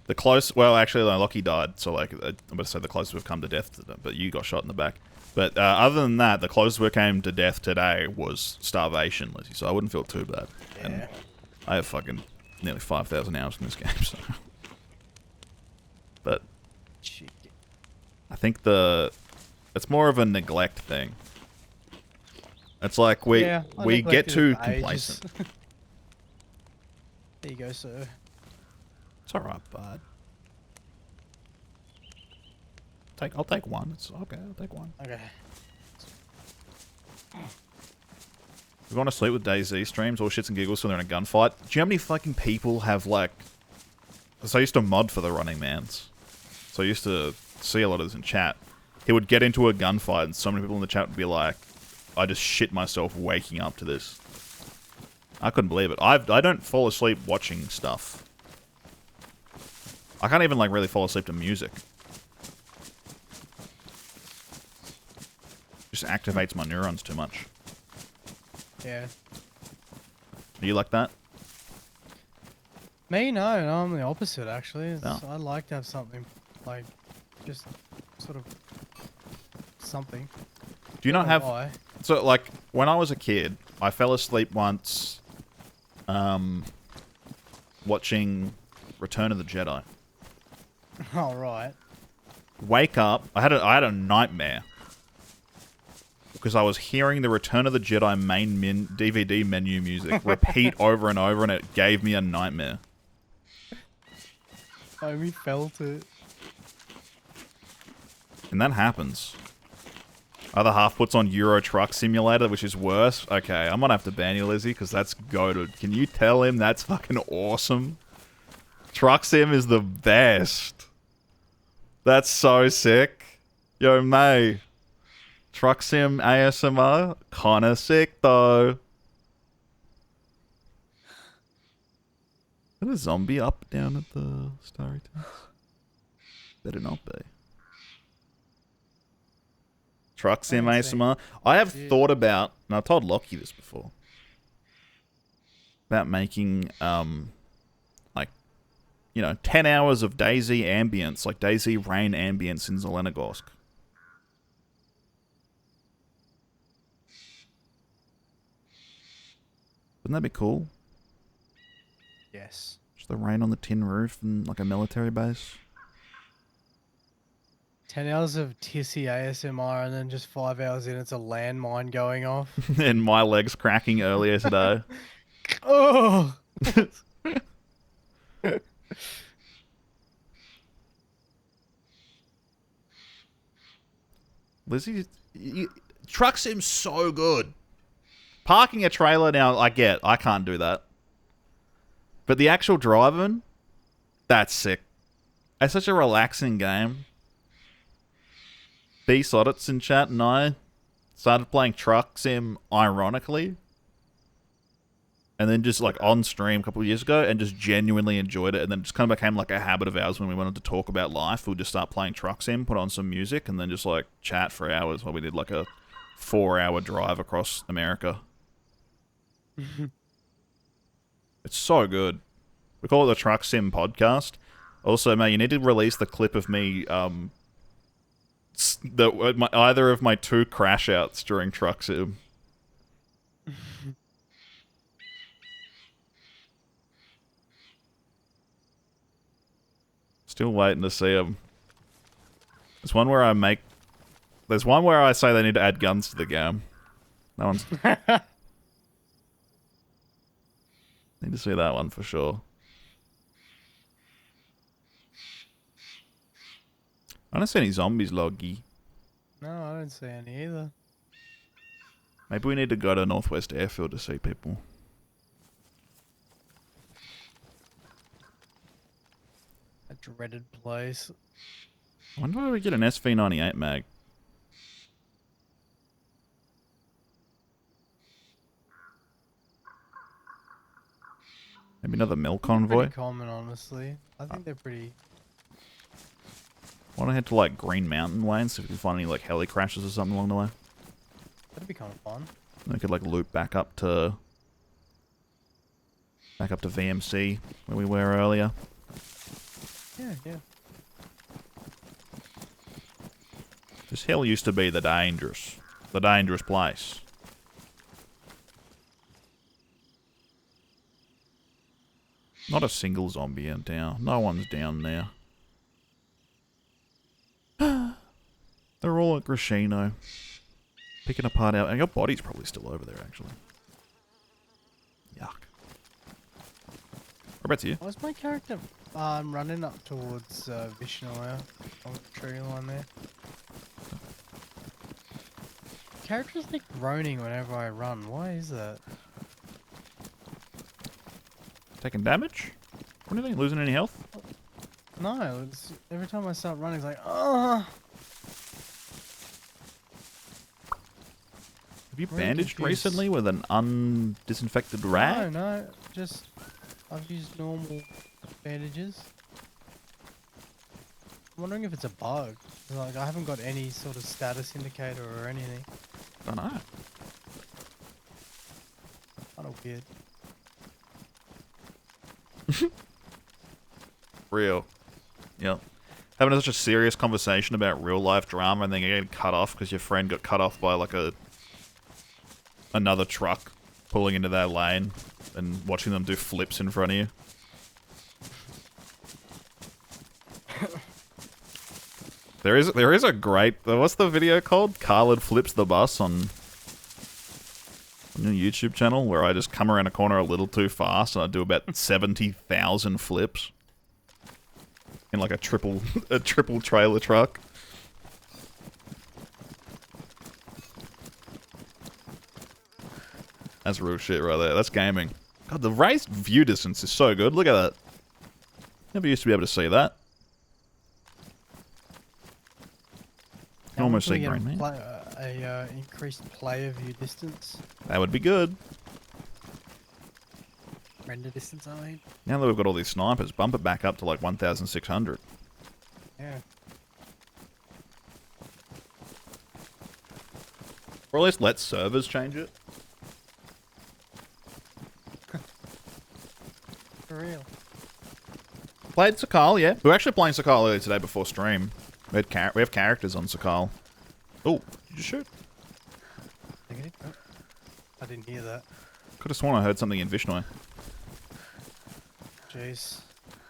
The close, well, actually, no, Lockie died, so like, I'm going to say the closest we've come to death, but you got shot in the back. But other than that, the closest we came to death today was starvation, Lizzie, so I wouldn't feel too bad. Yeah. And I have fucking nearly 5,000 hours in this game, so. But I think it's more of a neglect thing. It's like we get too complacent. There you go, sir. It's alright, bud. I'll take one. It's okay, I'll take one. Okay. We're going to sleep with DayZ streams, all shits and giggles, so they're in a gunfight. Do you know how many fucking people have like... So I used to mod for the Running Mans. So I used to see a lot of this in chat. He would get into a gunfight and so many people in the chat would be like, I just shit myself waking up to this. I couldn't believe it. I don't fall asleep watching stuff. I can't even like really fall asleep to music. Just activates my neurons too much. Yeah. Are you like that? Me, no, I'm the opposite actually. Oh. I like to have something, like, just sort of something. Do you not Don't know have... why. So, like, when I was a kid, I fell asleep once watching Return of the Jedi. All right. Wake up. I had a nightmare. Because I was hearing the Return of the Jedi main DVD menu music repeat over and over, and it gave me a nightmare. We felt it. And that happens. Other half puts on Euro Truck Simulator, which is worse. Okay, I'm gonna have to ban you, Lizzie, because that's goated. Can you tell him that's fucking awesome? Truck Sim is the best. That's so sick. Yo, May. Truck Sim ASMR? Kinda sick, though. Is there a zombie up down at the Starry Tents? Better not be. Truck Sim ASMR. I have thought about, and I've told Lockie this before, about making, like, 10 hours of DayZ ambience, like DayZ rain ambience in Zelenogorsk. Wouldn't that be cool? Yes. Just the rain on the tin roof and like a military base. 10 hours of Tissy ASMR and then just 5 hours in, it's a landmine going off. And my legs cracking earlier today. Oh! Lizzie, Truck Sim's so good. Parking a trailer now, I can't do that. But the actual driving, that's sick. It's such a relaxing game. B Soddits in chat and I started playing Truck Sim ironically. And then just like on stream a couple of years ago and just genuinely enjoyed it. And then it just kind of became like a habit of ours when we wanted to talk about life. We'd just start playing Truck Sim, put on some music, and then just like chat for hours while we did like a 4-hour drive across America. It's so good. We call it the Truck Sim podcast. Also, mate, you need to release the clip of me, either of my 2 crash outs during Truck Sim. Still waiting to see them. There's one where I say they need to add guns to the game. No one's... Need to see that one for sure. I don't see any zombies, Loggy. No, I don't see any either. Maybe we need to go to Northwest Airfield to see people. A dreaded place. I wonder where we get an SV98 mag. Maybe another mill convoy. Pretty common, honestly. I think they're pretty... Why don't I head to like Green Mountain Way and see if we can find any like heli crashes or something along the way? That'd be kind of fun. And we could like loop back up to VMC where we were earlier. Yeah, yeah. This hill used to be the dangerous place. Not a single zombie in town. No one's down there. They're all at Grashino. Picking apart out... And your body's probably still over there, actually. Yuck. What about you? Why's my character running up towards Vishnoya on the tree line there? Character's like groaning whenever I run. Why is that? Taking damage? What do you think? Losing any health? No, it's, every time I start running, it's like, oh. Have you bandaged recently with an undisinfected rag? No, just I've used normal bandages. I'm wondering if it's a bug. Like, I haven't got any sort of status indicator or anything. I don't know. Kind of weird. Real. Yep. Having such a serious conversation about real life drama and then getting cut off because your friend got cut off by like another truck pulling into their lane and watching them do flips in front of you. There is a great... What's the video called? Khaled Flips the Bus on a YouTube channel where I just come around a corner a little too fast and I do about 70,000 flips in like a triple trailer truck. That's real shit right there. That's gaming. God, the raised view distance is so good. Look at that. Never used to be able to see that. You can almost see green, man. Increased player view distance. That would be good. Render distance, I mean. Now that we've got all these snipers, bump it back up to like 1,600. Yeah. Or at least let servers change it. For real. Played Sakal, yeah. We were actually playing Sakal earlier today before stream. We have characters on Sakal. Oh, did you shoot? I didn't hear that. Could have sworn I heard something in Vishnoi. Jeez.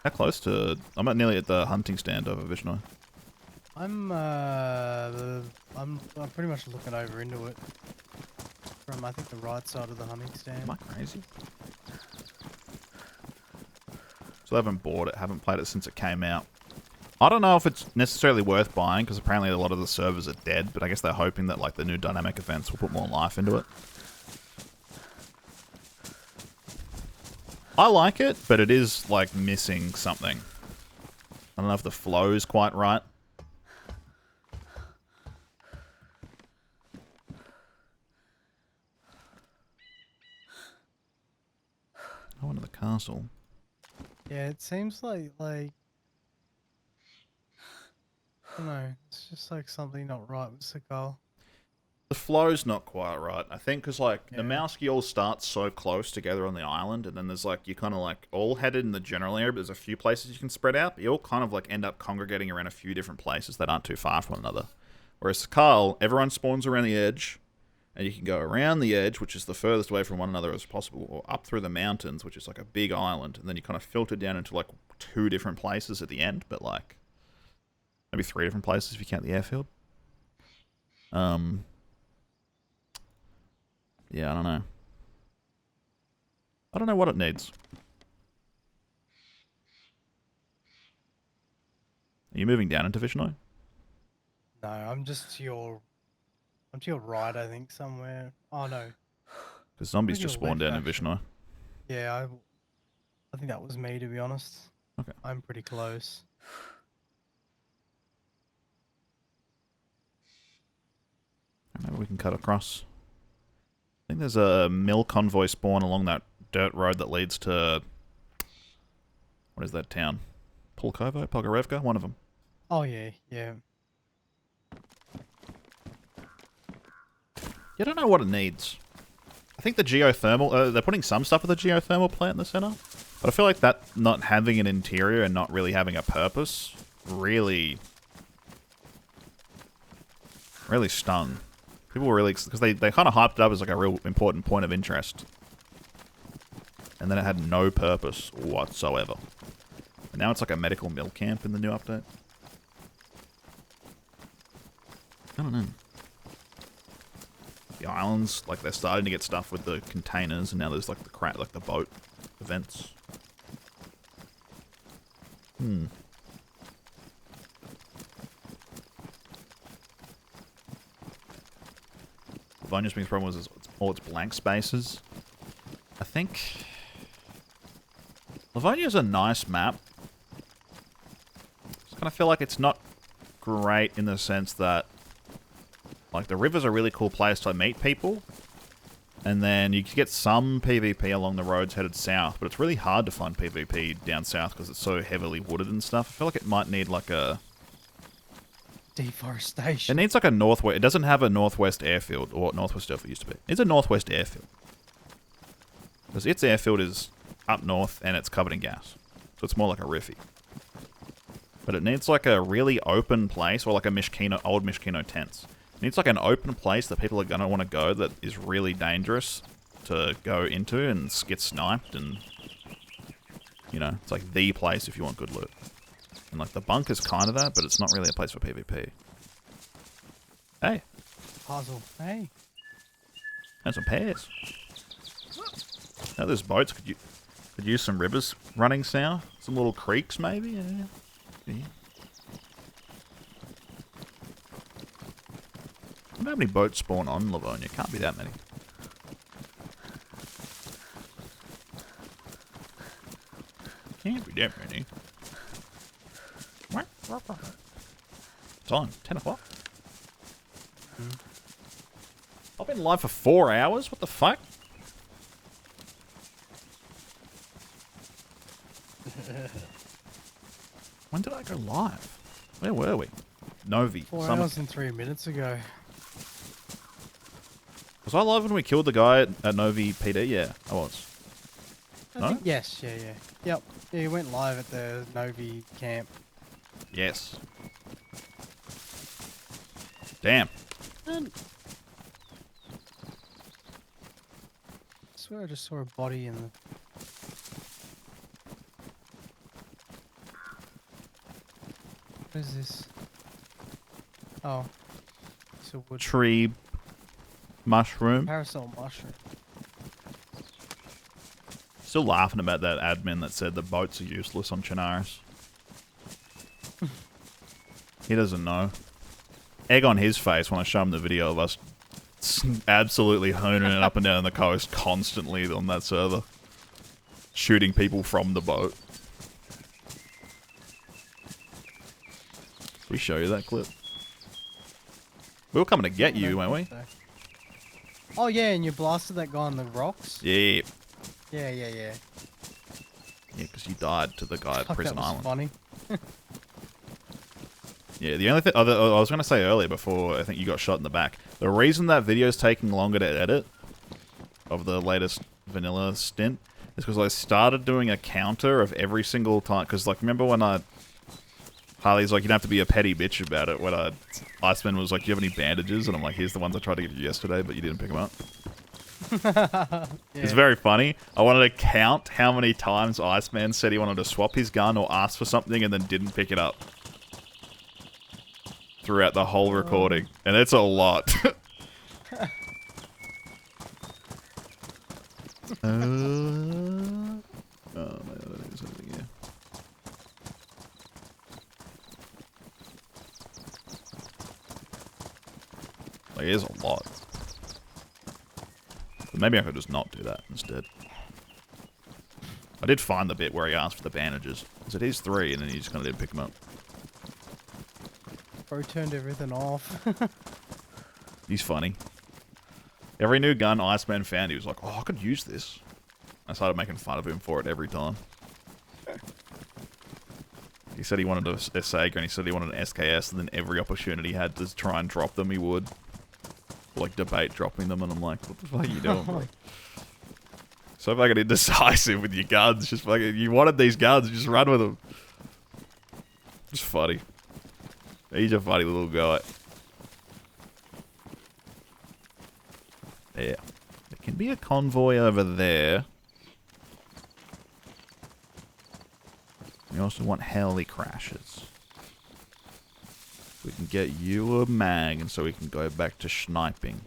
How close to... I'm at nearly at the hunting stand over Vishnoi. I'm pretty much looking over into it. From, I think, the right side of the hunting stand. Am I crazy? So I haven't bought it, haven't played it since it came out. I don't know if it's necessarily worth buying, because apparently a lot of the servers are dead, but I guess they're hoping that like the new dynamic events will put more life into it. I like it, but it is like missing something. I don't know if the flow is quite right. I went to the castle. Yeah, it seems like I don't know. It's just like something not right with Sakal. The flow's not quite right. I think because like Yeah. the mouse all starts so close together on the island, and then there's like you kind of like all headed in the general area, but there's a few places you can spread out. But you all kind of like end up congregating around a few different places that aren't too far from one another. Whereas Sakal, everyone spawns around the edge, and you can go around the edge, which is the furthest away from one another as possible, or up through the mountains, which is like a big island, and then you kind of filter down into like 2 different places at the end, but like maybe 3 different places if you count the airfield. Yeah, I don't know. I don't know what it needs. Are you moving down into Vishnoi? No, I'm to your right, I think, somewhere. Oh no. Because zombies Maybe just your spawned down left, in Vishnoi. Yeah, I think that was me, to be honest. Okay. I'm pretty close. Maybe we can cut across. I think there's a mill convoy spawn along that dirt road that leads to... What is that town? Pulkovo? Pogorevka? One of them. Oh yeah, yeah. You don't know what it needs. I think the geothermal... they're putting some stuff with the geothermal plant in the center. But I feel like that not having an interior and not really having a purpose really stung. People were really... Because they kind of hyped it up as like a real important point of interest. And then it had no purpose whatsoever. And now it's like a medical mill camp in the new update. I don't know. The islands, like they're starting to get stuff with the containers, and now there's like the boat events. Livonia Springs' problem was all its blank spaces. I think Livonia's a nice map. I kind of feel like it's not great in the sense that like the river's a really cool place to meet people, and then you can get some PvP along the roads headed south, but it's really hard to find PvP down south because it's so heavily wooded and stuff. I feel like it might need like a... Deforestation. It needs like a northwest... It doesn't have a northwest airfield, or northwest airfield used to be. It's a northwest airfield. Because its airfield is up north and it's covered in gas. So it's more like a riffy. But it needs like a really open place, or like a Mishkino, old Mishkino tents. It needs like an open place that people are going to want to go that is really dangerous to go into and get sniped, and you know, it's like the place if you want good loot. And like the bunker's kind of that, but it's not really a place for PvP. Hey. Puzzle. Hey. And some pears. Now there's boats. Could use some rivers running south. Some little creeks maybe. Yeah. I don't know how many boats spawn on Livonia. Can't be that many. Can't be that many. It's on. 10 o'clock. I've been live for 4 hours? What the fuck? When did I go live? Where were we? Novi. 4 hours and 3 minutes ago. Was I live when we killed the guy at Novi PD? Yeah, I was. I think, yes, yeah. Yep. Yeah, you went live at the Novi camp. Yes. Damn. I swear I just saw a body in the... What is this? Oh. It's a wood Tree mushroom. parasol mushroom. Still laughing about that admin that said the boats are useless on Chinaris. He doesn't know. Egg on his face when I show him the video of us absolutely honing it up and down the coast constantly on that server. Shooting people from the boat. We show you that clip. We were coming to get you, weren't we? So. Oh yeah, and you blasted that guy on the rocks? Yeah. Yeah. Yeah, because you died to the guy at Fuck, Prison that was Island. funny. Yeah, the only thing I was going to say earlier before I think you got shot in the back, the reason that video is taking longer to edit of the latest vanilla stint is because I started doing a counter of every single time. Because, like, remember when Harley's like, you don't have to be a petty bitch about it. When Iceman was like, do you have any bandages? And I'm like, here's the ones I tried to get you yesterday, but you didn't pick them up. Yeah. It's very funny. I wanted to count how many times Iceman said he wanted to swap his gun or ask for something and then didn't pick it up. Throughout the whole recording. And it's a lot. Oh, man, that is something, yeah. Like, it is a lot. But maybe I could just not do that instead. I did find the bit where he asked for the bandages. I said, here's 3, and then he just kind of didn't pick them up. Bro turned everything off. He's funny. Every new gun Iceman found, he was like, oh, I could use this. I started making fun of him for it every time. He said he wanted a Sega, and he said he wanted an SKS, and then every opportunity he had to try and drop them, he would. Like, debate dropping them, and I'm like, what the fuck are you doing, bro? So fucking indecisive with your guns. Just fucking, you wanted these guns, just run with them. Just funny. He's a funny little guy. Yeah. There can be a convoy over there. We also want heli crashes. We can get you a mag, and so we can go back to sniping.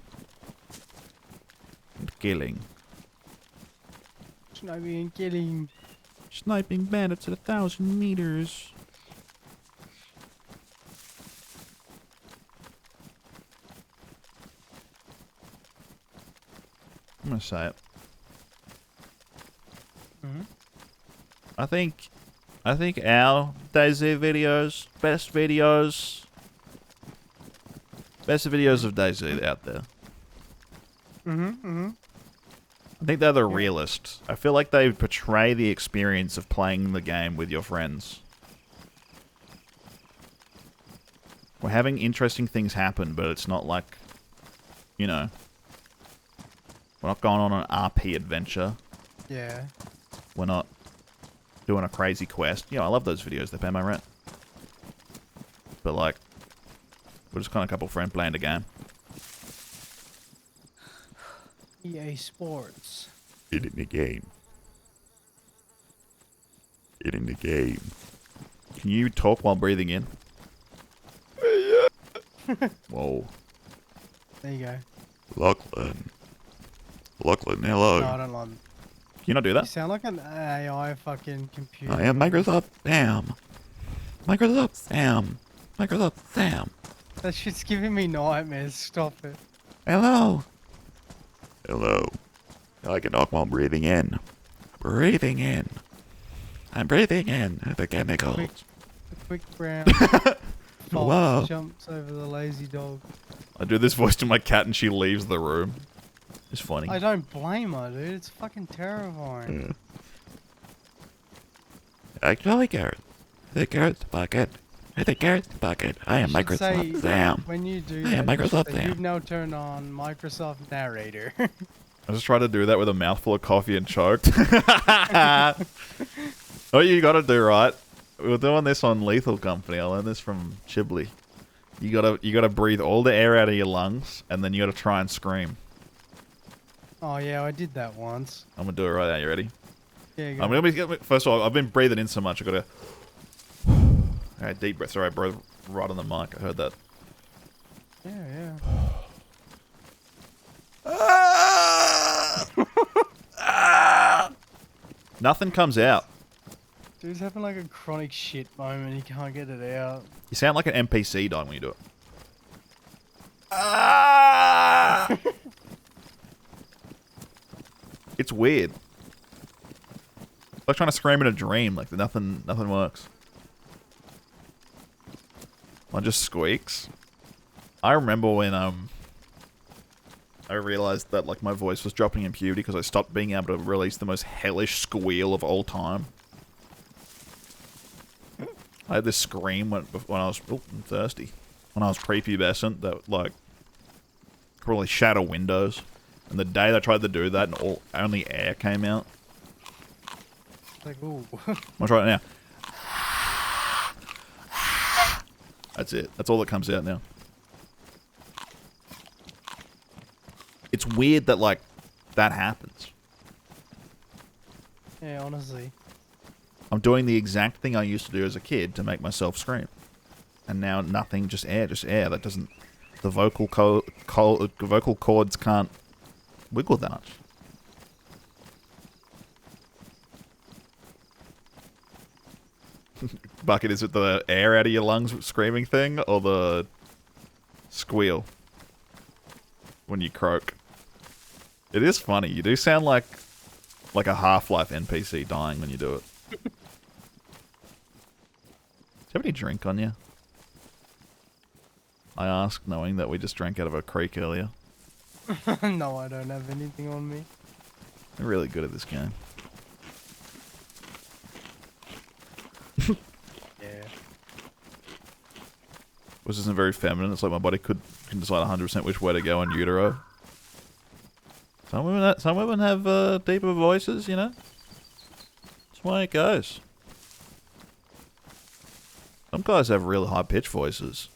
And killing. Sniping and killing. Sniping bandits at 1,000 meters. I'm gonna say it. Mm-hmm. I think our DayZ videos, best videos of DayZ out there. I think they're the realest. I feel like they portray the experience of playing the game with your friends. We're having interesting things happen, but it's not like, you know, we're not going on an RP adventure. Yeah. We're not doing a crazy quest. Yeah, I love those videos. They pay my rent. But, like, we're just kind of a couple friends playing a game. EA Sports. Get in the game. Get in the game. Can you talk while breathing in? Whoa. There you go. Lachlan, hello. No, I don't like. Can you not do You that? sound like an AI fucking computer. I am Microsoft Sam. Microsoft Sam. That shit's giving me nightmares. Stop it. Hello. I can talk while breathing in. I'm breathing in the chemicals. The quick brown Whoa. fox jumps over the lazy dog. I do this voice to my cat and she leaves the room. It's funny. I don't blame her, dude. It's fucking terrifying. Actually, Garrett. The Garrett's bucket. The Garrett's bucket. I am You should Microsoft say, Sam. When you do I am that, you should Microsoft say, Sam. you've now turned on Microsoft Narrator. I just tried to do that with a mouthful of coffee and choked. What you gotta do, right? We were doing this on Lethal Company. I learned this from Chibley. You gotta breathe all the air out of your lungs, and then you gotta try and scream. Oh yeah, I did that once. I'm gonna do it right now. You ready? Yeah, I'm gonna be, first of all, I've been breathing in so much. I gotta. Alright, deep breath. Sorry, I breathed right on the mic. I heard that. Yeah. Nothing comes out. Dude's having like a chronic shit moment. He can't get it out. You sound like an NPC dying when you do it. It's weird. It's like trying to scream in a dream. Like nothing works. One just squeaks. I remember when I realized that like my voice was dropping in puberty because I stopped being able to release the most hellish squeal of all time. I had this scream when I was I'm thirsty. When I was prepubescent that like could really shatter windows. And the day I tried to do that and only air came out. Like, ooh. I'll try it now. That's it. That's all that comes out now. It's weird that, like, that happens. Yeah, honestly. I'm doing the exact thing I used to do as a kid to make myself scream. And now nothing, just air. That doesn't... The vocal cords can't wiggle that much. Bucket, is it the air out of your lungs screaming thing or the squeal when you croak? It is funny. You do sound like a Half-Life NPC dying when you do it. Do you have any drink on you? I asked, knowing that we just drank out of a creek earlier. No, I don't have anything on me. We're really good at this game. Yeah. Which isn't very feminine. It's like my body can decide 100% which way to go in utero. Some women have deeper voices, you know? That's the way it goes. Some guys have really high-pitched voices.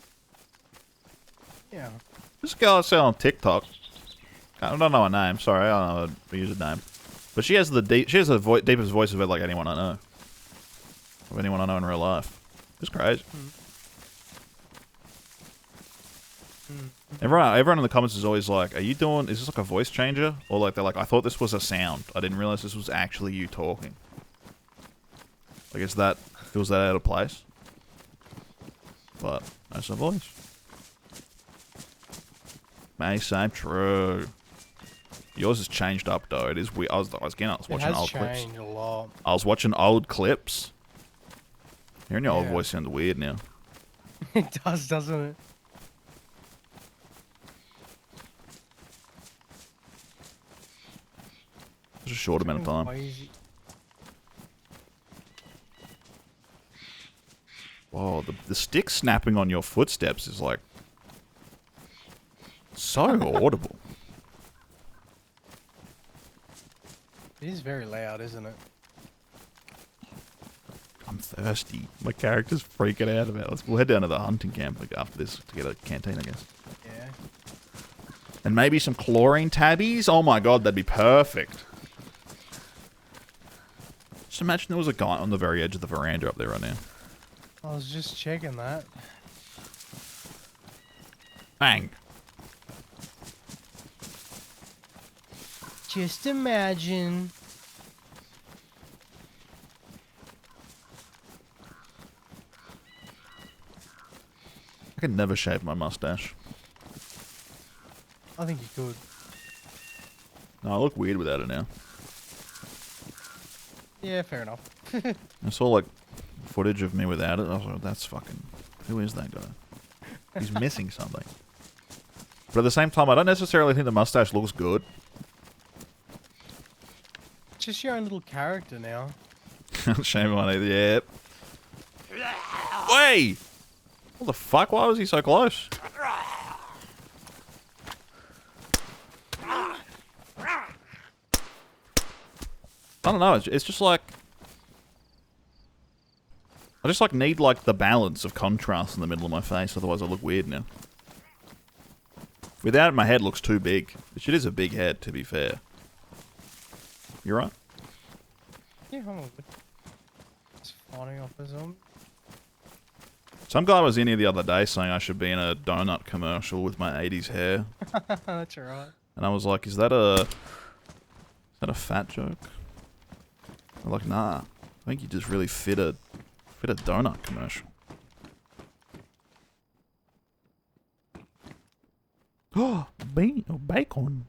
Yeah. This girl I saw on TikTok. I don't know her name. Sorry, I don't know her username. But she has the deepest voice of it, like anyone I know. Of anyone I know in real life. It's crazy. Everyone in the comments is always like, "Are you doing? Is this like a voice changer?" Or like they're like, "I thought this was a sound. I didn't realize this was actually you talking." I guess that feels that out of place. But that's a voice. May seem true. Yours has changed up though. It is weird. I was watching old clips. Changed a lot. I was watching old clips. Hearing your old Yeah. voice sounds weird now. It does, doesn't it? It's a short amount of time. Crazy. Whoa, the stick snapping on your footsteps is like so audible. It is very loud, isn't it? I'm thirsty. My character's freaking out about it. We'll head down to the hunting camp after this to get a canteen, I guess. Yeah. And maybe some chlorine tabbies. Oh my god, that'd be perfect. Just imagine there was a guy on the very edge of the veranda up there right now. I was just checking that. Bang. Just imagine. I could never shave my mustache. I think you could. No, I look weird without it now. Yeah, fair enough. I saw like footage of me without it. I was like, that's fucking... Who is that guy? He's missing something. But at the same time, I don't necessarily think the mustache looks good. It's just your own little character now. Shame on it, yeah. Wait! What the fuck? Why was he so close? I don't know, it's just like... I just like need like the balance of contrast in the middle of my face, otherwise I look weird now. Without it, my head looks too big. Which it is a big head, to be fair. You right? Yeah, I'm all good. Just fighting off a zombie. Some guy was in here the other day saying I should be in a donut commercial with my 80s hair. That's alright. And I was like, is that a fat joke? I'm like, nah. I think you just really fit a donut commercial. Oh, bacon.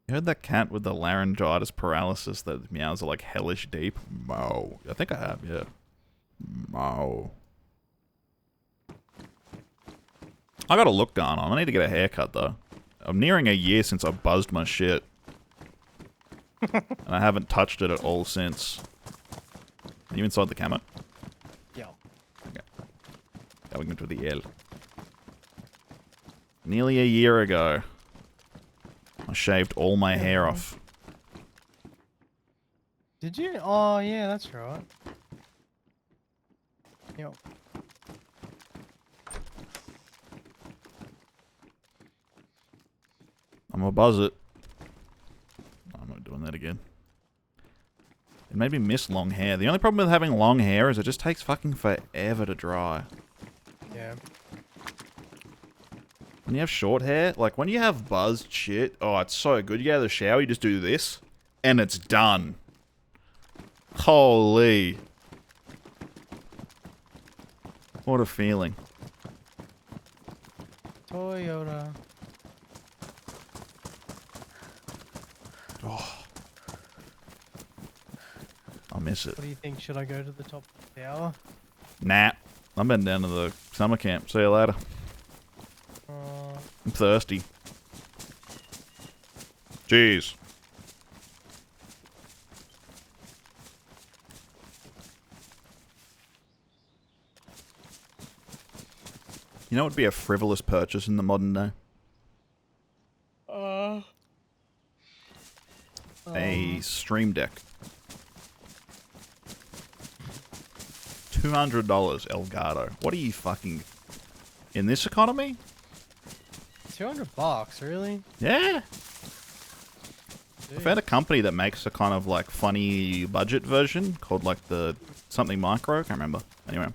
You heard that cat with the laryngitis paralysis that meows are like hellish deep? Mo. I think I have, yeah. Mo. I got a look going on. I need to get a haircut though. I'm nearing a year since I buzzed my shit. And I haven't touched it at all since. Are you inside the camo? Yeah. Okay. Going into the L. Nearly a year ago, I shaved all my hair off. Did you? Oh, yeah, that's right. Yep. I'm gonna buzz it. I'm not doing that again. It made me miss long hair. The only problem with having long hair is it just takes fucking forever to dry. Yeah. When you have short hair, like when you have buzzed shit, oh, it's so good. You get out of the shower, you just do this, and it's done. Holy. What a feeling. Toyota. Oh. I miss it. What do you think? Should I go to the top of the hour? Nah. I've been down to the summer camp. See you later. I'm thirsty. Jeez. You know what would be a frivolous purchase in the modern day? A Stream Deck. $200 Elgato. What are you fucking... In this economy? $200, really? Yeah. Jeez. I found a company that makes a kind of like funny budget version called like the something micro. Can't remember. Anyway.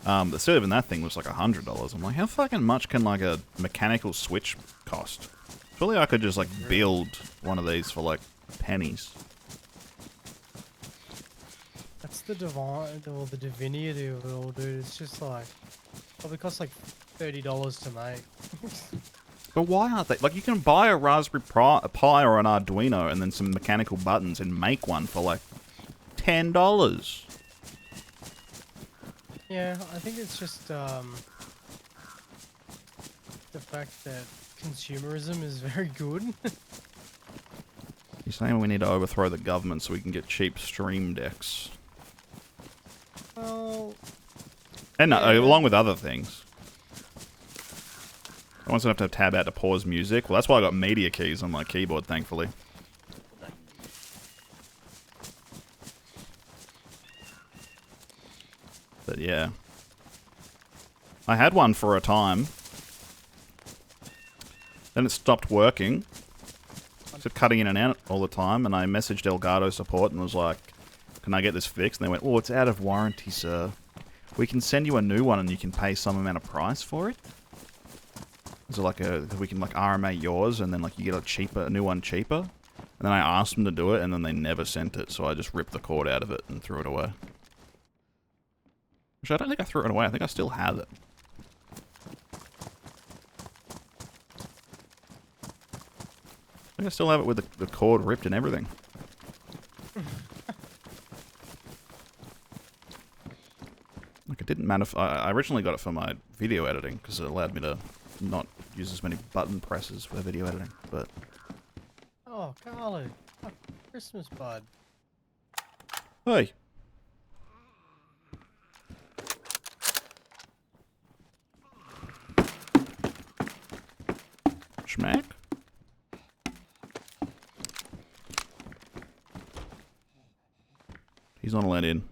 The serve in that thing was like $100. I'm like, how fucking much can like a mechanical switch cost? Surely I could just like build one of these for like pennies. That's the divine, or the divinity of it all, dude. It's just like, probably costs like $30 to make. But why aren't they? Like, you can buy a Raspberry Pi or an Arduino and then some mechanical buttons and make one for like $10. Yeah, I think it's just the fact that consumerism is very good. You're saying we need to overthrow the government so we can get cheap Stream Decks. Well... And yeah. along with other things. I once have to tab out to pause music. Well, that's why I got media keys on my keyboard, thankfully. But yeah. I had one for a time. Then it stopped working. It kept cutting in and out all the time, and I messaged Elgato support and was like, can I get this fixed? And they went, oh, it's out of warranty, sir. We can send you a new one and you can pay some amount of price for it. So like we can like RMA yours and then like you get a new one cheaper. And then I asked them to do it and then they never sent it, so I just ripped the cord out of it and threw it away. Which I don't think I threw it away, I think I still have it. I think I still have it with the cord ripped and everything. didn't matter. I originally got it for my video editing because it allowed me to not use as many button presses for video editing. But Oh, Carlo. Oh, Christmas bud. hey, schmack. He's not allowed in.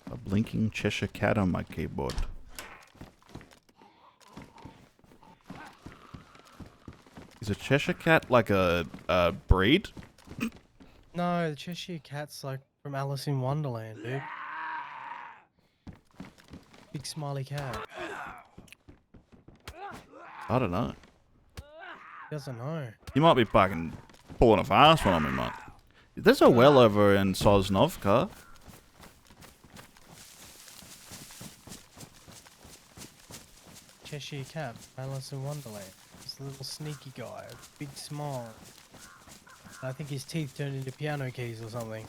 A blinking Cheshire cat on my keyboard. Is a Cheshire cat like a breed? No, the Cheshire Cat's like from Alice in Wonderland, dude. Big smiley cat. I don't know. Doesn't know. You might be fucking pulling a fast one on me, mate. There's a well over in Sosnovka. Cheshire Cat, Alice in Wonderland. This little sneaky guy, a big smile. I think his teeth turned into piano keys or something.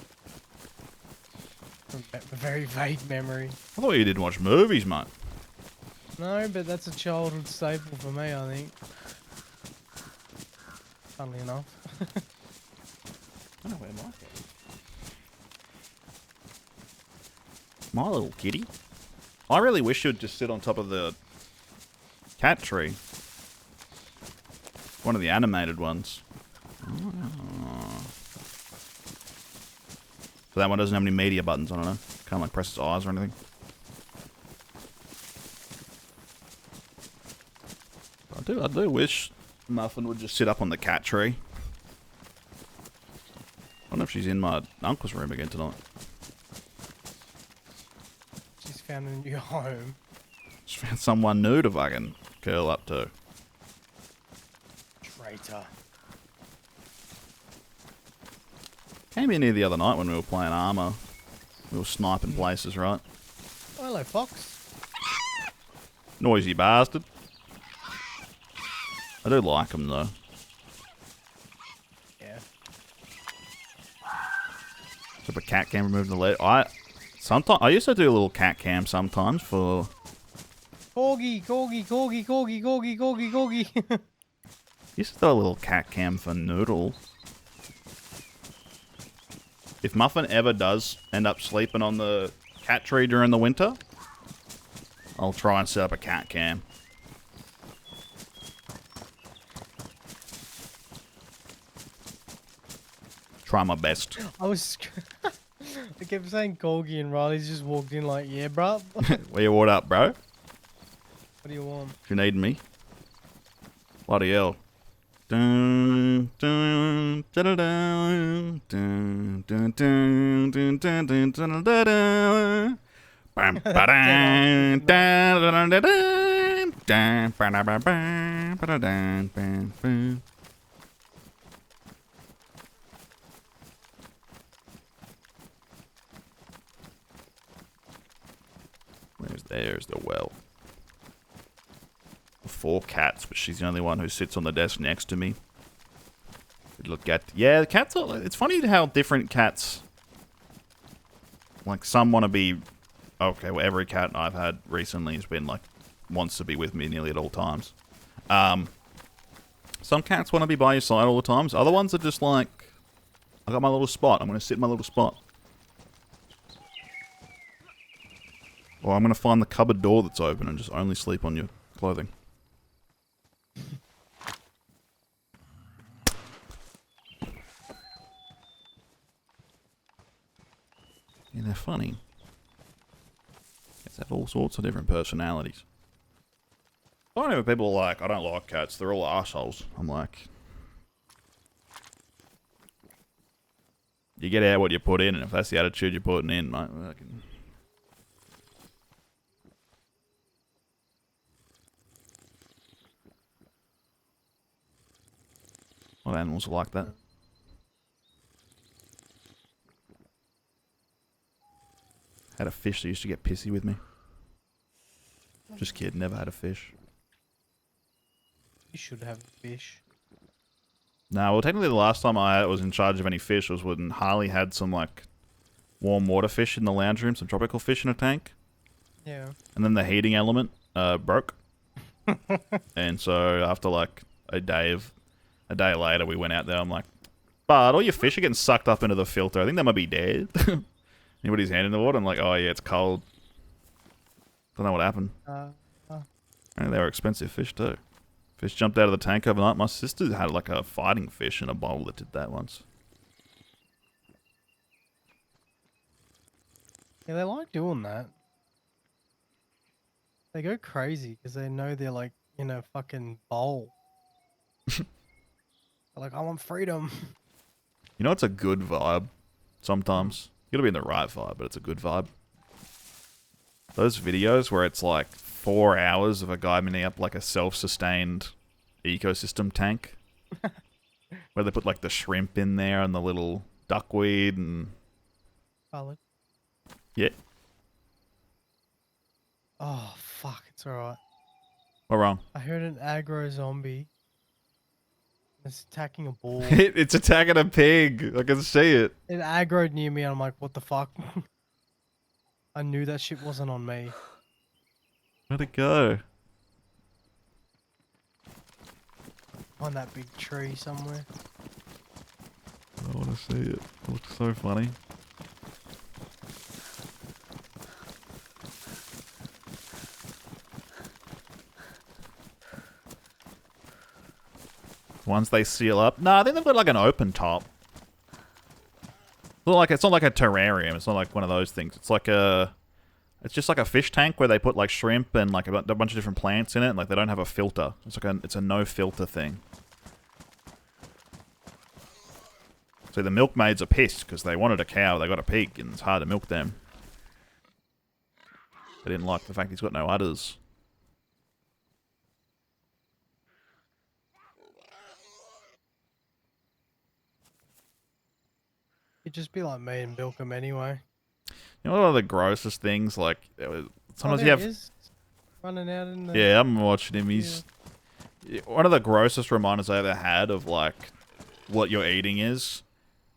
From a very vague memory. I thought you didn't watch movies, mate. No, but that's a childhood staple for me, I think. Funnily enough. I don't know where Mike is. My little kitty. I really wish you'd just sit on top of the cat tree. One of the animated ones. Oh. So that one doesn't have any media buttons on it, no? Can't like press its eyes or anything. I do wish Muffin would just sit up on the cat tree. I wonder if she's in my uncle's room again tonight. She's found a new home. Just found someone new to fucking curl up to. Traitor. Came in here the other night when we were playing Armour. We were sniping places, right? Oh, hello, Fox. Noisy bastard. I do like him though. Yeah. If a cat cam removed the leg. I used to do a little cat cam sometimes for. Corgi, corgi, corgi, corgi, corgi, corgi, corgi. Used to do a little cat cam for Noodle. If Muffin ever does end up sleeping on the cat tree during the winter, I'll try and set up a cat cam. Try my best. I kept saying corgi and Riley's just walked in like, yeah, bruh. Where you what up, bro? What do you want? If you need me. Bloody hell. Dun, dun, dun, dun, dun, dun, dun, dun, dun, dun, dun, dun, dun. Bam, ba-dun, dun, dun, dun, dun, dun, ba-da-ba-bam, ba-da-dun, bam, bam. There's the well. 4 cats, but she's the only one who sits on the desk next to me. Look at, yeah, the cats are, it's funny how different cats, like some want to be, okay, well every cat I've had recently has been like, wants to be with me nearly at all times. Some cats want to be by your side all the times. Other ones are just like, I got my little spot, I'm going to sit in my little spot. Or I'm going to find the cupboard door that's open and just only sleep on your clothing. Yeah, they're funny. Cats have all sorts of different personalities. I don't know if people are like, I don't like cats, they're all assholes. I'm like, you get out what you put in, and if that's the attitude you're putting in, mate, I can... A lot of animals are like that. Had a fish that used to get pissy with me. Just kidding, never had a fish. You should have a fish. No, well technically the last time I was in charge of any fish was when Harley had some like warm water fish in the lounge room, some tropical fish in a tank. Yeah. And then the heating element broke. And so after like a day later, we went out there. I'm like, but all your fish are getting sucked up into the filter. I think they might be dead. He put his hand in the water. I'm like, oh yeah, it's cold. Don't know what happened. And they were expensive fish too. Fish jumped out of the tank overnight. My sister had like a fighting fish in a bowl that did that once. Yeah, they like doing that. They go crazy because they know they're like in a fucking bowl. They're like, I want freedom. You know, it's a good vibe sometimes. You gotta be in the right vibe, but it's a good vibe. Those videos where it's like 4 hours of a guy mining up like a self-sustained ecosystem tank. Where they put like the shrimp in there and the little duckweed and... Valid. Yeah. Oh, fuck. It's alright. What wrong? I heard an aggro zombie. It's attacking a ball. It's attacking a pig. I can see it. It aggroed near me and I'm like, what the fuck? I knew that shit wasn't on me. Where'd it go? On that big tree somewhere. I want to see it. It looks so funny. Once they seal up. No, I think they've got like an open top. It's not like a terrarium. It's not like one of those things. It's like a... It's just like a fish tank where they put like shrimp and like a bunch of different plants in it. And, like they don't have a filter. It's a no filter thing. So the milkmaids are pissed because they wanted a cow. They got a pig and it's hard to milk them. They didn't like the fact he's got no udders. It'd just be like me and milk them anyway. You know, one of the grossest things, like, sometimes you there have... he is. Running out in the... Yeah, I'm watching him. He's... One of the grossest reminders I ever had of, like, what you're eating is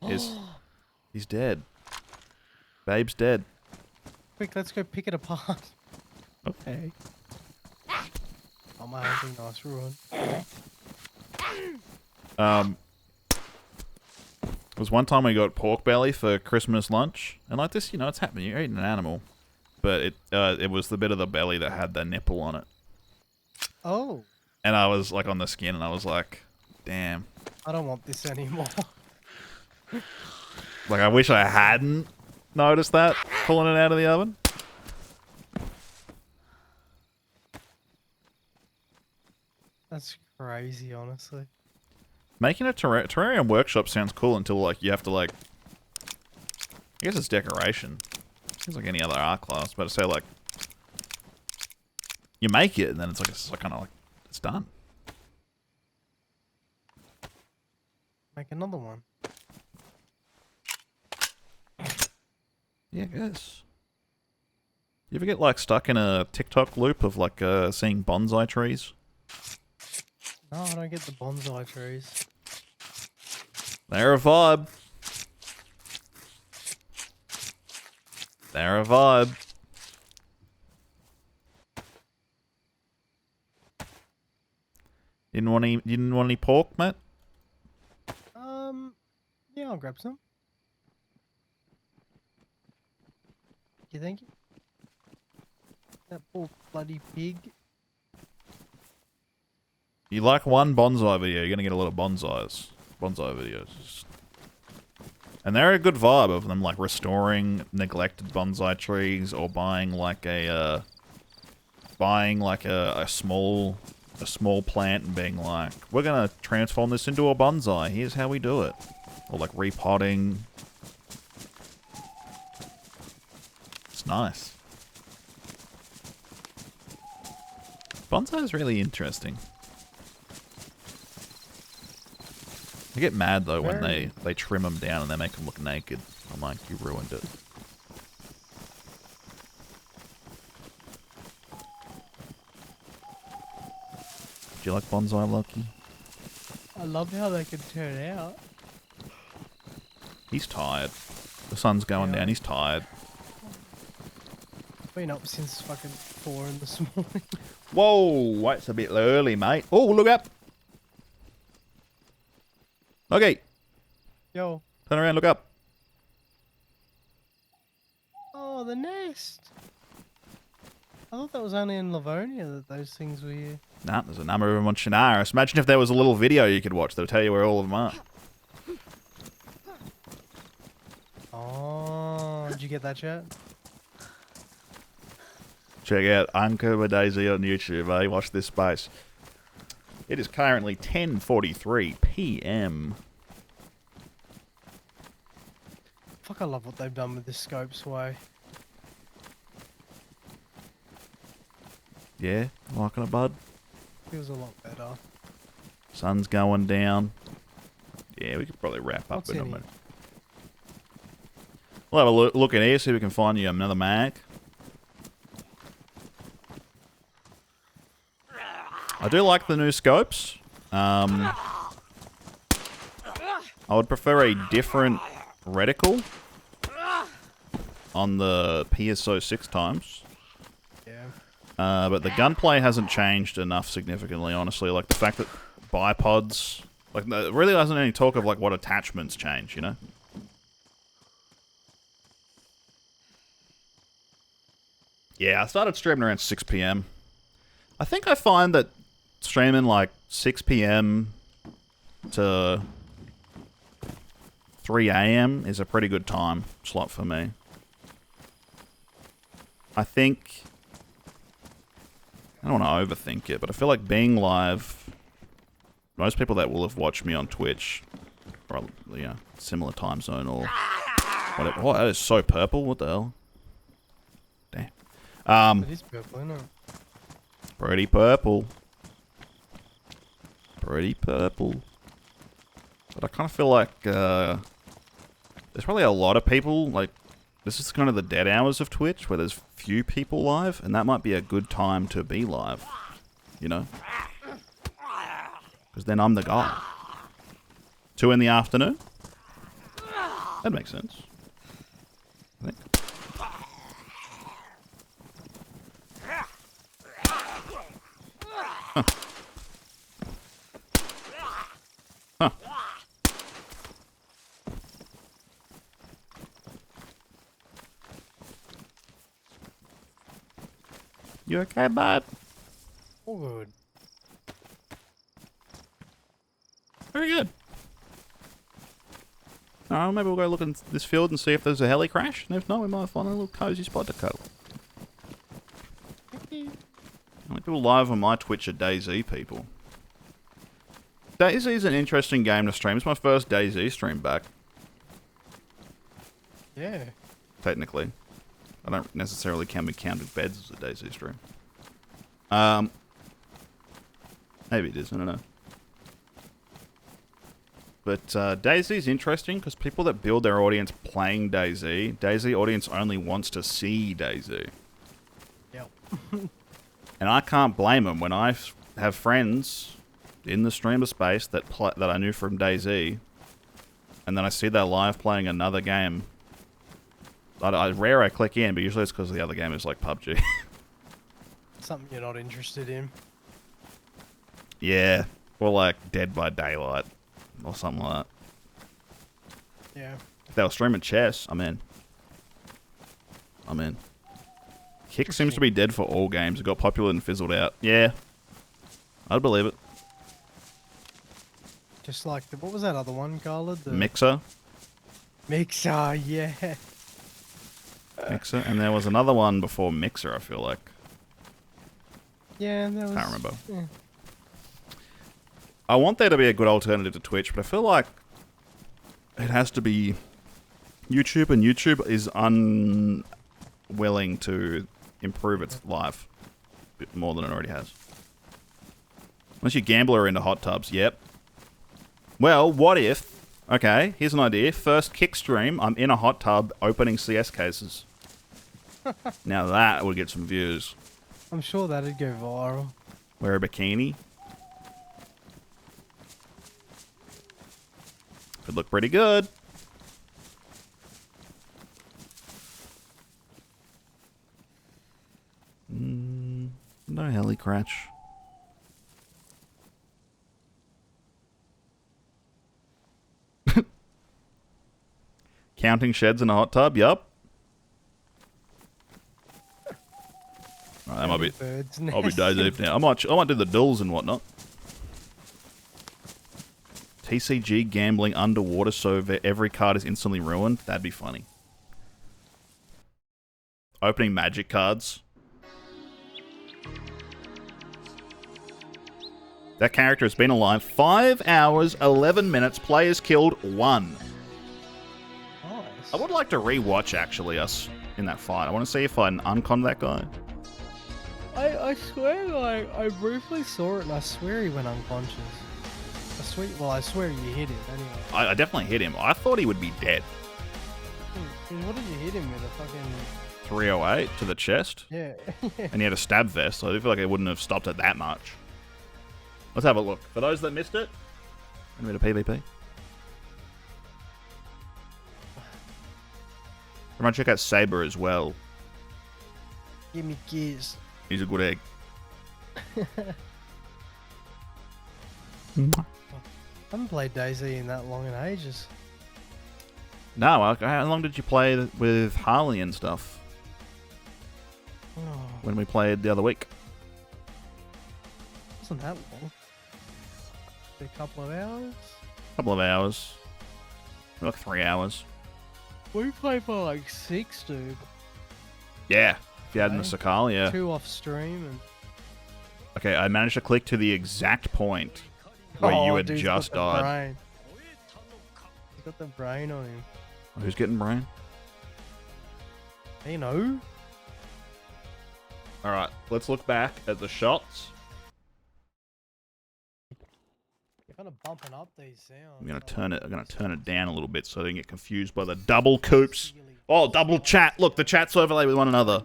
he's dead. Babe's dead. Quick, let's go pick it apart. Okay. Oh, my hunting knife ruined. It was one time we got pork belly for Christmas lunch, and like this, you know, it's happening. You're eating an animal, but it was the bit of the belly that had the nipple on it. Oh. And I was like on the skin, and I was like, damn. I don't want this anymore. Like, I wish I hadn't noticed that pulling it out of the oven. That's crazy, honestly. Making a terrarium workshop sounds cool until, like, you have to, like... I guess it's decoration. Seems like any other art class, but to say, like... You make it, and then it's like kind of like... It's done. Make another one. Yeah, I guess. You ever get, like, stuck in a TikTok loop of, like, seeing bonsai trees? No, I don't get the bonsai trees. They're a vibe. They're a vibe. You didn't want any pork, Matt? Yeah, I'll grab some. Thank you. That poor bloody pig. You like one bonsai video, you're gonna get a lot of bonsai videos. And they're a good vibe of them, like restoring neglected bonsai trees or buying like a small plant and being like, we're gonna transform this into a bonsai. Here's how we do it. Or like repotting. It's nice. Bonsai is really interesting. I get mad though when they trim them down and they make them look naked. I'm like, you ruined it. Do you like bonsai, Lucky? I love how they can turn out. He's tired. The sun's going Yeah. down. He's tired. Been up since fucking 4 in this morning. Whoa, it's a bit early, mate. Oh, look up. Okay, Yo. turn around, look up. Oh, the nest. I thought that was only in Livonia that those things were here. Nah, there's a number of them on Shanaris. Imagine if there was a little video you could watch that'll tell you where all of them are. Oh, did you get that chat? Check out Uncuepa DayZ on YouTube, eh? Watch this space. It is currently 10:43 p.m. Fuck, I love what they've done with this Scopes way. Yeah, liking it, bud. Feels a lot better. Sun's going down. Yeah, we could probably wrap up What's in a in minute. We'll have a look in here, see if we can find you another mag. I do like the new scopes. I would prefer a different reticle on the PSO 6 times. Yeah. But the gunplay hasn't changed enough significantly, honestly. Like the fact that bipods, like there really hasn't any talk of like what attachments change, you know? Yeah, I started streaming around 6 p.m. I think I find that streaming like 6 p.m. to 3 a.m. is a pretty good time slot for me. I think... I don't want to overthink it, but I feel like being live... Most people that will have watched me on Twitch, or you know, similar time zone or whatever. Oh, that is so purple. What the hell? Damn. It is purple, isn't it? Pretty purple. Pretty purple. But I kind of feel like there's probably a lot of people, like, this is kind of the dead hours of Twitch, where there's few people live, and that might be a good time to be live, you know? Because then I'm the guy. 2 in the afternoon? That makes sense. I think. Huh. Huh. You okay, bud? All good. Very good. Alright, maybe we'll go look in this field and see if there's a heli crash. And if not, we might find a little cozy spot to cuddle. How many people live on my Twitch are DayZ people? DayZ is an interesting game to stream. It's my first DayZ stream back, Yeah. technically. I don't necessarily can be counted beds as a DayZ stream. Maybe it is, I don't know. But DayZ is interesting because people that build their audience playing DayZ, DayZ audience only wants to see DayZ. Yep. And I can't blame them. When I have friends in the streamer space that I knew from DayZ, and then I see they're live playing another game, I click in, but usually it's because the other game is like PUBG. Something you're not interested in. Yeah, or like Dead by Daylight, or something like that. Yeah. If they were streaming chess, I'm in. I'm in. Kick seems to be dead for all games. It got popular and fizzled out. Yeah, I'd believe it. Just like what was that other one, Garland? The Mixer. Mixer, yeah. Mixer, and there was another one before Mixer, I feel like. Yeah, that was. Can't remember. Yeah. I want there to be a good alternative to Twitch, but I feel like it has to be YouTube, and YouTube is unwilling to improve its life a bit more than it already has. Unless you gambler into hot tubs, yep. Well, what if... Okay, here's an idea. First kick stream, I'm in a hot tub opening CS cases. Now that would get some views. I'm sure that'd go viral. Wear a bikini. Could look pretty good. No heli crash. Counting sheds in a hot tub, yup. Right, that might be. Birds I'll be DayZ's now. I might do the duels and whatnot. TCG gambling underwater so every card is instantly ruined. That'd be funny. Opening magic cards. That character has been alive 5 hours, 11 minutes. Players killed 1. Nice. I would like to re-watch, actually, us in that fight. I want to see if I uncon that guy. I swear, like, I briefly saw it and I swear he went unconscious. I swear you hit him anyway. I definitely hit him. I thought he would be dead. What did you hit him with? A fucking... 308 to the chest. Yeah. And he had a stab vest, so I feel like it wouldn't have stopped at that much. Let's have a look. For those that missed it, a bit of PvP. Everyone check out Saber as well. Give me gears. He's a good egg. I haven't played DayZ in that long in ages. No, how long did you play with Harley and stuff? Oh, When we played the other week? wasn't that long. A couple of hours? Couple of hours. Like 3 hours. We played for like 6, dude. Yeah. If you had in the Okay. Sakal, yeah. 2 off stream and... Okay, I managed to click to the exact point where you had dude's just got the died. brain. He's got the brain on him. Who's getting brain? You know? Alright, let's look back at the shots. You're kind of bumping up these sounds. I'm gonna turn it down a little bit so I don't get confused by the double coops. Oh, double chat. Look, the chats overlay with one another.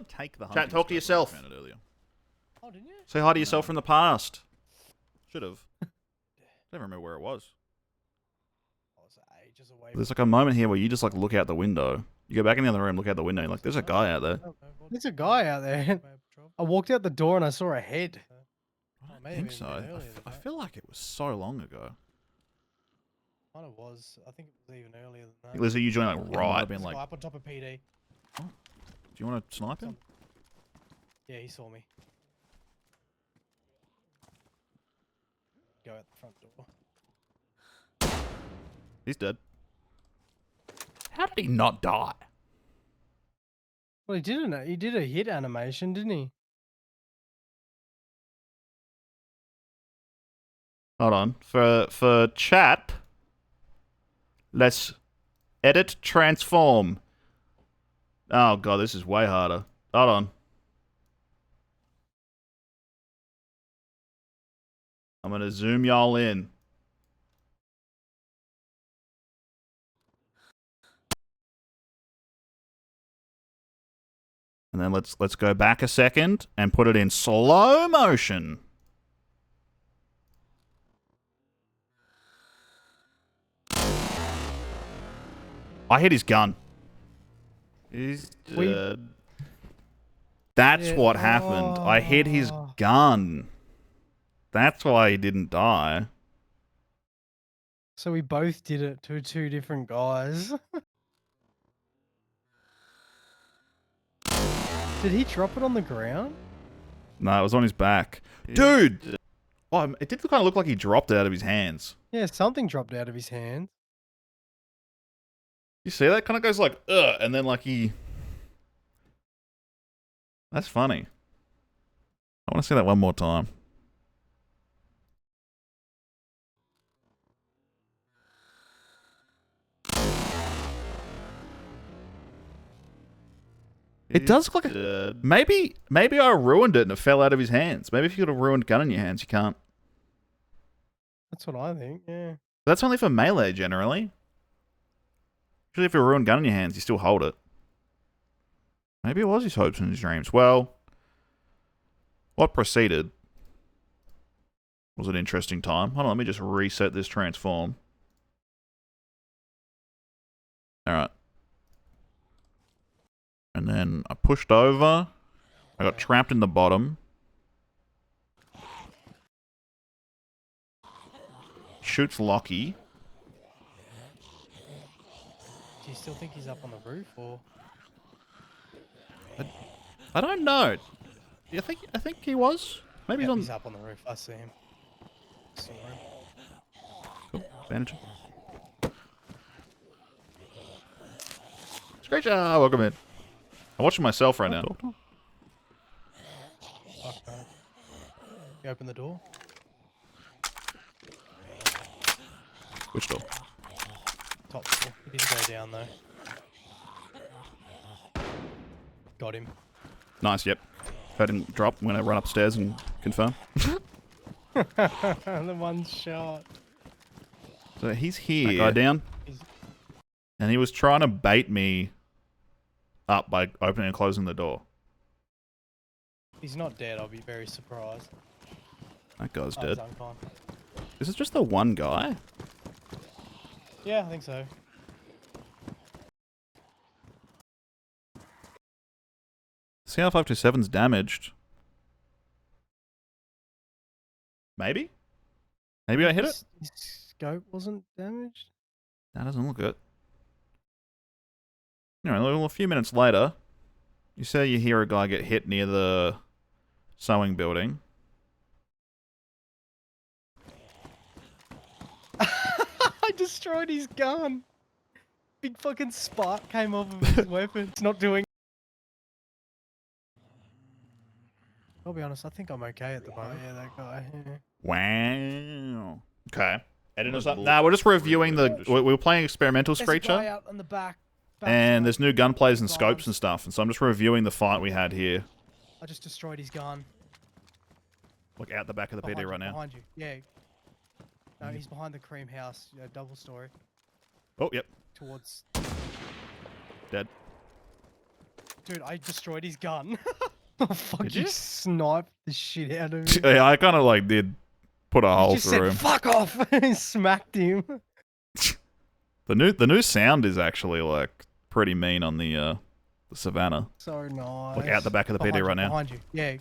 Chat, talk to yourself. Oh, didn't you? Say hi to yourself from the past. Should have. I don't remember where it was. Oh, it's ages away. There's like a moment here where you just like look out the window. You go back in the other room, look out the window, and you're like, there's a guy out there. There's a guy out there. I walked out the door and I saw a head. I don't think so. I feel like it was so long ago. Kind of was. I think it was even earlier than that. Lizzie, you joined like right. Been Been like, up on top of PD. do you want to snipe him? Yeah, he saw me. Go out the front door. He's dead. How did he not die? Well, he didn't. He did a hit animation, didn't he? Hold on. For chat, let's edit transform. Oh god, this is way harder. Hold on. I'm gonna zoom y'all in. And then let's go back a second and put it in slow motion. I hit his gun. He's dead. That's what happened. I hit his gun. That's why he didn't die. So we both did it to 2 different guys. Did he drop it on the ground? No, it was on his back. Dude! Oh, it did kind of look like he dropped it out of his hands. Yeah, something dropped out of his hand. You see that? Kind of goes like, ugh, and then like he... That's funny. I want to see that one more time. It does look like a... Maybe I ruined it and it fell out of his hands. Maybe if you got a ruined gun in your hands, you can't. That's what I think, yeah. That's only for melee, generally. Usually if you have a ruined gun in your hands, you still hold it. Maybe it was his hopes and his dreams. Well, what preceded was an interesting time. Hold on, let me just reset this transform. Alright. And then I pushed over. I got trapped in the bottom. shoots Lockie. Do you still think he's up on the roof, or? I don't know. I think he was. Maybe Yep, he's he's up on the roof. I see him. Saw him. Cool. Bandage. Screech! Ah, welcome in. I'm watching myself right now. Fuck no. You open the door? Which door? Top floor. He didn't go down though. Got him. Nice, yep. Heard him drop. I'm going to run upstairs and confirm. The one shot. So he's here. That guy down. And he was trying to bait me up by opening and closing the door. He's not dead. I'll be very surprised. That guy's Oh, dead. he's unconscious. Is it just the one guy? Yeah, I think so. CR527's damaged. Maybe? Maybe I hit it? His scope wasn't damaged? That doesn't look good. Anyway, a few minutes later, you say you hear a guy get hit near the sewing building. I destroyed his gun. Big fucking spark came off of his weapon. It's not doing. I'll be honest, I think I'm okay at the moment. Oh, yeah, that guy. Yeah. Wow. Okay. Nah, we're just reviewing the... We were playing Experimental There's a guy Screecher, out on the back. and there's new gunplays and Guns. scopes and stuff, and so I'm just reviewing the fight we had here. I just destroyed his gun. Look out the back of the PD right now. Behind you. Yeah. No, he's behind the cream house, double story. Oh, yep. Towards. Dead. Dude, I destroyed his gun. Oh, fuck, Did you? Sniped the shit out of him. Yeah, I kind of like did put a hole Just through said, him. fuck off! And smacked him. The new sound is actually like pretty mean on the Savannah. So nice. Look out the back of the PD right now. Behind you. Yeah.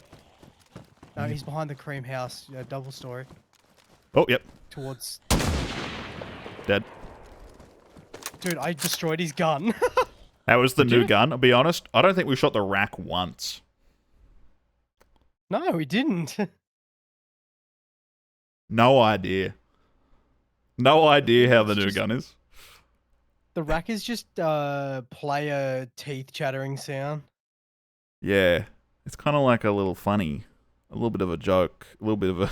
No, he's behind the cream house, double story. Oh, yep. Towards. Dead. Dude, I destroyed his gun. That was the Did new you? gun. I'll be honest, I don't think we shot the rack once. No, he didn't. No idea. No idea how the It's new just- gun is. The rack is just player teeth chattering sound. Yeah. It's kind of like a little funny. A little bit of a joke. A little bit of a...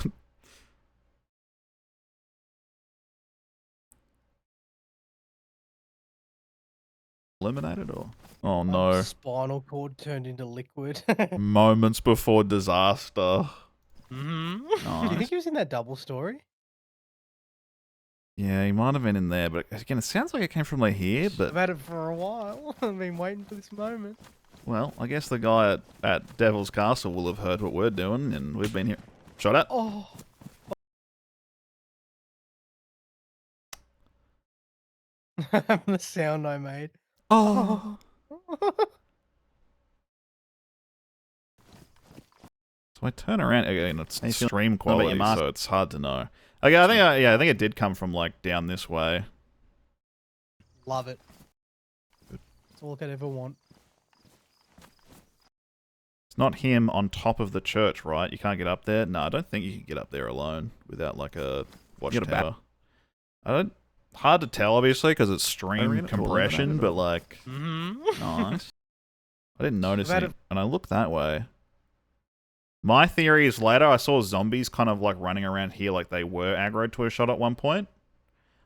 Eliminated or... Oh no. Spinal cord turned into liquid. Moments before disaster. Mm-hmm. Do you Nice. think he was in that double story? Yeah, he might have been in there, but again, it sounds like it came from like here, but... I've had it for a while. I've been waiting for this moment. Well, I guess the guy at Devil's Castle will have heard what we're doing, and we've been here. Shot at. Oh. The sound I made. Oh. So I turn around again. It's stream quality, so it's hard to know. Okay, I think it did come from like down this way. Love it. That's all I could ever want. It's not him on top of the church, right? You can't get up there. No, I don't think you can get up there alone without like a watchtower. I don't. Hard to tell, obviously, because it's stream compression, but like, nice. I didn't notice it, and I looked that way. My theory is later I saw zombies kind of like running around here like they were aggroed to a shot at one point.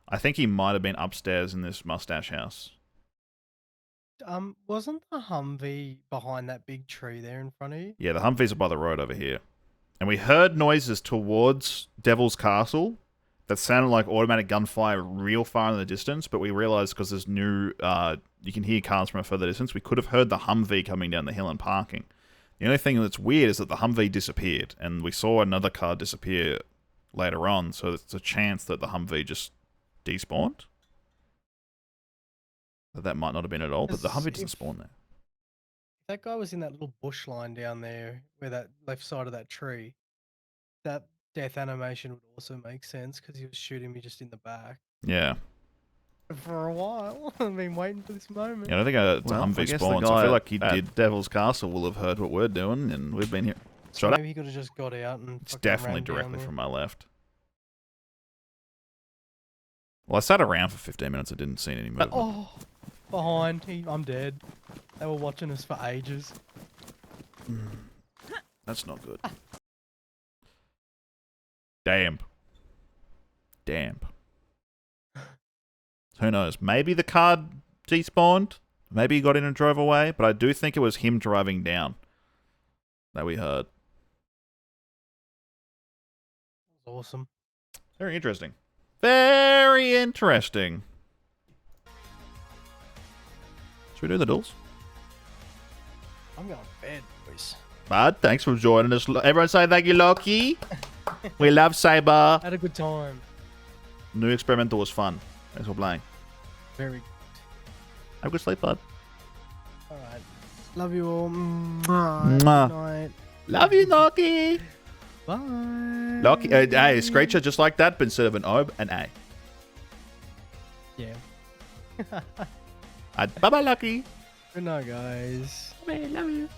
I think he might have been upstairs in this mustache house. Wasn't the Humvee behind that big tree there in front of you? Yeah, the Humvees are by the road over here. And we heard noises towards Devil's Castle that sounded like automatic gunfire real far in the distance, but we realized because there's new, you can hear cars from a further distance, we could have heard the Humvee coming down the hill and parking. The only thing that's weird is that the Humvee disappeared, and we saw another car disappear later on, so it's a chance that the Humvee just despawned. That might not have been at all, but the Humvee doesn't spawn there. If that guy was in that little bush line down there, where that left side of that tree, that death animation would also make sense because he was shooting me just in the back. Yeah. For a while. I've been waiting for this moment. Yeah, I think it's a Well, I Humvee guess the spawn, so I guy feel like he at did. Devil's Castle will have heard what we're doing, and we've been here. So Shut up. maybe he could have just got out and It's fucking definitely ran down directly there. from my left. Well, I sat around for 15 minutes. I didn't see any movement. Oh, behind. I'm dead. They were watching us for ages. That's not good. Damn. Damn. Who knows? Maybe the car despawned. Maybe he got in and drove away. But I do think it was him driving down that we heard. Awesome. Very interesting. Very interesting. Should we do the duels? I'm going to bed, boys. Bud, thanks for joining us. Everyone say thank you, Loki. We love Saber. Had a good time. New experimental was fun. Thanks for playing. Very good. Have a good sleep, bud. Alright. Love you all. Mwah. Good night. Love you, Loki. Bye. Loki, hey, Screecher just like that, but instead of an O, an A. Yeah. Bye-bye, Loki. Good night, guys. Love you.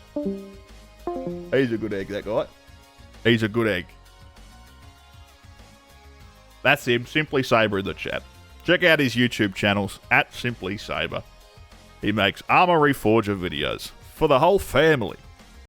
He's a good egg, that guy. He's a good egg. That's him, Simply Saber in the chat. Check out his YouTube channels, @Simply Saber. He makes Armory Forger videos for the whole family.